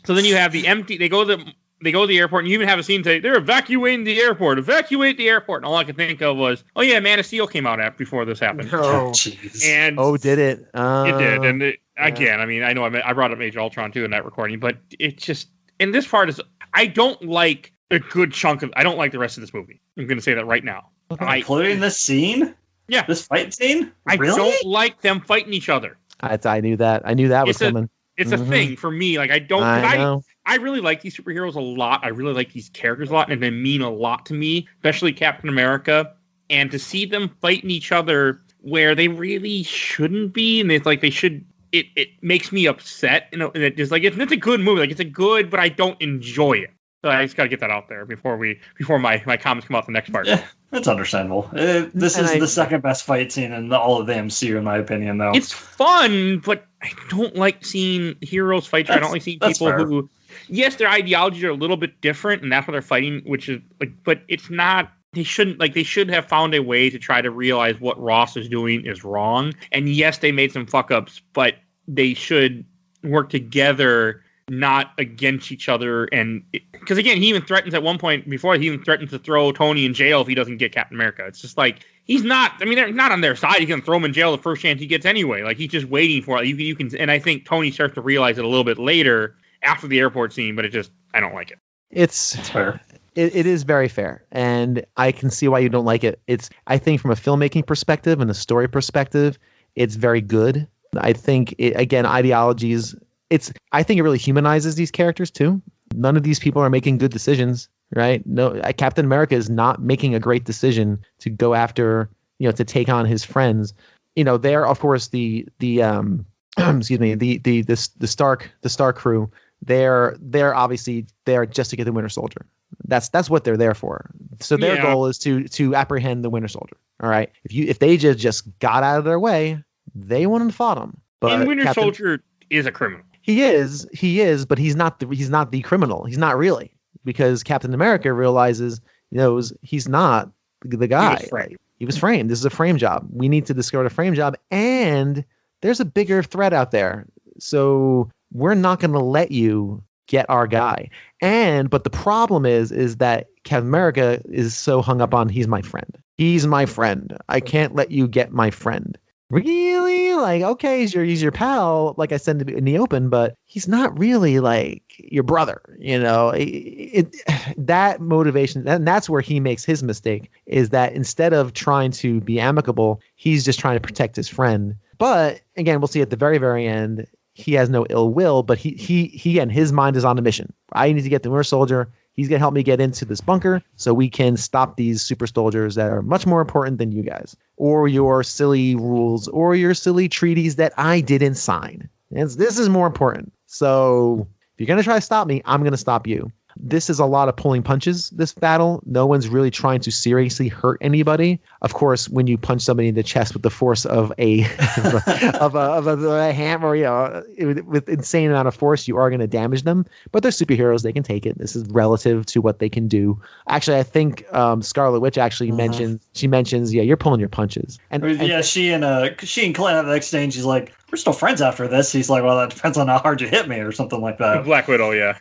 So then you have the empty. They go to the airport, and you even have a scene say they're evacuating the airport. Evacuate the airport. And all I could think of was, oh yeah, Man of Steel came out before this happened. Oh, jeez. And did it? It did, and. Again, I mean, I know I brought up Age of Ultron too in that recording, but it's just, and this part is, I don't like a good chunk of, I don't like the rest of this movie. I'm going to say that right now. Including this scene? Yeah. This fight scene? Really? I don't like them fighting each other. I knew that. I knew that was coming. It's a thing for me. Like, I really like these superheroes a lot. I really like these characters a lot, and they mean a lot to me, especially Captain America. And to see them fighting each other where they really shouldn't be, and it's like they should. It makes me upset, and it just like it's a good movie, like it's a good, but I don't enjoy it. So I just got to get that out there before my comments come out the next part. Yeah, that's understandable. This is the second best fight scene in all of the MCU, in my opinion. Though it's fun, but I don't like seeing heroes fight. I don't like seeing people who, yes, their ideologies are a little bit different, and that's what they're fighting. Which is like, but it's not. They should have found a way to try to realize what Ross is doing is wrong. And yes, they made some fuck ups, but they should work together, not against each other. And because again, he even threatens at one point before, he even threatens to throw Tony in jail if he doesn't get Captain America. It's just like, he's not, I mean, they're not on their side. He's going to throw him in jail the first chance he gets anyway. Like, he's just waiting for it. You can, and I think Tony starts to realize it a little bit later after the airport scene, but I don't like it. It's fair. It is very fair, and I can see why you don't like it. I think from a filmmaking perspective and a story perspective, it's very good. I think ideologies. I think it really humanizes these characters too. None of these people are making good decisions, right? No, Captain America is not making a great decision to go after, to take on his friends. They're of course the excuse me, the Stark crew. They're obviously there just to get the Winter Soldier. That's what they're there for. So their goal is to apprehend the Winter Soldier. All right. If they just got out of their way, they wouldn't have fought him. But Winter Soldier is a criminal. He is, but he's not the criminal. He's not really, because Captain America realizes, he's not the guy. He was framed. This is a frame job. We need to discover the frame job, and there's a bigger threat out there. So we're not going to let you get our guy. But the problem is that Captain America is so hung up on he's my friend. He's my friend. I can't let you get my friend. Really? Like, okay, he's your pal, like I said in the open, but he's not really like your brother, that motivation, and that's where he makes his mistake, is that instead of trying to be amicable, he's just trying to protect his friend. But again, we'll see at the very, very end, he has no ill will, but he and his mind is on a mission. I need to get the Winter Soldier. He's going to help me get into this bunker so we can stop these super soldiers that are much more important than you guys, or your silly rules, or your silly treaties that I didn't sign. And this is more important. So if you're going to try to stop me, I'm going to stop you. This is a lot of pulling punches, this battle. No one's really trying to seriously hurt anybody. Of course, when you punch somebody in the chest with the force of a of a hammer, with insane amount of force, you are going to damage them. But they're superheroes; they can take it. This is relative to what they can do. Actually, I think Scarlet Witch actually mentions, you're pulling your punches. And she and Clint have the exchange. She's like, "We're still friends after this." He's like, "Well, that depends on how hard you hit me," or something like that. Black Widow, yeah.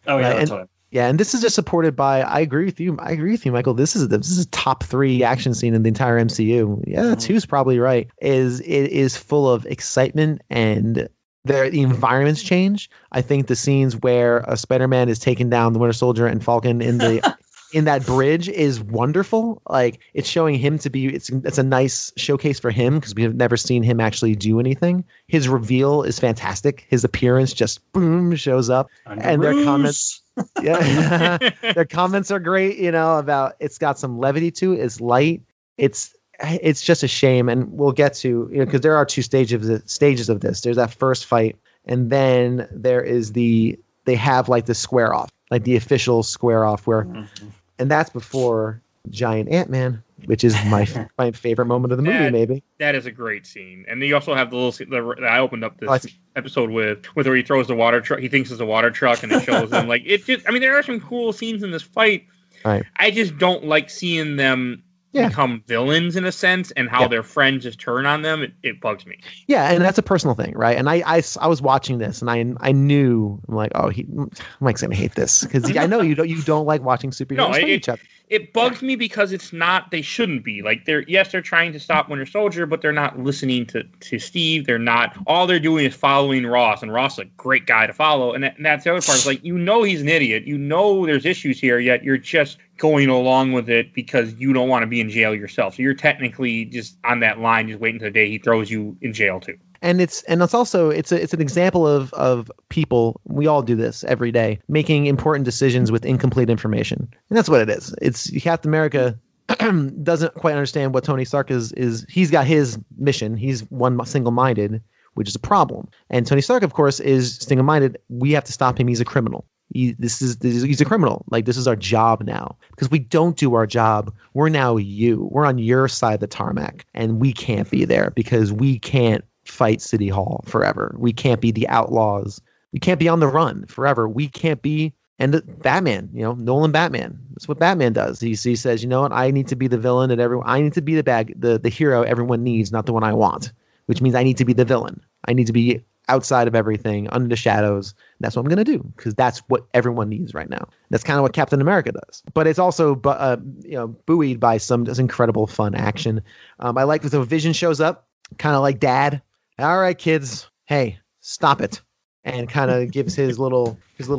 Oh yeah, that's right. Yeah, and this is just supported by. I agree with you, Michael. This is a top 3 action scene in the entire MCU. Yeah, 2's probably right. It is full of excitement, and the environments change. I think the scenes where a Spider-Man is taking down the Winter Soldier and Falcon in the in that bridge is wonderful. Like, it's showing him to be. It's a nice showcase for him because we've never seen him actually do anything. His reveal is fantastic. His appearance just boom shows up, and their comments. Yeah, their comments are great. About it's got some levity to it. It's light. It's just a shame, and we'll get to because there are 2 stages of this. There's that first fight, and then there is they have like the square off, like the official square off where. And that's before Giant Ant-Man, which is my favorite moment of the movie, maybe. That is a great scene. And you also have the little that I opened up this episode with where he throws the water truck. He thinks it's a water truck, and it shows him. Like, it just, there are some cool scenes in this fight. Right. I just don't like seeing them become villains in a sense, and how their friends just turn on them. It bugs me. Yeah, and that's a personal thing, right? And I was watching this, and I knew, I'm like, Mike's gonna hate this because I know you don't like watching superheroes fight each other. It bugs me because it's not. They shouldn't be like they're trying to stop Winter Soldier, but they're not listening to Steve. They're not. All they're doing is following Ross, and Ross is a great guy to follow. And that's the other part. Is like, he's an idiot. There's issues here, yet you're just going along with it because you don't want to be in jail yourself. So you're technically just on that line, just waiting until the day he throws you in jail too. And it's also an example of people, we all do this every day, making important decisions with incomplete information. And that's what it is. It's Captain America doesn't quite understand what Tony Stark is. He's got his mission. He's one single-minded, which is a problem. And Tony Stark, of course, is single-minded. We have to stop him. He's a criminal. He's a criminal. Like, this is our job now. Because we don't do our job, we're now you. We're on your side of the tarmac. And we can't be there because we can't fight City Hall forever. We can't be the outlaws. We can't be on the run forever. We can't be. And Batman, Nolan Batman. That's what Batman does. He says, you know what? I need to be the villain I need to be the hero everyone needs, not the one I want. Which means I need to be the villain. I need to be outside of everything, under the shadows. That's what I'm going to do because that's what everyone needs right now. That's kind of what Captain America does. But it's also buoyed by some incredible fun action. I like that the Vision shows up, kind of like Dad. All right, kids. Hey, stop it. And kind of gives his little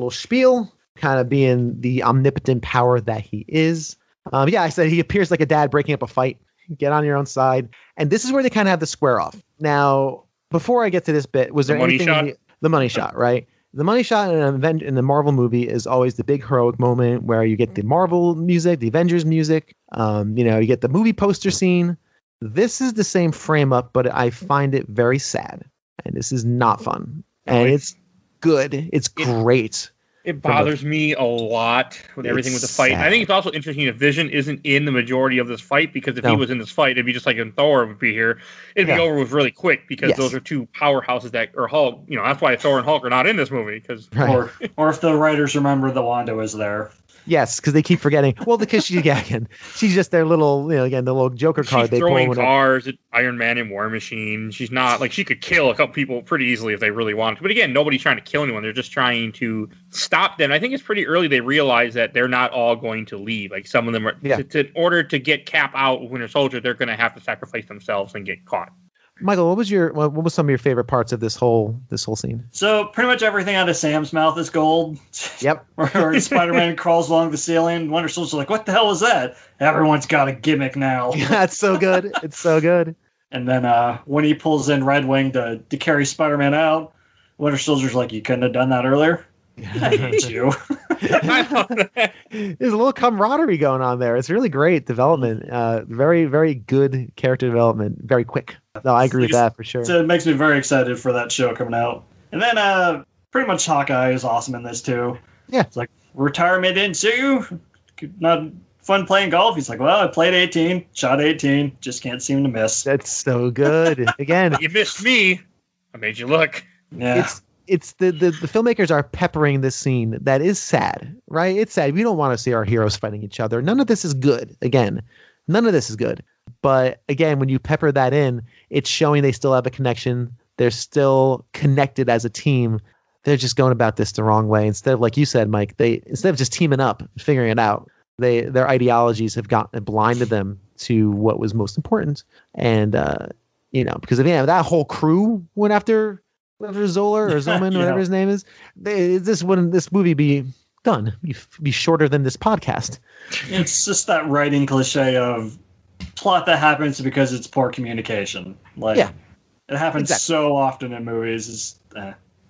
spiel, kind of being the omnipotent power that he is. I said he appears like a dad breaking up a fight. Get on your own side. And this is where they kind of have the square off. Now, before I get to this bit, was there anything? The money shot, right? The money shot in an event in the Marvel movie is always the big heroic moment where you get the Marvel music, the Avengers music. You get the movie poster scene. This is the same frame up, but I find it very sad. And this is not fun. And it's good. It's great. It bothers me a lot with everything with the fight. And I think it's also interesting that Vision isn't in the majority of this fight because if he was in this fight, it'd be just like in Thor would be here. It'd be over with really quick because those are 2 powerhouses or Hulk. That's why Thor and Hulk are not in this movie. Or if the writers remember that Wanda was there. Yes, because they keep forgetting. Well, because she's just their little, again, the little Joker card. She's throwing cars at Iron Man and War Machine. She's not like she could kill a couple people pretty easily if they really wanted to. But again, nobody's trying to kill anyone. They're just trying to stop them. I think it's pretty early they realize that they're not all going to leave. Like some of them are, in order to get Cap out of Winter Soldier, they're going to have to sacrifice themselves and get caught. Michael, what was some of your favorite parts of this whole scene? So pretty much everything out of Sam's mouth is gold. Yep. Or Spider-Man crawls along the ceiling. Winter Soldier's like, "What the hell was that?" Everyone's got a gimmick now. Yeah, it's so good. It's so good. And then when he pulls in Red Wing to carry Spider-Man out, Winter Soldier's like, "You couldn't have done that earlier." I hate you. There's a little camaraderie going on there. It's really great development. Very, very good character development. Very quick. No, I agree with that for sure. So it makes me very excited for that show coming out. And then pretty much Hawkeye is awesome in this too. Yeah. It's like, retirement didn't suit you? Not fun playing golf? He's like, well, I played 18, shot 18, just can't seem to miss. That's so good. Again. You missed me. I made you look. Yeah. It's the filmmakers are peppering this scene that is sad, right? It's sad. We don't want to see our heroes fighting each other. None of this is good. Again, none of this is good. But again, when you pepper that in, it's showing they still have a connection. They're still connected as a team. They're just going about this the wrong way. Instead of, like you said, Mike, instead of just teaming up, figuring it out, their ideologies have blinded them to what was most important. And because that whole crew went after Zola or Zoman, whatever his name is, this movie be done. Be shorter than this podcast. It's just that writing cliche of plot that happens because it's poor communication. It happens so often in movies.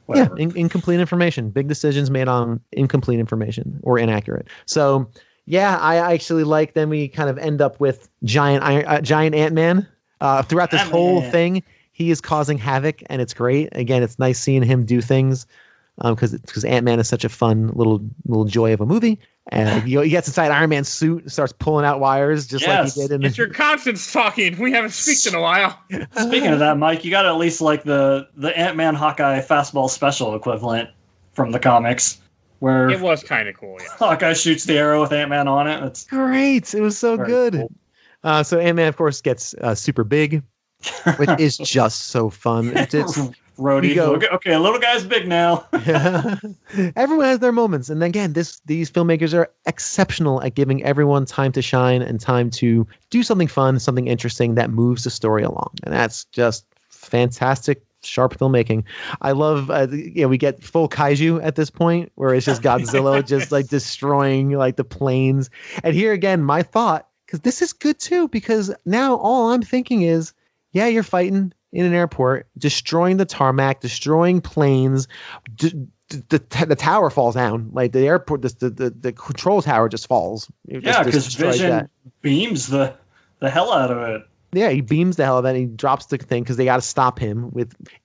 Whatever. Yeah, incomplete information. Big decisions made on incomplete information or inaccurate. So, yeah, I actually like. Then we kind of end up with giant Ant-Man throughout this whole thing. He is causing havoc, and it's great. Again, it's nice seeing him do things because Ant-Man is such a fun little joy of a movie. And he gets inside Iron Man's suit and starts pulling out wires like he did. It's your Constance talking. We haven't spoken in a while. Speaking of that, Mike, you got at least like the Ant-Man Hawkeye fastball special equivalent from the comics. Where it was kind of cool, yeah. Hawkeye shoots the arrow with Ant-Man on it. It's great. It was so good. Cool. So Ant-Man, of course, gets super big, which is just so fun. It's Rhodey. Okay, a little guy's big now. Everyone has their moments. And again, these filmmakers are exceptional at giving everyone time to shine and time to do something fun, something interesting that moves the story along. And that's just fantastic, sharp filmmaking. I love, we get full kaiju at this point where it's just Godzilla just like destroying like the planes. And here again, my thought, because this is good too, because now all I'm thinking is, yeah, you're fighting in an airport, destroying the tarmac, destroying planes. The tower falls down. Like the airport, the control tower just falls. Because Vision beams the hell out of it. Yeah, he beams the hell out of it. And he drops the thing because they got to stop him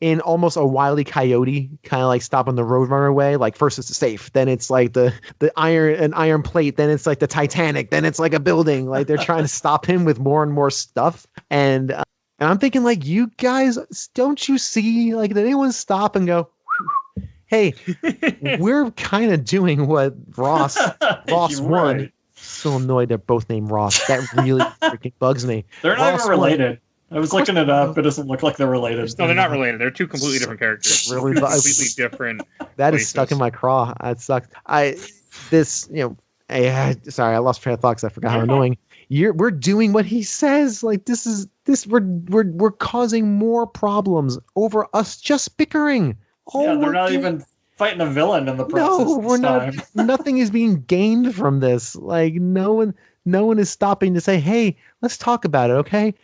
in almost a Wile E. Coyote kind of like stopping the Roadrunner way. Like first it's safe, then it's like the iron plate, then it's like the Titanic, then it's like a building. Like they're trying to stop him with more and more stuff. And I'm thinking, like, you guys, don't you see, like, did anyone stop and go, hey, we're kind of doing what Ross won. Right. So annoyed they're both named Ross. That really freaking bugs me. They're not even related. I was looking it up. It doesn't look like they're related. No, they're not related. They're two completely different characters. Really completely different. That is stuck in my craw. It sucks. Sorry, I lost train of thought because I forgot how annoying. We're doing what he says. Like we're causing more problems over us just bickering. They're not even fighting a villain in the process. No, we're not. Nothing is being gained from this. Like no one is stopping to say, hey, let's talk about it, okay?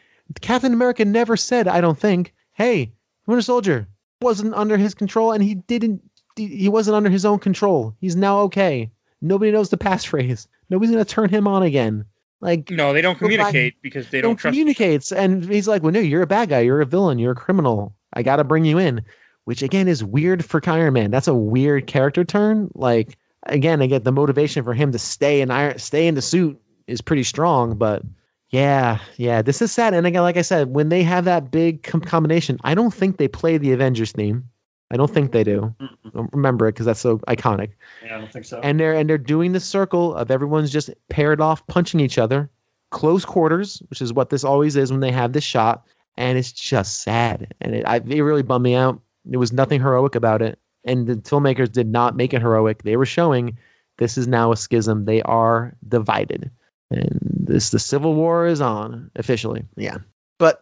Captain America never said, I don't think, hey, Winter Soldier wasn't under his control, and he wasn't under his own control. He's now okay. Nobody knows the passphrase. Nobody's gonna turn him on again. Like no, they don't communicate because they don't trust. Communicates, and he's like, well, no, you're a bad guy. You're a villain. You're a criminal. I got to bring you in, which again is weird for Iron Man. That's a weird character turn. Like again, I get the motivation for him to stay in the suit is pretty strong, but yeah, this is sad. And again, like I said, when they have that big combination, I don't think they play the Avengers theme. I don't think they do. don't remember it because that's so iconic. Yeah, I don't think so. And they're doing the circle of everyone's just paired off, punching each other, close quarters, which is what this always is when they have this shot, and it's just sad, and it really bummed me out. There was nothing heroic about it, and the filmmakers did not make it heroic. They were showing this is now a schism. They are divided, and the Civil War is on officially. Yeah, but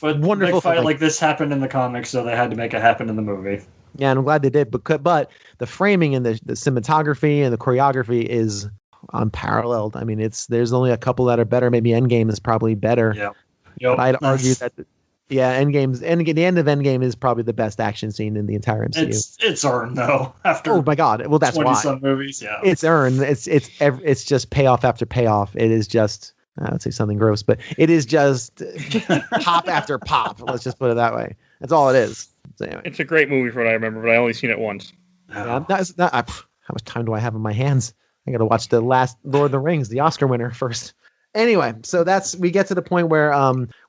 But wonderful fight like this happened in the comics, so they had to make it happen in the movie. Yeah, and I'm glad they did. But the framing and the cinematography and the choreography is unparalleled. I mean, there's only a couple that are better. Maybe Endgame is probably better. Yeah. But I'd argue that the end of Endgame is probably the best action scene in the entire MCU. It's earned though. After oh my god, well that's 20 why some movies. Yeah, it's earned. It's just payoff after payoff. It is just. I would say something gross, but it is just pop after pop. Let's just put it that way. That's all it is. So anyway. It's a great movie for what I remember, but I only seen it once. Yeah, how much time do I have in my hands? I got to watch the last Lord of the Rings, the Oscar winner first. Anyway, so we get to the point where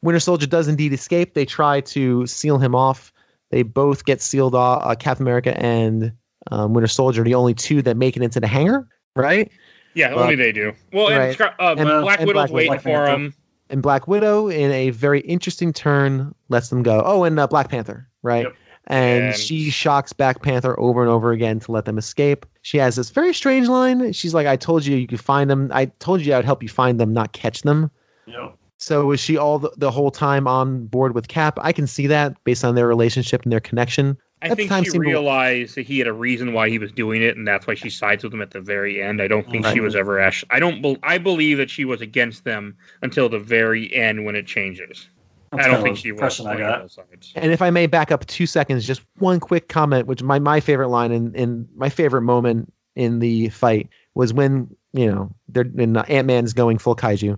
Winter Soldier does indeed escape. They try to seal him off. They both get sealed off. Captain America and Winter Soldier are the only two that make it into the hangar, right? Yeah, only they do. Well, right. and Black Widow's waiting for him. And Black Widow, in a very interesting turn, lets them go. Oh, and Black Panther, right? Yep. And she shocks Black Panther over and over again to let them escape. She has this very strange line. She's like, I told you could find them. I told you I would help you find them, not catch them. Yep. So was she all the whole time on board with Cap? I can see that based on their relationship and their connection. I think she realized that he had a reason why he was doing it, and that's why she sides with him at the very end. I don't think she was ever I believe that she was against them until the very end when it changes. That's I don't think she was. I got. And if I may back up 2 seconds, just one quick comment, which my favorite line in my favorite moment in the fight was when Ant-Man's going full kaiju.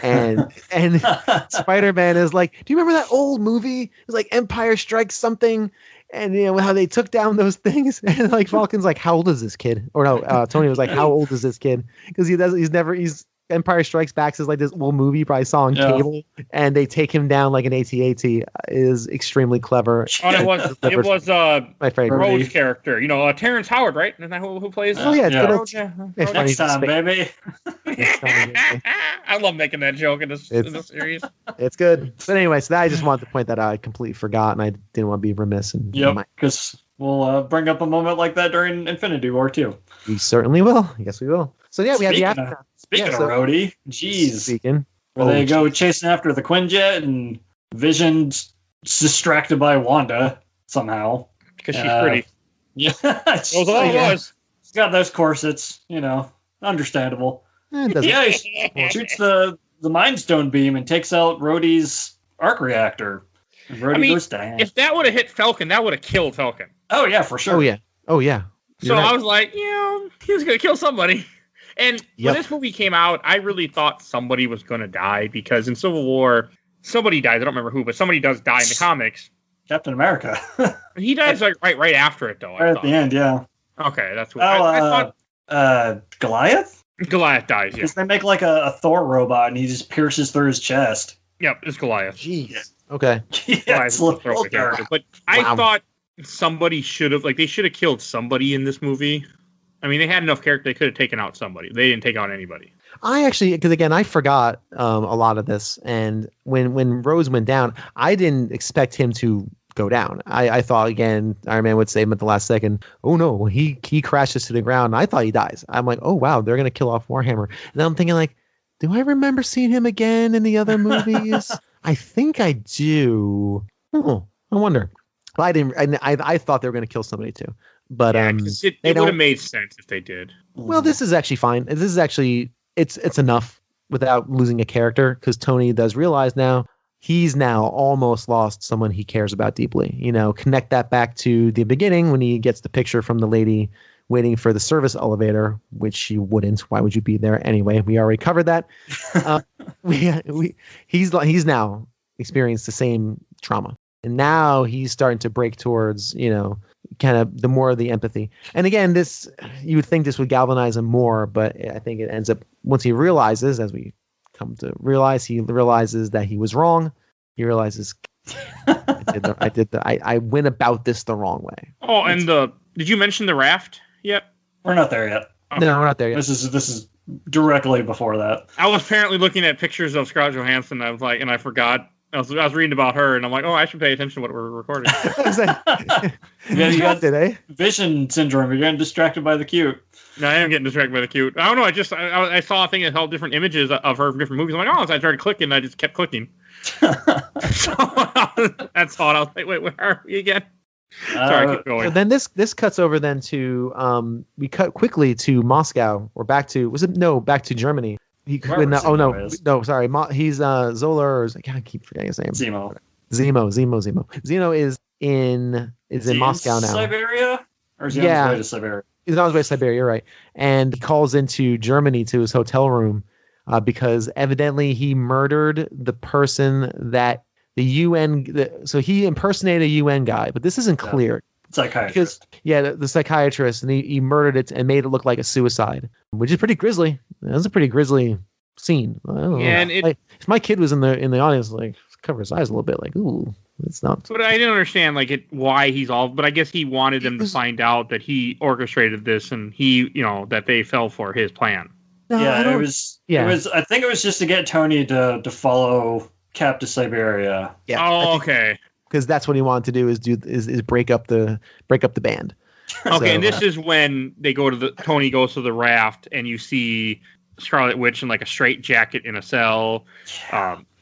And Spider-Man is like, do you remember that old movie? It was like Empire Strikes something. And how they took down those things, and like Falcon's like, "How old is this kid?" Or no, Tony was like, "How old is this kid?" Because he's Empire Strikes Back is like this old movie you probably saw on cable, and they take him down like an AT-AT is extremely clever. Oh, it was my favorite Rhodes character, Terrence Howard, right? Isn't that who plays? Oh yeah, next time, baby. I love making that joke in this series. It's good. But anyway, so I just wanted to point that out. I completely forgot, and I didn't want to be remiss. Because we'll bring up a moment like that during Infinity War too. We certainly will. Yes, we will. So yeah, we have the aftermath. Speaking of Rhodey, where they go chasing after the Quinjet, and Vision's distracted by Wanda somehow because she's pretty. Yeah, that's all it was. She's got those corsets, understandable. He shoots the Mind Stone beam and takes out Rhodey's arc reactor. And Rhodey goes down. If that would have hit Falcon, that would have killed Falcon. Oh yeah, for sure. Oh yeah. So I was like, he was gonna kill somebody. And when this movie came out, I really thought somebody was going to die because in Civil War, somebody dies. I don't remember who, but somebody does die in the comics. Captain America. He dies right after it, though. Right at the end, yeah. Okay, that's what I thought. Goliath? Goliath dies, yeah. Because they make like a Thor robot and he just pierces through his chest. Yep, it's Goliath. Jeez. Okay. Yeah, it's but I thought somebody should have killed somebody in this movie. I mean, they had enough character. They could have taken out somebody. They didn't take out anybody. I actually, because again, I forgot a lot of this. And when Rose went down, I didn't expect him to go down. I thought, again, Iron Man would save him at the last second. Oh, no, he crashes to the ground. And I thought he dies. I'm like, oh, wow, they're going to kill off Warhammer. And I'm thinking, like, do I remember seeing him again in the other movies? I think I do. Oh, I wonder. But I didn't. I thought they were going to kill somebody, too. But it would have made sense if they did. Well, this is actually fine. This is actually it's enough without losing a character because Tony does realize now he's now almost lost someone he cares about deeply. Connect that back to the beginning when he gets the picture from the lady waiting for the service elevator, which she wouldn't. Why would you be there anyway? We already covered that. He's now experienced the same trauma, and now he's starting to break towards kind of the more of the empathy. And again, this, you would think this would galvanize him more, but I think it ends up, once he realizes, as we come to realize, he realizes that he was wrong. He realizes I went about this the wrong way. Oh, and the Did you mention the raft yet? We're not there yet. Okay. No, we're not there yet. This is directly before that. I was apparently looking at pictures of Scarlett Johansson. I was like, and I forgot. I was reading about her, and I'm like, oh, I should pay attention to what we're recording. You got vision syndrome. You're getting distracted by the cute. No, I am getting distracted by the cute. I don't know. I saw a thing that held different images of her from different movies. I'm like, oh, so I started clicking, and I just kept clicking. So that's all. I was like, wait, where are we again? Sorry, keep going. So then this cuts over then to we cut quickly to Moscow or back to Germany. Sorry. He's Zola, or I can't keep forgetting his name. Zemo. Zemo is in Moscow now. Siberia? Or is he on his way to Siberia? He's on his way to Siberia, you're right. And he calls into Germany to his hotel room because evidently he murdered the person that the UN. So he impersonated a UN guy, but this isn't clear. Psychiatrist. Because, the psychiatrist, and he murdered it and made it look like a suicide, which is pretty grisly. That's a pretty grisly scene. I don't know. And if my kid was in the audience, like, cover his eyes a little bit, like, ooh, it's not. But I didn't understand why he's all. But I guess he wanted them to find out that he orchestrated this, and he, that they fell for his plan. No, it was. I think it was just to get Tony to follow Cap to Siberia. Yeah. Oh, okay. Because that's what he wanted to do is break up the band. Okay, and this is when Tony goes to the raft, and you see Scarlet Witch in like a straight jacket in a cell,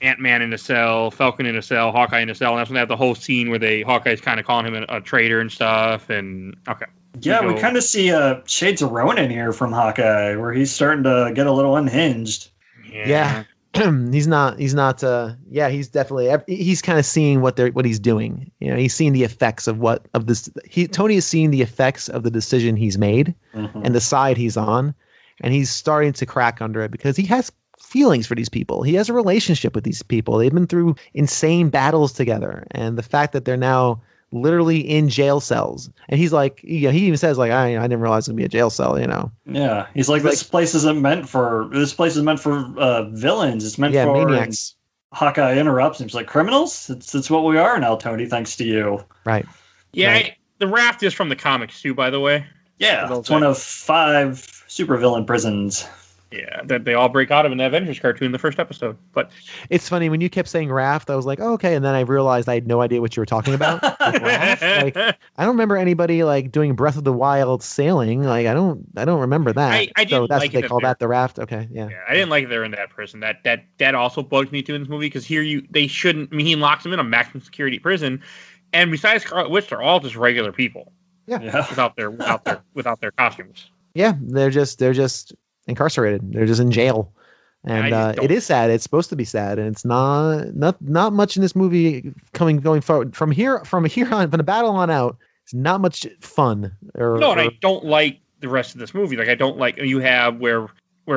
Ant-Man in a cell, Falcon in a cell, Hawkeye in a cell, and that's when they have the whole scene where Hawkeye's kind of calling him a traitor and stuff. And okay, yeah, we kind of see shades of Ronin here from Hawkeye, where he's starting to get a little unhinged. Yeah. he's definitely he's kind of seeing what he's doing. He's seeing the effects of this. Tony is seeing the effects of the decision he's made and the side he's on, and he's starting to crack under it because he has feelings for these people. He has a relationship with these people. They've been through insane battles together, and the fact that they're now literally in jail cells, and he's like, he even says like, I didn't realize it would be a jail cell, Yeah, he's like, this place is meant for villains. It's meant for maniacs. Hawkeye interrupts him. He's like, criminals? It's what we are now, Tony, thanks to you. Right. Yeah, right. The raft is from the comics too, by the way. Yeah, it's one of 5 supervillain prisons. Yeah, that they all break out of in the Avengers cartoon in the first episode. But it's funny when you kept saying raft, I was like, oh, okay, and then I realized I had no idea what you were talking about. Raft? Like, I don't remember anybody like doing Breath of the Wild sailing. Like I don't remember that. I didn't so that's like what they call that, the raft. Okay, yeah. I didn't like they're in that prison. That also bugs me too in this movie because they shouldn't. I mean, he locks them in a maximum security prison, and besides Scarlet Witch, they're all just regular people. Yeah. Without their costumes. Yeah, they're just incarcerated. They're just in jail, and it is sad. It's supposed to be sad, and it's not much in this movie going forward from here on, from the battle on out. It's not much fun. And I don't like the rest of this movie. Like I don't like you have where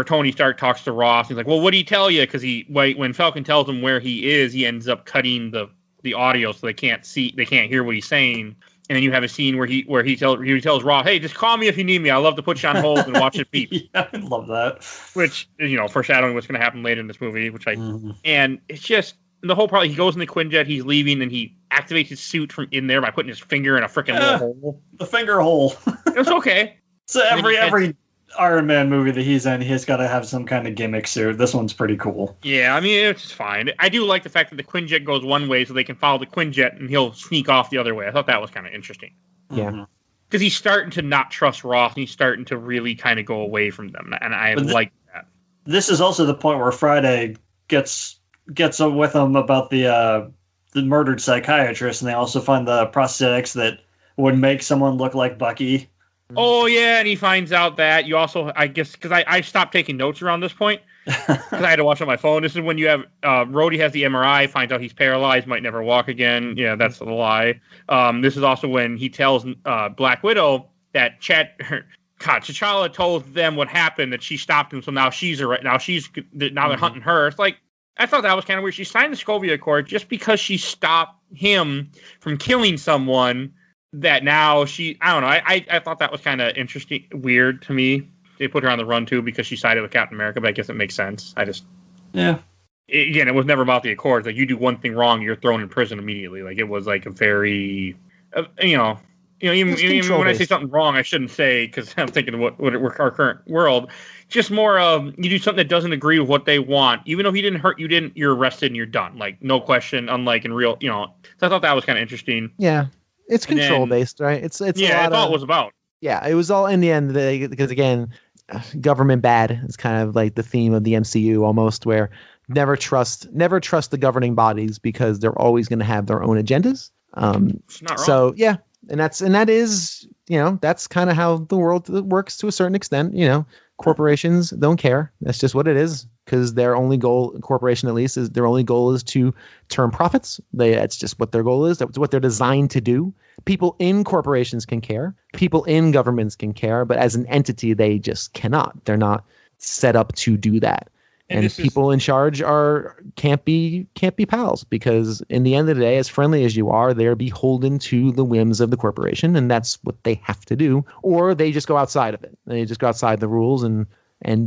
Tony Stark talks to Ross. He's like, well, what did he tell you? Because when Falcon tells him where he is, he ends up cutting the audio so they can't hear what he's saying. And then you have a scene where he tells Ross, "Hey, just call me if you need me. I love to put you on hold and watch it beep." Yeah, I love that. Which foreshadowing what's going to happen later in this movie. And it's just the whole part. He goes in the Quinjet, he's leaving, and he activates his suit from in there by putting his finger in a freaking little hole. The finger hole. It's okay. So every Iron Man movie that he's in, he's got to have some kind of gimmick suit. This one's pretty cool. Yeah, I mean, it's fine. I do like the fact that the Quinjet goes one way so they can follow the Quinjet and he'll sneak off the other way. I thought that was kind of interesting. Yeah. Because he's starting to not trust Ross and he's starting to really kind of go away from them. And I like that. This is also the point where Friday gets with him about the murdered psychiatrist, and they also find the prosthetics that would make someone look like Bucky. Oh, yeah, and he finds out that you also, I guess, because I stopped taking notes around this point, because I had to watch on my phone. This is when you have, Rhodey has the MRI, finds out he's paralyzed, might never walk again. Yeah, that's a lie. This is also when he tells Black Widow that T'Challa told them what happened, that she stopped him, so now they're hunting her. It's like, I thought that was kind of weird. She signed the Sokovia Accord just because she stopped him from killing someone. That now I don't know. I thought that was kind of interesting, weird to me. They put her on the run too because she sided with Captain America, but I guess it makes sense. Again, it was never about the Accords. Like you do one thing wrong, you're thrown in prison immediately. Like it was like a very, even when I say something wrong, I shouldn't say, because I'm thinking of what our current world. Just more of you do something that doesn't agree with what they want, even if he didn't hurt you, you're arrested and you're done, like no question. Unlike in real, So I thought that was kind of interesting. Yeah, it's control based, right? It's that's all it was about. Yeah, it was all in the end because again, government bad is kind of like the theme of the MCU almost, where never trust the governing bodies because they're always going to have their own agendas. It's not wrong. So yeah, and that is that's kind of how the world works to a certain extent. Corporations don't care. That's just what it is, because their only goal, corporation at least, is their only goal is to turn profits. That's just what their goal is. That's what they're designed to do. People in corporations can care. People in governments can care, but as an entity, they just cannot. They're not set up to do that. And people in charge can't be pals, because in the end of the day, as friendly as you are, they're beholden to the whims of the corporation, and that's what they have to do. Or they just go outside of it. They just go outside the rules and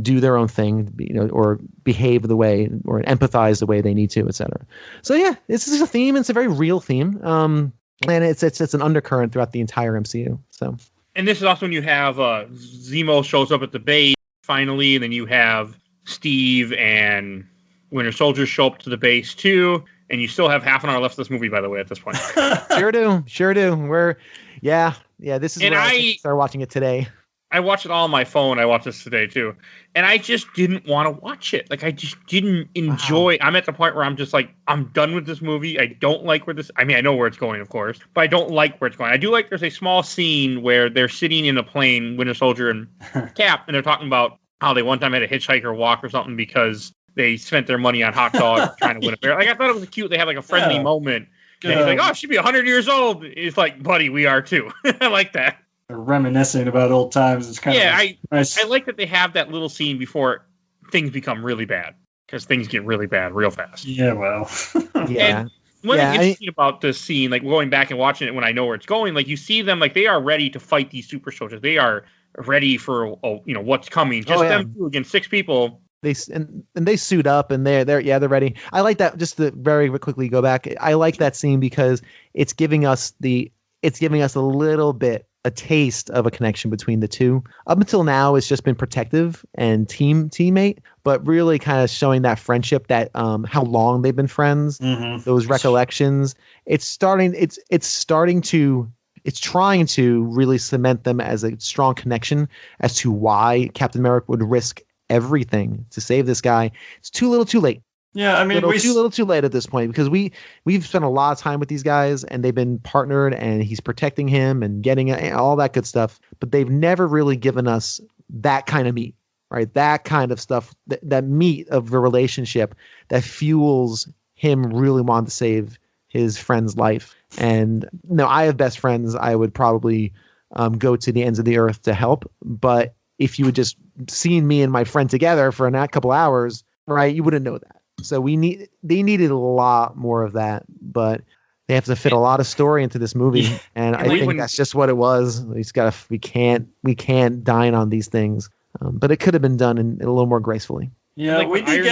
do their own thing, or behave the way, or empathize the way they need to, etc. So yeah, this is a theme. It's a very real theme, and it's an undercurrent throughout the entire MCU. So, and this is also when you have Zemo shows up at the base finally, and then you have Steve and Winter Soldier show up to the base too, and you still have half an hour left of this movie, by the way, at this point. Sure do. This is where I started watching it today. I watched it all on my phone. I watched this today too, and I just didn't want to watch it. Like, I just didn't enjoy. Wow. I'm at the point where I'm just like, I'm done with this movie. I don't like where this. I mean, I know where it's going, of course, but I don't like where it's going. I do like. There's a small scene where they're sitting in a plane, Winter Soldier and Cap, and they're talking about how they one time had a hitchhiker walk or something because they spent their money on hot dogs trying to win a bear. Like, I thought it was cute. They had like a friendly moment. And he's like, "Oh, she'd be 100 years old." It's like, buddy, we are too. I like that. They're reminiscing about old times. It's kind of nice. I like that they have that little scene before things become really bad, because things get really bad real fast. Yeah, well. Yeah. And one thing interesting about this scene, like going back and watching it when I know where it's going, like you see them, like they are ready to fight these super soldiers. They are ready for what's coming. Just them two against 6 people. They suit up and they're ready. I like that. Just to very quickly go back, I like that scene because it's giving us a little bit, a taste of a connection between the two. Up until now, it's just been protective and teammate, but really kind of showing that friendship, that how long they've been friends, those recollections. It's trying to really cement them as a strong connection as to why Captain America would risk everything to save this guy. It's too little too late. Yeah, I mean, too late at this point, because we've spent a lot of time with these guys and they've been partnered and he's protecting him and getting all that good stuff, but they've never really given us that kind of meat, right? That kind of stuff, that meat of the relationship that fuels him really wanting to save his friend's life. And I have best friends. I would probably go to the ends of the earth to help. But if you had just seen me and my friend together for a couple hours, right, you wouldn't know that. So they needed a lot more of that, but they have to fit a lot of story into this movie. And I think that's just what it was. We can't dine on these things. But it could have been done in a little more gracefully. Yeah, we did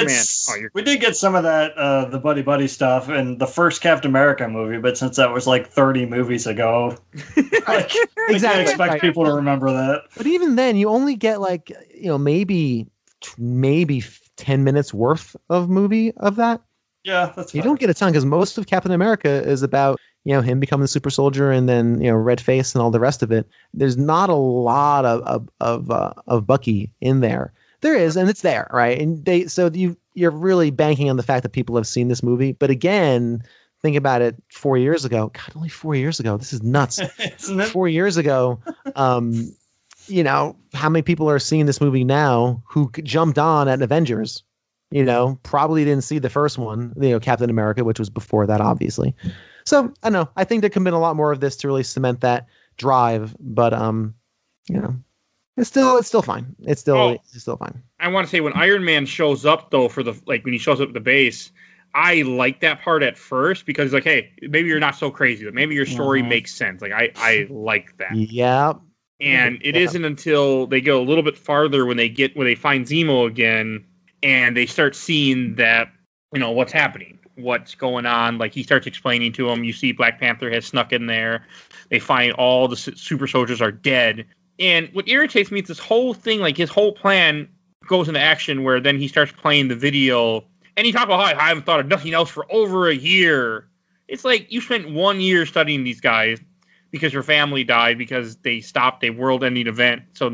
get some of that, the buddy stuff in the first Captain America movie, but since that was like 30 movies ago, exactly. I expect people to remember that. But even then, you only get maybe 10 minutes worth of movie of that. Yeah, that's fine. You don't get a ton, because most of Captain America is about him becoming the super soldier and then red face and all the rest of it. There's not a lot of Bucky in there. There is, and it's there, right? And you're really banking on the fact that people have seen this movie. But again, think about it. 4 years ago, God, only 4 years ago. This is nuts. Isn't it? 4 years ago, how many people are seeing this movie now who jumped on at Avengers? Probably didn't see the first one, Captain America, which was before that, obviously. So I don't know. I think there could have been a lot more of this to really cement that drive. But It's still fine. It's still fine. I want to say when Iron Man shows up though, when he shows up at the base, I like that part at first because it's like, hey, maybe you're not so crazy. But maybe your story makes sense. Like I like that. Yeah. And it isn't until they go a little bit farther when they find Zemo again and they start seeing that, what's happening, what's going on. Like he starts explaining to him. You see Black Panther has snuck in there. they find all the super soldiers are dead. And what irritates me is this whole thing, like his whole plan goes into action where then he starts playing the video and he talks about how I haven't thought of nothing else for over a year. It's like you spent 1 year studying these guys because your family died because they stopped a world-ending event. So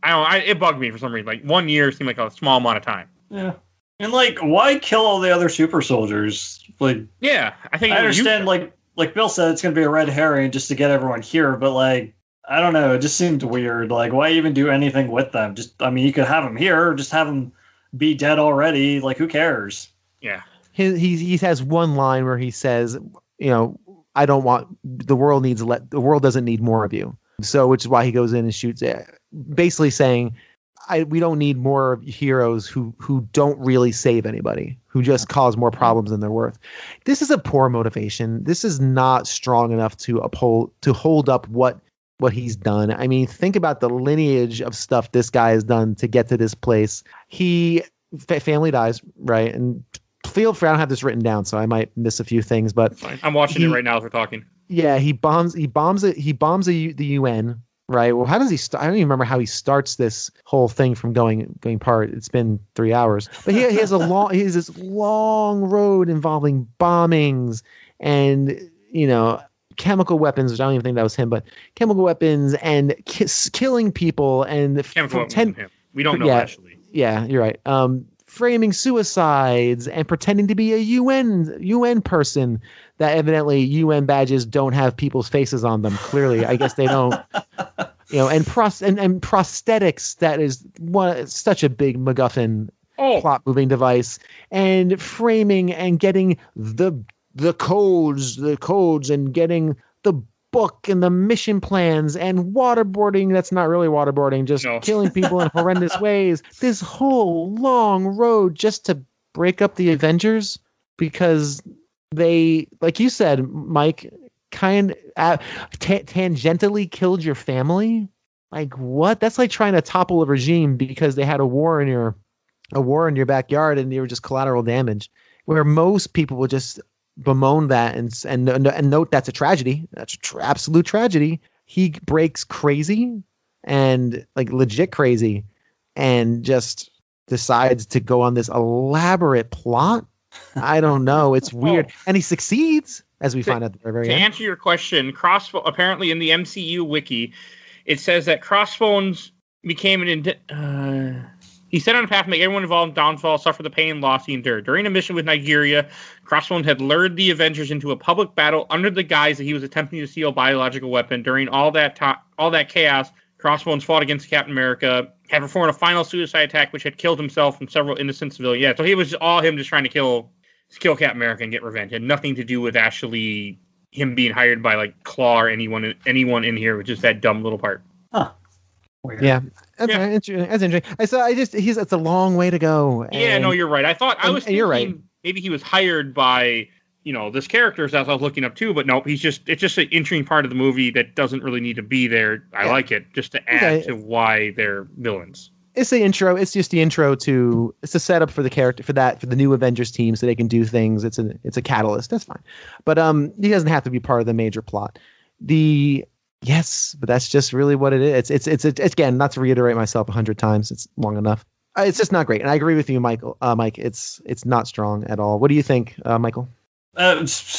it bugged me for some reason. Like 1 year seemed like a small amount of time. Yeah. And like, why kill all the other super soldiers? Like, yeah, I understand. Like Bill said, it's going to be a red herring just to get everyone here. But like, I don't know. It just seemed weird. Like, why even do anything with them? You could have them here, or just have them be dead already. Like, who cares? Yeah. He has one line where he says, I don't want the world doesn't need more of you. So, which is why he goes in and shoots it, basically saying, we don't need more heroes who don't really save anybody, who just cause more problems than they're worth. This is a poor motivation. This is not strong enough to hold up what he's done. I mean, think about the lineage of stuff this guy has done to get to this place. Family dies, right? And feel free, I don't have this written down, so I might miss a few things, but I'm watching it right now as we're talking. Yeah, he bombs the UN. Right. Well, how does he start? I don't even remember how he starts this whole thing from going part. It's been 3 hours, but he has this long road involving bombings and, chemical weapons, which I don't even think that was him, but chemical weapons and killing people and chemical weapons him. We don't know actually. Yeah, you're right. Framing suicides and pretending to be a UN person that evidently UN badges don't have people's faces on them. Clearly, I guess they don't. And prosthetics, that is such a big MacGuffin plot moving device, and framing and getting the codes and getting the book and the mission plans and waterboarding. That's not really waterboarding, just killing people in horrendous ways. This whole long road just to break up the Avengers because they, like you said, Mike, tangentially killed your family. Like what? That's like trying to topple a regime because they had a war in your backyard and you were just collateral damage. Where most people would just bemoan that and note that's a tragedy. That's absolute tragedy. He breaks crazy and like legit crazy and just decides to go on this elaborate plot. I don't know. It's weird. And he succeeds, as we find out at the very end. To answer your question, apparently in the MCU wiki, it says that Crossbones became he set on a path to make everyone involved in downfall suffer the pain and loss he endured. During a mission with Nigeria, Crossbones had lured the Avengers into a public battle under the guise that he was attempting to steal a biological weapon. During all that chaos, Crossbones fought against Captain America, had performed a final suicide attack which had killed himself and several innocent civilians. Yeah, so he was all him just trying to kill Captain America and get revenge. It had nothing to do with actually him being hired by like Claw or anyone in here, which is that dumb little part. Huh. Weird. Yeah. That's interesting. It's a long way to go. Yeah, no, you're right. I was thinking you're right. Maybe he was hired by, this character as I was looking up too, but nope, it's just an interesting part of the movie that doesn't really need to be there. I like it just to add to why they're villains. It's the intro. It's just the intro to. It's a setup for the character for the new Avengers team, so they can do things. It's a catalyst. That's fine, but he doesn't have to be part of the major plot. Yes, but that's just really what it is. It's again, not to reiterate myself 100 times. It's long enough. It's just not great, and I agree with you, Michael. Mike, it's not strong at all. What do you think, Michael? It's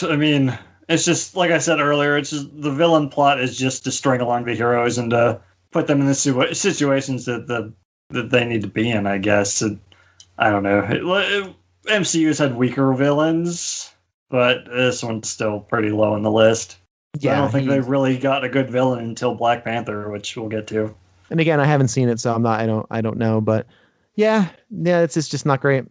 just like I said earlier. It's just the villain plot is just to string along the heroes and to put them in the situations that they need to be in. I guess. I don't know. MCU's had weaker villains, but this one's still pretty low on the list. Yeah, I don't think they really got a good villain until Black Panther, which we'll get to. And again, I haven't seen it, so I don't know, but yeah, it's just not great,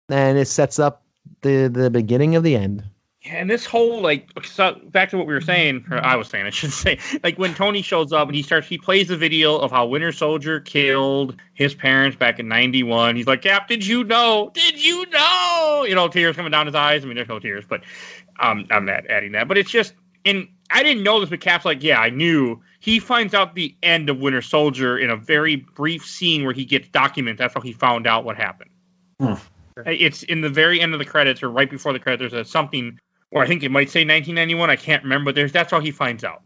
and it sets up the beginning of the end. Yeah, and this whole back to what we were saying, or I was saying, I should say, like when Tony shows up and he plays the video of how Winter Soldier killed his parents back in '91. He's like, Cap, did you know? Tears coming down his eyes. I mean, there's no tears, but I'm not adding that. But it's just, and I didn't know this, but Cap's like, yeah, I knew. He finds out the end of Winter Soldier in a very brief scene where he gets documents. That's how he found out what happened. It's in the very end of the credits, or right before the credits. There's something or I think it might say 1991. I can't remember. But that's how he finds out.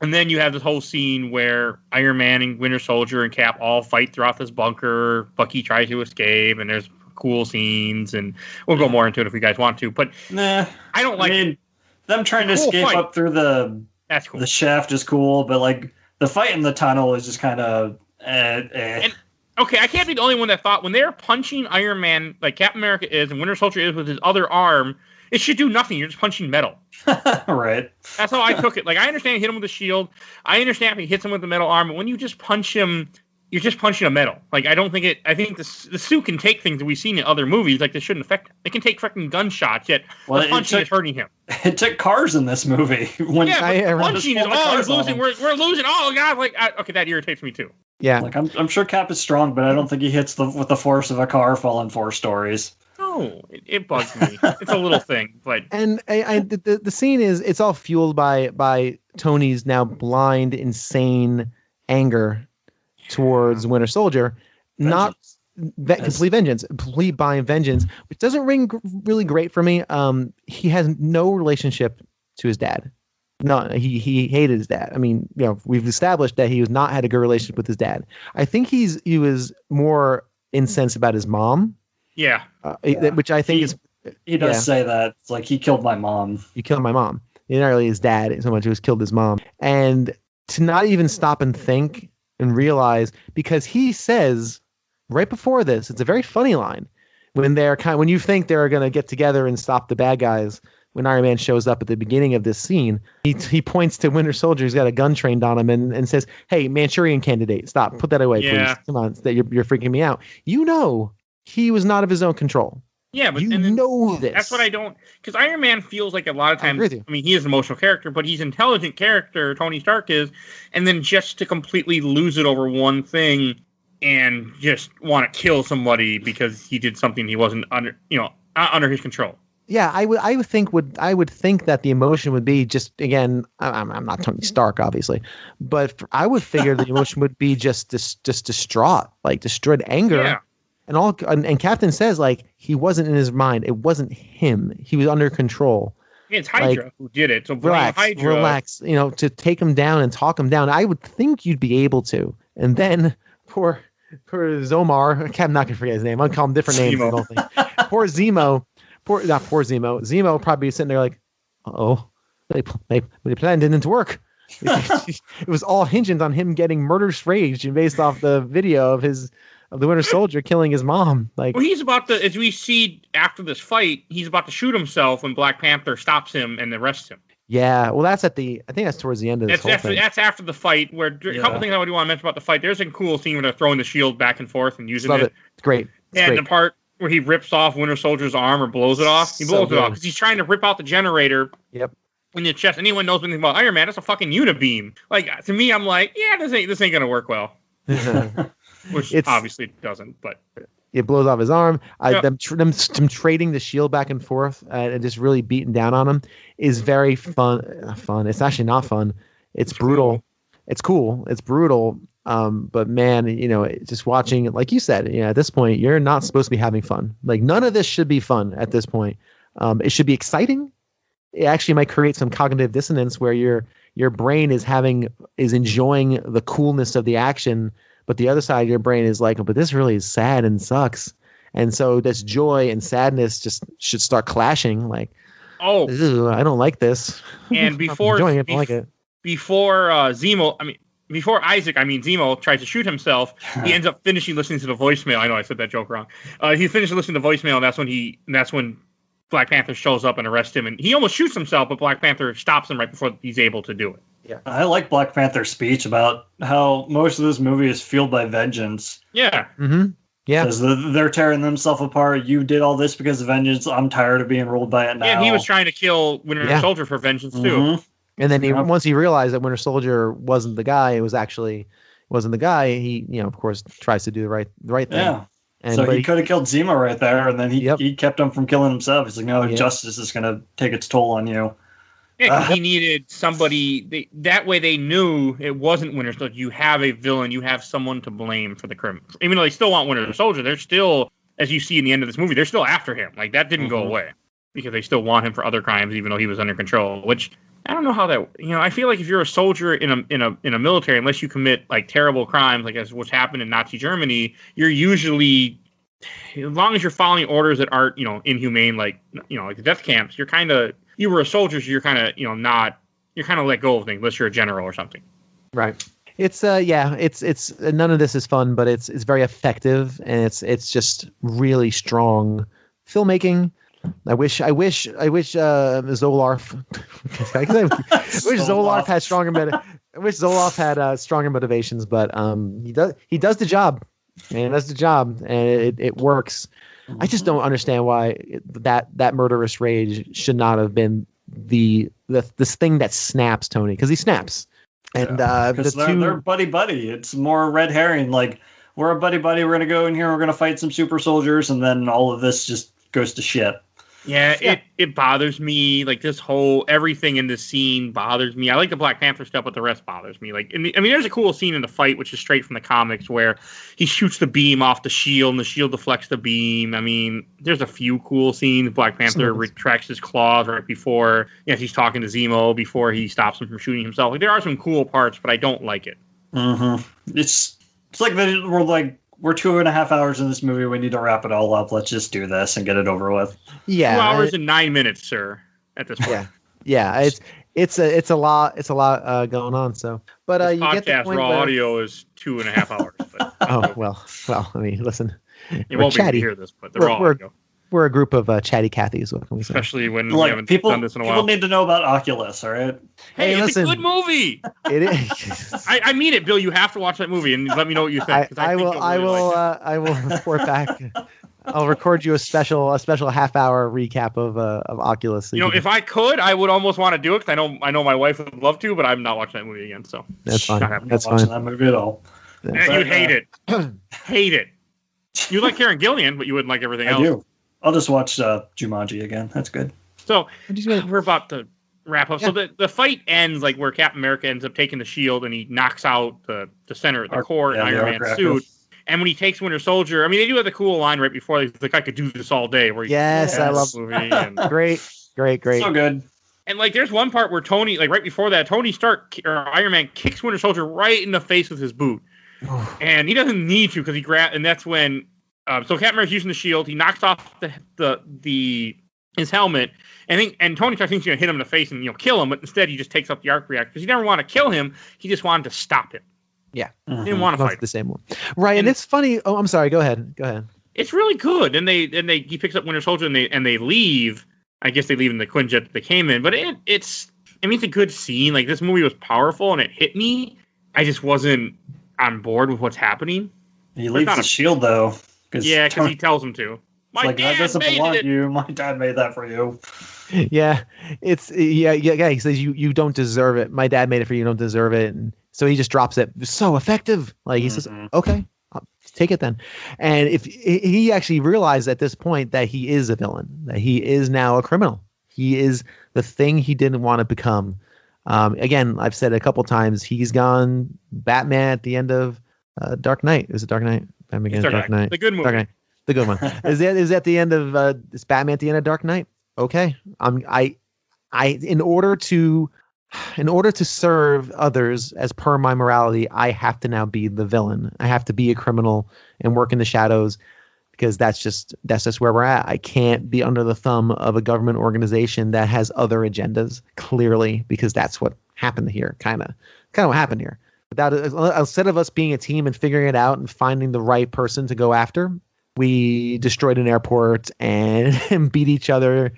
And then you have this whole scene where Iron Man and Winter Soldier and Cap all fight throughout this bunker. Bucky tries to escape, and there's cool scenes, and we'll go more into it if you guys want to. But I don't like them trying to escape fight up through That's cool. The shaft is cool, but like the fight in the tunnel is just kind of And, okay, I can't be the only one that thought when they're punching Iron Man, like Captain America is, and Winter Soldier is with his other arm, it should do nothing. You're just punching metal. Right. That's how I took it. Like, I understand he hit him with a shield. I understand if he hits him with the metal arm, but when you just punch him, you're just punching a metal. Like, I think the suit can take things that we've seen in other movies. Like, they shouldn't affect him. It can take freaking gunshots, yet the punching is hurting him. It took cars in this movie. Punching is, we're losing. We're losing. Oh, God. Like, okay, that irritates me, too. Yeah. Like, I'm sure Cap is strong, but I don't think he hits with the force of a car falling 4 stories. No, it bugs me. It's a little thing, but the scene is it's all fueled by Tony's now blind, insane anger towards Winter Soldier, complete vengeance, complete blind vengeance, which doesn't ring really great for me. He has no relationship to his dad. No, he hated his dad. I mean, we've established that he was not had a good relationship with his dad. I think he was more incensed about his mom. Yeah. Which I think he does say that. It's like, he killed my mom. He killed my mom. Not really his dad so much. He was killed his mom. And to not even stop and think and realize, because he says right before this, it's a very funny line when when you think they're going to get together and stop the bad guys. When Iron Man shows up at the beginning of this scene, he points to Winter Soldier who's got a gun trained on him and says, "Hey, Manchurian Candidate, stop. Put that away, please. Come on, you're freaking me out." He was not of his own control. Yeah, but this. That's what I don't... Because Iron Man feels like a lot of times... I mean, he is an emotional character, but he's an intelligent character, Tony Stark is, and then just to completely lose it over one thing and just want to kill somebody because he did something he wasn't under his control. Yeah, I would think that the emotion would be just, again, I'm not Tony Stark, obviously, but I would figure the emotion would be just distraught, like destroyed anger. Yeah. And Captain says, like, he wasn't in his mind. It wasn't him. He was under control. Yeah, it's Hydra who did it. So relax. To take him down and talk him down. I would think you'd be able to. And then poor Zomar. I'm not gonna forget his name. I'll call him different names. Poor Zemo. Not poor Zemo. Zemo probably sitting there like, the plan didn't work. It was all hinging on him getting murder rage based off the video of the Winter Soldier killing his mom. Like, well, he's about to, as we see after this fight, he's about to shoot himself when Black Panther stops him and arrests him. Yeah, well, I think that's towards the end of this whole thing. That's after the fight, where a couple things I would want to mention about the fight. There's a cool scene where they're throwing the shield back and forth and using Love it. It's great. The part where he rips off Winter Soldier's arm or blows it off. He blows it off because he's trying to rip out the generator. Yep. In the chest. Anyone knows anything about Iron Man? That's a fucking unibeam. Like, to me, I'm like, yeah, this ain't gonna work well. Which obviously doesn't, but it blows off his arm. Them trading the shield back and forth and just really beating down on him is very fun. It's actually not fun. It's brutal. It's cool. It's brutal. But man, just watching it, like you said, at this point, you're not supposed to be having fun. Like, none of this should be fun at this point. It should be exciting. It actually might create some cognitive dissonance where your brain is enjoying the coolness of the action, but the other side of your brain is like, but this really is sad and sucks. And so this joy and sadness just should start clashing. Like, I don't like this. And before enjoying it, I don't like it. Before Zemo tries to shoot himself, he ends up finishing listening to the voicemail. I know I said that joke wrong. He finished listening to the voicemail, and that's when Black Panther shows up and arrests him, and he almost shoots himself, but Black Panther stops him right before he's able to do it. Yeah, I like Black Panther's speech about how most of this movie is fueled by vengeance. Yeah. Mm-hmm. Yeah. Because they're tearing themselves apart. You did all this because of vengeance. I'm tired of being ruled by it now. Yeah, and he was trying to kill Winter Soldier for vengeance, too. Mm-hmm. And then once he realized that Winter Soldier wasn't the guy, he, of course, tries to do the right thing. Yeah. So he could have killed Zemo right there, and then he kept him from killing himself. He's like, no, justice is going to take its toll on you. Yeah, he needed somebody. That way they knew it wasn't Winter Soldier. You have a villain. You have someone to blame for the crime. Even though they still want Winter Soldier, they're still, as you see in the end of this movie, they're still after him. Like, that didn't go away. because they still want him for other crimes, even though he was under control. Which I don't know how that. I feel like if you're a soldier in a military, unless you commit like terrible crimes, like as what's happened in Nazi Germany, you're usually, as long as you're following orders that aren't inhumane, like like the death camps, you were a soldier, so you're kind of you're kind of let go of things unless you're a general or something. Right. It's it's none of this is fun, but it's very effective, and it's just really strong filmmaking. I wish Zolarf. I wish Zolarf had stronger. I wish Zoloff had stronger motivations, but he does the job, and it does the job, and it works. I just don't understand why that murderous rage should not have been this thing that snaps Tony, because he snaps. And because they're buddy. It's more red herring. Like, we're a buddy. We're gonna go in here. We're gonna fight some super soldiers, and then all of this just goes to shit. Yeah, it bothers me. Like, everything in this scene bothers me. I like the Black Panther stuff, but the rest bothers me. Like, there's a cool scene in the fight, which is straight from the comics, where he shoots the beam off the shield, and the shield deflects the beam. I mean, there's a few cool scenes. Black Panther retracts his claws right before he's talking to Zemo before he stops him from shooting himself. Like, there are some cool parts, but I don't like it. Mm-hmm. It's like we're 2.5 hours in this movie. We need to wrap it all up. Let's just do this and get it over with. Yeah, 2 hours and 9 minutes, sir. At this point. Yeah. It's a lot. It's a lot going on. So, but you get the point. Raw audio is 2.5 hours. But oh well. I mean, listen. You won't be able to hear this, but the raw audio. We're a group of chatty Cathys. What can we say? Especially when we haven't done this in a while. People need to know about Oculus, all right? Hey, it's a good movie. It is. I mean it, Bill. You have to watch that movie and let me know what you think. I will report back. I'll record you a special half-hour recap of Oculus. So if I could, I would almost want to do it, because I know my wife would love to, but I'm not watching that movie again. So that's fine. That's fine. That movie at all. You'd hate it. Hate it. You like Karen Gillian, but you wouldn't like everything else. I do. I'll just watch Jumanji again. That's good. So we're about to wrap up. Yeah. So the fight ends like where Captain America ends up taking the shield and he knocks out the center, the core in Iron Man's suit. And when he takes Winter Soldier, I mean, they do have the cool line right before, like, I could do this all day. Where I love the movie. And great. So good. And like, there's one part where Tony, like right before that, Iron Man kicks Winter Soldier right in the face with his boot, and he doesn't need to, because and that's when. So Captain America's using the shield. He knocks off his helmet, and Tony thinks he's gonna hit him in the face and kill him, but instead he just takes up the arc reactor because he never wanted to kill him. He just wanted to stop him. Yeah, he didn't want to fight the same one, right? And it's funny. Oh, I'm sorry. Go ahead. It's really good. And he picks up Winter Soldier and they leave. I guess they leave in the Quinjet that they came in, but it's a good scene. Like, this movie was powerful and it hit me. I just wasn't on board with what's happening. He leaves the shield though. Because he tells him to. That doesn't belong to you. My dad made that for you. Yeah, He says you don't deserve it. My dad made it for you. You don't deserve it. And so he just drops it. So effective. Like, he says, okay, I'll take it then. And if he actually realized at this point that he is a villain, that he is now a criminal, he is the thing he didn't want to become. Again, I've said it a couple times. He's gone Batman at the end of Dark Knight. Is it Dark Knight? Dark Knight. The good movie. Dark Knight. The good one. Is that the end of is Batman at the end of Dark Knight? Okay. In order to serve others as per my morality, I have to now be the villain. I have to be a criminal and work in the shadows, because that's just where we're at. I can't be under the thumb of a government organization that has other agendas, clearly, because that's what happened here. Kind of what happened here. Instead of us being a team and figuring it out and finding the right person to go after, we destroyed an airport and beat each other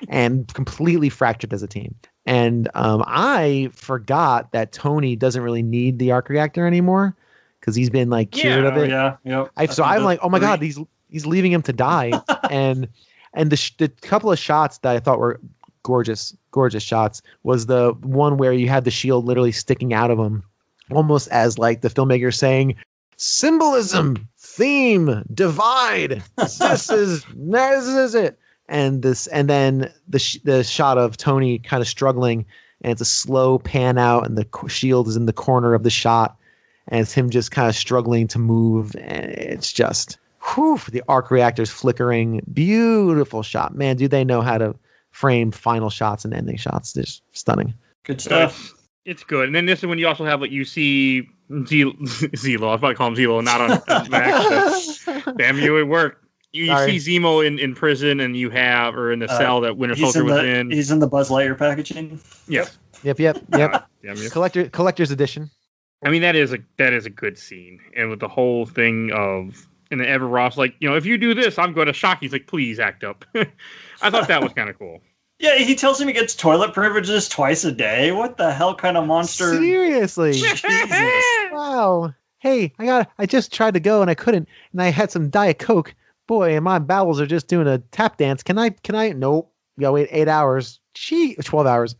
and completely fractured as a team. And I forgot that Tony doesn't really need the arc reactor anymore, because he's been like cured of it. Yeah, yep. So I'm like, oh my God, he's leaving him to die. and the couple of shots that I thought were gorgeous shots was the one where you had the shield literally sticking out of him, almost as like the filmmaker saying, symbolism, theme, divide. This is it. And then the shot of Tony kind of struggling, and it's a slow pan out, and the shield is in the corner of the shot, and it's him just kind of struggling to move, and it's just the arc reactor's flickering. Beautiful shot, man. Do they know how to frame final shots and ending shots. Just stunning. Good stuff. It's good. And then this is when you also have, like, you see Zelo. I was about to call him Zelo, not on Max. Damn you, it worked. You see Zemo in prison, and you have, or in the cell that Winter Soldier was in. He's in the Buzz Lightyear packaging. Yes. Yep. Collector's edition. I mean, that is a good scene. And with the whole thing of, and then Evan Ross, like, if you do this, I'm going to shock you. He's like, please act up. I thought that was kind of cool. Yeah, he tells him he gets toilet privileges twice a day. What the hell kind of monster? Seriously. Jesus. Wow. Hey, I just tried to go and I couldn't, and I had some Diet Coke. Boy, and my bowels are just doing a tap dance. Can I? Nope. You gotta wait 8 hours. 12 hours.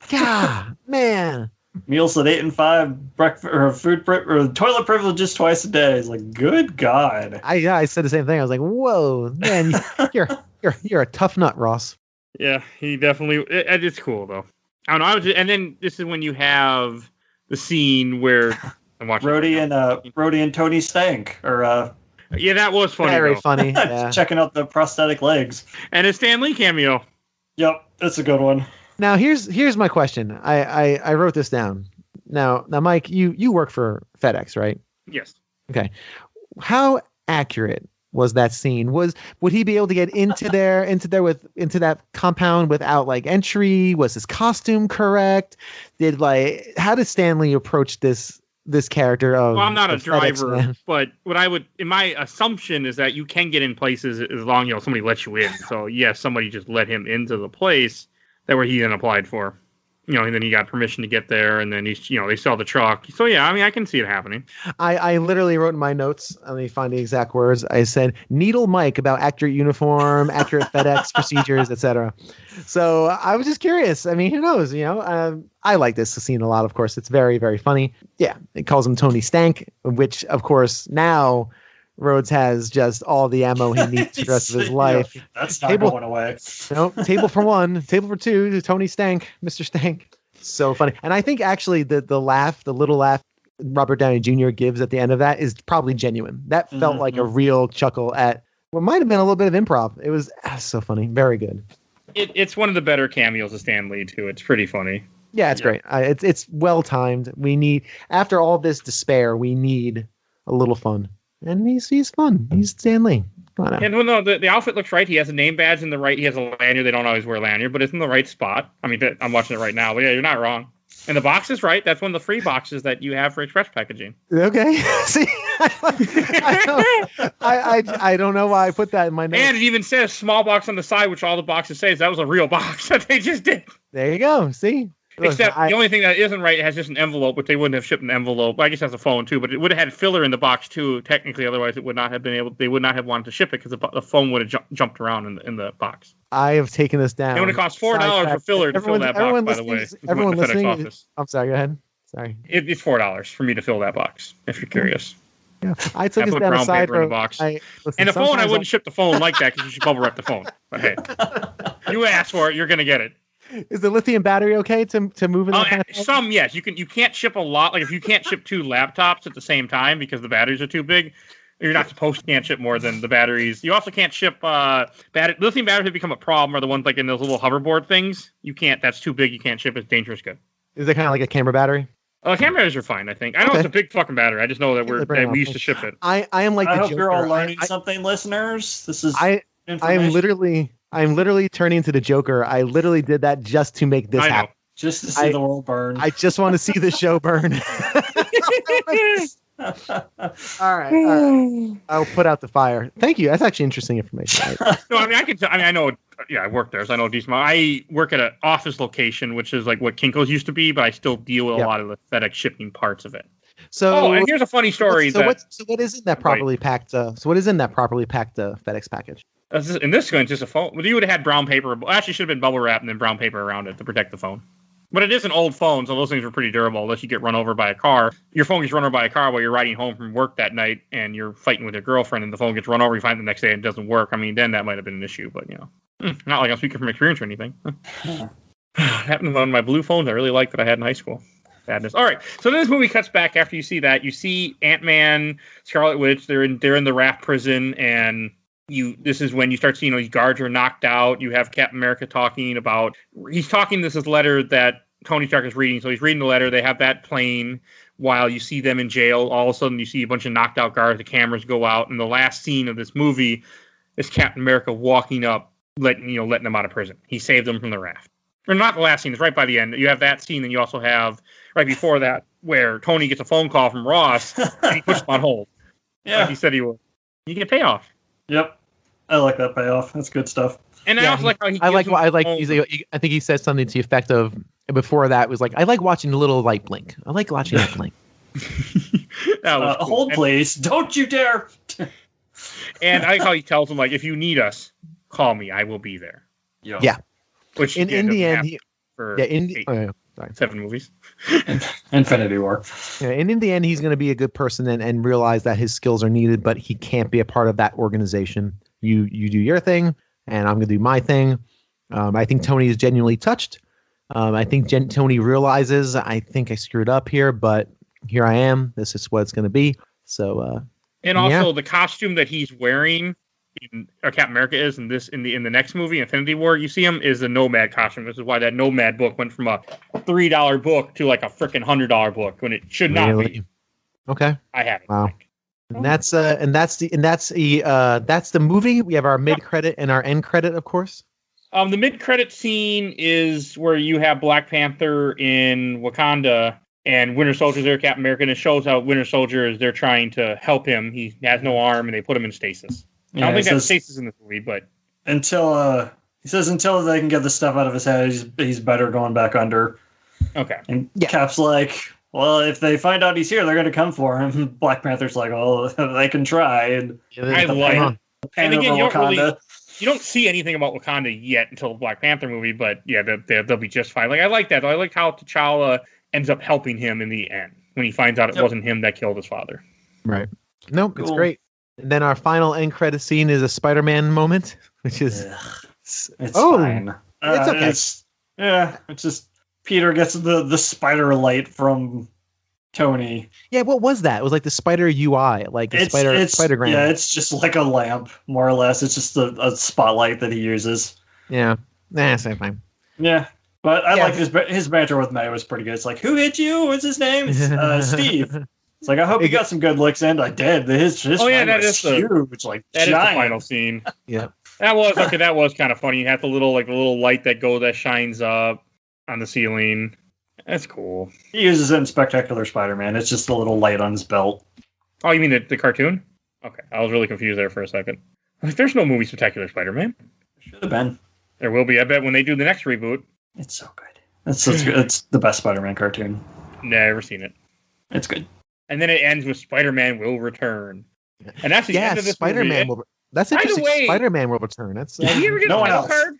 God, man. Meals at 8 and 5, breakfast or toilet privileges twice a day. It's like, good God. I said the same thing. I was like, whoa, man, you're a tough nut, Ross. Yeah, he definitely. It's cool though. I don't know. And then this is when you have the scene where I'm watching Rhodey and Tony Stank, or yeah, that was funny. Very funny. Yeah. Checking out the prosthetic legs. And a Stan Lee cameo. Yep, that's a good one. Now here's my question. I wrote this down. Now Mike, you work for FedEx, right? Yes. Okay. How accurate was that scene? Would he be able to get into that compound without like entry? Was his costume correct? How did Stan Lee approach this character of? Well, I'm not a driver, but my assumption is that you can get in places as long as somebody lets you in. So yes, somebody just let him into the place that where he then applied for. And then he got permission to get there, and then they saw the truck. So yeah, I mean, I can see it happening. I literally wrote in my notes. Let me find the exact words. I said, "Needle Mike about accurate uniform, accurate FedEx procedures, etc." So I was just curious. I mean, who knows? I like this scene a lot. Of course, it's very, very funny. Yeah, it calls him Tony Stank, which of course now Rhodes has just all the ammo he needs for the rest of his life. Yeah, that's not going away. No, table for one, table for two, Tony Stank, Mr. Stank. So funny. And I think actually the little laugh Robert Downey Jr. gives at the end of that is probably genuine. That felt like a real chuckle at what might have been a little bit of improv. It was so funny. Very good. It's one of the better cameos of Stan Lee, too. It's pretty funny. Yeah, it's great. It's well timed. We need, after all this despair, we need a little fun. And he's fun. He's Stan Lee. And no, the outfit looks right. He has a name badge in the right. He has a lanyard. They don't always wear a lanyard, but it's in the right spot. I mean, I'm watching it right now. But yeah, you're not wrong. And the box is right. That's one of the free boxes that you have for express packaging. Okay. See, I don't know why I put that in my notes. And it even says small box on the side, which all the boxes say is that was a real box that they just did. There you go. See? Except the only thing that isn't right, it has just an envelope, which they wouldn't have shipped an envelope. I guess it has a phone too, but it would have had filler in the box too, technically. Otherwise, it would not have been able. They would not have wanted to ship it because the phone would have jumped around in the box. I have taken this down. It would have cost $4 for filler to fill that box. By the way, everyone listening. I'm sorry. Go ahead. Sorry. It's $4 for me to fill that box. If you're curious. Yeah, I took this down aside in the box. And the phone, I wouldn't ship the phone like that because you should bubble wrap the phone. But hey, you asked for it, you're gonna get it. Is the lithium battery okay to move in that kind of some, yes. You can't ship a lot. Like if you can't ship 2 laptops at the same time because the batteries are too big, you're not supposed to can't ship more than the batteries. You also can't ship lithium batteries have become a problem, or the ones like in those little hoverboard things. You can't. That's too big. You can't ship. It's dangerous good. Is it kind of like a camera battery? Camera batteries are fine, I think. I know it's a big fucking battery. I just know that we used to ship it. I am like the Joker. I hope you're all learning something, listeners. This is I'm literally turning into the Joker. I literally did that just to make this happen. Just to see the world burn. I just want to see the show burn. All right. I'll put out the fire. Thank you. That's actually interesting information. No, I mean, I can tell. I mean, I know. Yeah, I work there, so I know a decent amount. I work at an office location, which is like what Kinko's used to be, but I still deal with a lot of the FedEx shipping parts of it. So, and here's a funny story. What is in that properly packed? FedEx package? In this one, it's just a phone. Well, you would have had brown paper. Actually, should have been bubble wrap and then brown paper around it to protect the phone. But it is an old phone, so those things are pretty durable. Unless you get run over by a car, your phone gets run over by a car while you're riding home from work that night, and you're fighting with your girlfriend, and the phone gets run over. You find it the next day and it doesn't work. I mean, then that might have been an issue. But not like I'm speaking from experience or anything. Happened to one of my blue phones I really liked that I had in high school. Sadness. All right, so then this movie cuts back after you see that. You see Ant-Man, Scarlet Witch. They're in the raft prison, and This is when you start seeing these guards are knocked out. You have Captain America he's talking this letter that Tony Stark is reading. So he's reading the letter. They have that playing while you see them in jail. All of a sudden you see a bunch of knocked out guards. The cameras go out. And the last scene of this movie is Captain America walking up, letting them out of prison. He saved them from the raft. Or not the last scene. It's right by the end. You have that scene. And you also have right before that where Tony gets a phone call from Ross and he puts him on hold. Yeah. Like he said he would. You get payoff. Yep. I like that payoff. That's good stuff. And I also like how I think he said something to the effect of, before that was like, I like watching a little light blink. I like watching that blink. That was cool. Hold, please. Don't you dare. And I like how he tells him, like, if you need us, call me. I will be there. Yeah. Which in the end, for 7 movies. Infinity War. Yeah, and in the end, he's going to be a good person and realize that his skills are needed, but he can't be a part of that organization. You do your thing, and I'm going to do my thing. I think Tony is genuinely touched. I think Tony realizes, I think I screwed up here, but here I am. This is what it's going to be. So, and also the costume that he's wearing, Captain America is in the next movie, Infinity War. You see him is the Nomad costume. This is why that Nomad book went from a $3 book to like a freaking $100 book when it should not be. Okay, I have it. Wow. And that's the movie. We have our mid credit and our end credit, of course. The mid-credit scene is where you have Black Panther in Wakanda and Winter Soldier's there, Captain America, and it shows how Winter Soldier is there trying to help him. He has no arm, and they put him in stasis. I don't think that's stasis in this movie, but until they can get the stuff out of his head, he's better going back under. Okay. And Cap's like, well, if they find out he's here, they're going to come for him. Black Panther's like, oh, they can try. And I like it. And again, you don't see anything about Wakanda yet until the Black Panther movie, but yeah, they'll be just fine. Like, I like that, though. I like how T'Challa ends up helping him in the end when he finds out it wasn't him that killed his father. Right. Nope, cool. It's great. And then our final end credit scene is a Spider-Man moment, which is it's fine. It's okay. It's just Peter gets the spider light from Tony. Yeah, what was that? It was like the spider UI, like a spider-gram. Yeah, it's just like a lamp, more or less. It's just a spotlight that he uses. Yeah, same thing. Yeah, but I like his banter with May was pretty good. It's like, who hit you? What's his name? It's Steve. It's like, I hope you got some good licks in. I did. His that is huge. Like, that giant. Is the final scene. Yeah, that was kind of funny. You have the little light that shines up on the ceiling. That's cool. He uses it in Spectacular Spider-Man. It's just a little light on his belt. Oh, you mean the cartoon? Okay, I was really confused there for a second. Like, there's no movie Spectacular Spider-Man. Should have been. There will be. I bet when they do the next reboot. It's so good. It's the best Spider-Man cartoon. Never seen it. It's good. And then it ends with Spider-Man will return. And that's the end of this Spider-Man movie. That's interesting. Spider-Man will return. That's. Did he ever get a title card?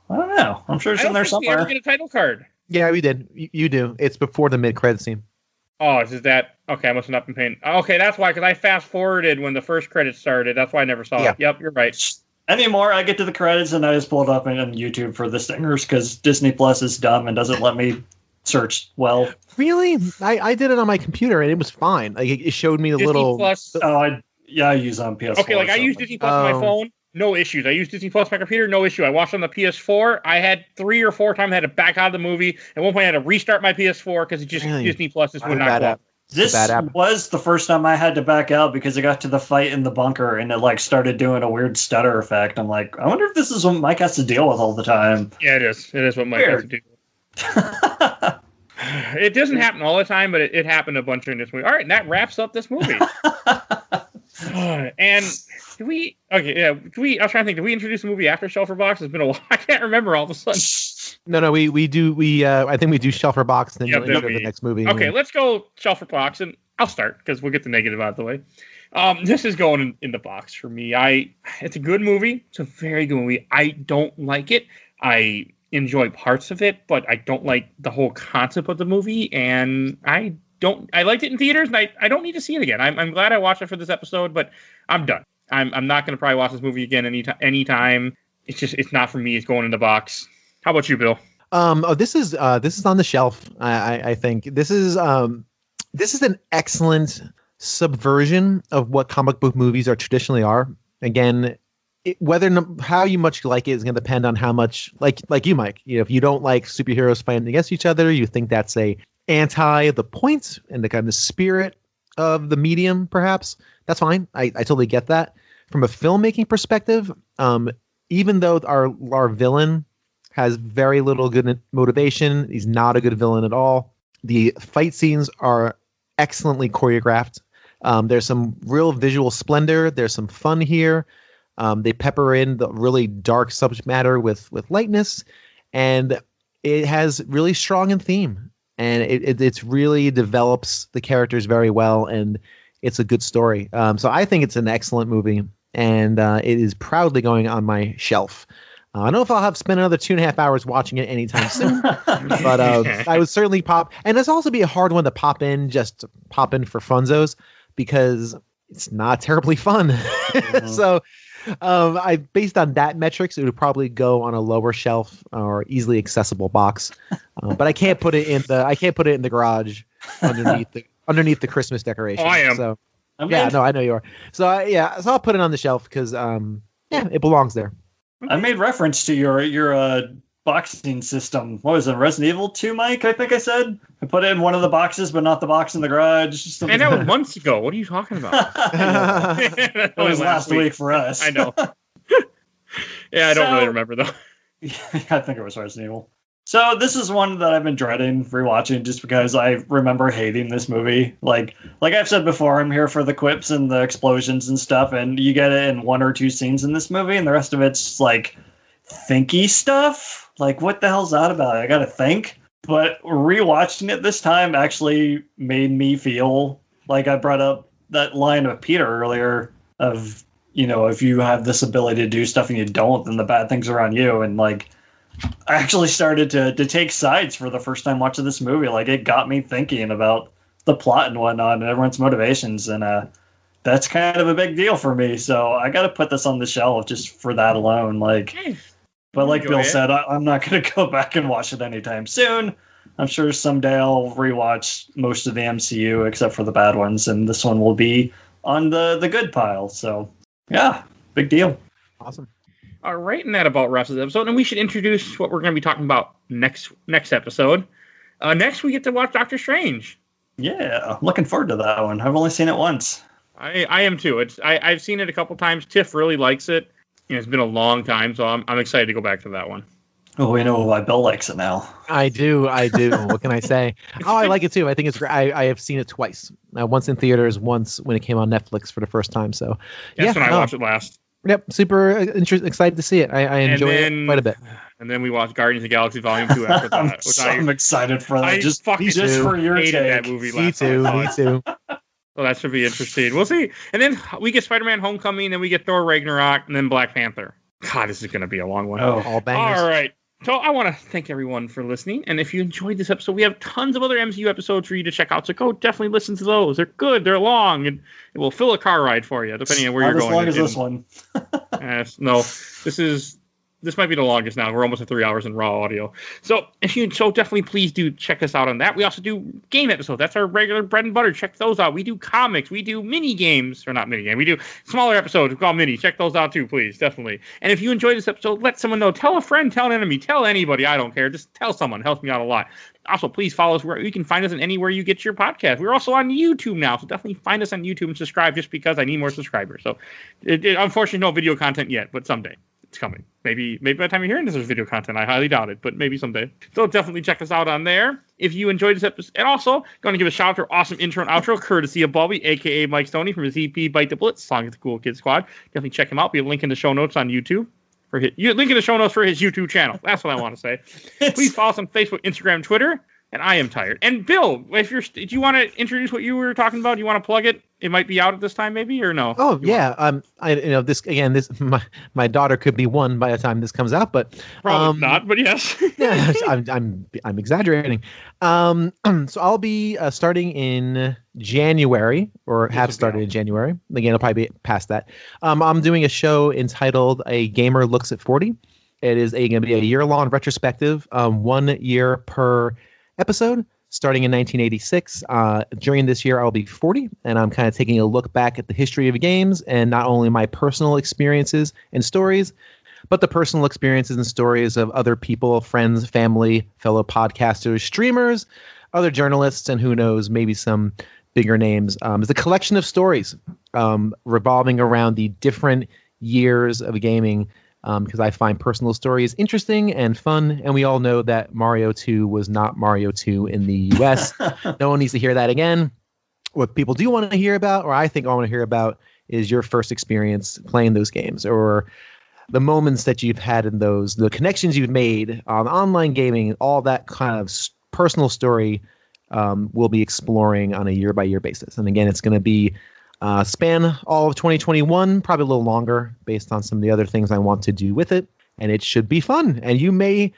I don't know. I'm sure it's in there somewhere. Did you ever get a title card? Yeah, we did. You do. It's before the mid-credit scene. Oh, is that... Okay, I must have not been paying... Okay, that's why, because I fast-forwarded when the first credits started. That's why I never saw it. Yep, you're right. Anymore, I get to the credits and I just pull it up on YouTube for the stingers because Disney Plus is dumb and doesn't let me search well. Really? I did it on my computer and it was fine. Like, it showed me Disney little... Plus. I use on PS4. Okay, like I use Disney Plus on my phone. No issues. I use Disney Plus on my computer. No issue. I watched on the PS4. I had 3 or 4 times I had to back out of the movie. At one point, I had to restart my PS4 because it just Disney Plus just would not go. This was the first time I had to back out because I got to the fight in the bunker and it started doing a weird stutter effect. I'm like, I wonder if this is what Mike has to deal with all the time. Yeah, it is. It is what Mike has to deal with. It doesn't happen all the time, but it happened a bunch in this movie. All right, and that wraps up this movie. And I was trying to think, did we introduce the movie after Shelfer Box? It's been a while. I can't remember all of a sudden. No, we do. I think we do Shelfer Box, then you'll the next movie. Okay, let's go Shelfer Box, and I'll start because we'll get the negative out of the way. This is going in the box for me. It's a good movie. It's a very good movie. I don't like it. I enjoy parts of it, but I don't like the whole concept of the movie, and I liked it in theaters, and I don't need to see it again. I'm glad I watched it for this episode, but I'm done. I'm not going to probably watch this movie again anytime. It's not for me. It's going in the box. How about you, Bill? This is on the shelf. I think this is an excellent subversion of what comic book movies are traditionally are. Again, how you much like it is going to depend on how much like you, Mike. If you don't like superheroes fighting against each other, you think that's a anti the point and the kind of spirit of the medium, perhaps. That's fine. I totally get that. From a filmmaking perspective, even though our villain has very little good motivation, he's not a good villain at all. The fight scenes are excellently choreographed. There's some real visual splendor. There's some fun here. They pepper in the really dark subject matter with lightness, and it has really strong in theme, and it's really develops the characters very well, and it's a good story. So I think it's an excellent movie, and it is proudly going on my shelf. I don't know if I'll have spent another 2.5 hours watching it anytime soon, but I would certainly pop. And it's also be a hard one to pop in for funzos, because it's not terribly fun. Mm-hmm. So based on that metrics, it would probably go on a lower shelf or easily accessible box. But I can't put it in the garage underneath the Christmas decoration. Oh, I am. So yeah, no, I know you are. So so I'll put it on the shelf because it belongs there. I made reference to your boxing system. What was it, Resident Evil 2, Mike? I think I said I put it in one of the boxes, but not the box in the garage. And that was months ago. What are you talking about? It was last week for us. I know. Yeah, I don't really remember though. I think it was Resident Evil. So this is one that I've been dreading rewatching just because I remember hating this movie. Like I've said before, I'm here for the quips and the explosions and stuff, and you get it in 1 or 2 scenes in this movie, and the rest of it's like thinky stuff. Like, what the hell's that about? I gotta think. But rewatching it this time actually made me feel like I brought up that line of Peter earlier of, if you have this ability to do stuff and you don't, then the bad things are on you. And like, I actually started to take sides for the first time watching this movie. Like, it got me thinking about the plot and whatnot and everyone's motivations. And that's kind of a big deal for me. So I got to put this on the shelf just for that alone. Like, but like Bill said, I'm not going to go back and watch it anytime soon. I'm sure someday I'll rewatch most of the MCU except for the bad ones. And this one will be on the good pile. So yeah, big deal. Awesome. All right, and that about wraps this episode. And we should introduce what we're going to be talking about next episode. Next, we get to watch Doctor Strange. Yeah, I'm looking forward to that one. I've only seen it once. I am too. I've seen it a couple times. Tiff really likes it. It's been a long time, so I'm excited to go back to that one. Oh, we know why Bill likes it now. I do. What can I say? Oh, I like it too. I think it's great. I have seen it twice. Once in theaters, once when it came on Netflix for the first time. So that's when I watched it last. Yep, super excited to see it. I enjoy it quite a bit. And then we watched Guardians of the Galaxy Volume 2 after that. I'm excited for that. Just for your hated take. That movie Me too. Well, that should be interesting. We'll see. And then we get Spider-Man Homecoming, then we get Thor Ragnarok, and then Black Panther. God, this is going to be a long one. Oh, all bangers. All right. So I want to thank everyone for listening. And if you enjoyed this episode, we have tons of other MCU episodes for you to check out. So go definitely listen to those. They're good. They're long. And it will fill a car ride for you, depending on where you're going. As long as this one. No, this might be the longest now. We're almost at 3 hours in raw audio. So definitely please do check us out on that. We also do game episodes. That's our regular bread and butter. Check those out. We do comics. We do mini games, or not mini game. We do smaller episodes. We call mini. Check those out too, please. Definitely. And if you enjoyed this episode, let someone know. Tell a friend, tell an enemy, tell anybody. I don't care. Just tell someone. It helps me out a lot. Also, please follow us where you can find us anywhere you get your podcast. We're also on YouTube now, so definitely find us on YouTube and subscribe just because I need more subscribers. So, unfortunately, no video content yet, but someday. It's coming. Maybe by the time you're hearing this, there's video content. I highly doubt it, but maybe someday. So definitely check us out on there. If you enjoyed this episode, and also going to give a shout out to our awesome intro and outro, courtesy of Bobby, aka Mike Stoney from his EP Bite the Blitz, song of the Cool Kid Squad. Definitely check him out. We have a link in the show notes on YouTube. Link in the show notes for his YouTube channel. That's what I want to say. Please follow us on Facebook, Instagram, Twitter. And I am tired. And Bill, do you want to introduce what you were talking about? Do you want to plug it? It might be out at this time, maybe, or no? Oh yeah. My daughter could be 1 by the time this comes out, but probably not. But yes. Yeah, I'm exaggerating. So I'll be starting in January, or have started in January. Again, I'll probably be past that. I'm doing a show entitled "A Gamer Looks at 40." It is going to be a year-long retrospective, 1 year per episode. starting in 1986. During this year, I'll be 40, and I'm kind of taking a look back at the history of games and not only my personal experiences and stories, but the personal experiences and stories of other people, friends, family, fellow podcasters, streamers, other journalists, and who knows, maybe some bigger names. It's a collection of stories revolving around the different years of gaming, because I find personal stories interesting and fun, and we all know that Mario 2 was not Mario 2 in the US. No one needs to hear that again. What people do want to hear about, or I think I want to hear about, is your first experience playing those games, or the moments that you've had in those, the connections you've made on online gaming, all that kind of personal story we'll be exploring on a year-by-year basis. And again, it's going to be span all of 2021, probably a little longer based on some of the other things I want to do with it. And it should be fun. And you may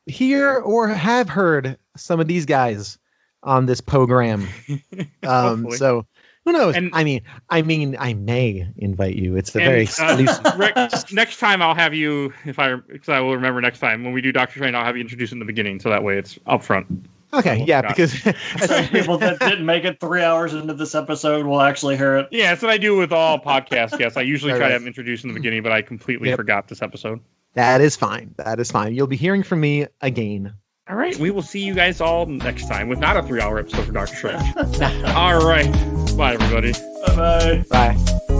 hear or have heard some of these guys on this program. So who knows? And, I mean, I may invite you. It's a very Rick, next time I'll have you, because I will remember next time when we do Dr. Strange, I'll have you introduce in the beginning, so that way it's up front. Okay, yeah, because people that didn't make it 3 hours into this episode will actually hear it. Yeah, that's what I do with all podcasts. Yes, I usually try to have them introduced in the beginning, but I completely forgot this episode. That is fine. You'll be hearing from me again. All right, we will see you guys all next time with not a 3 hour episode for Dr. Strange. All right, bye everybody. Bye. Bye.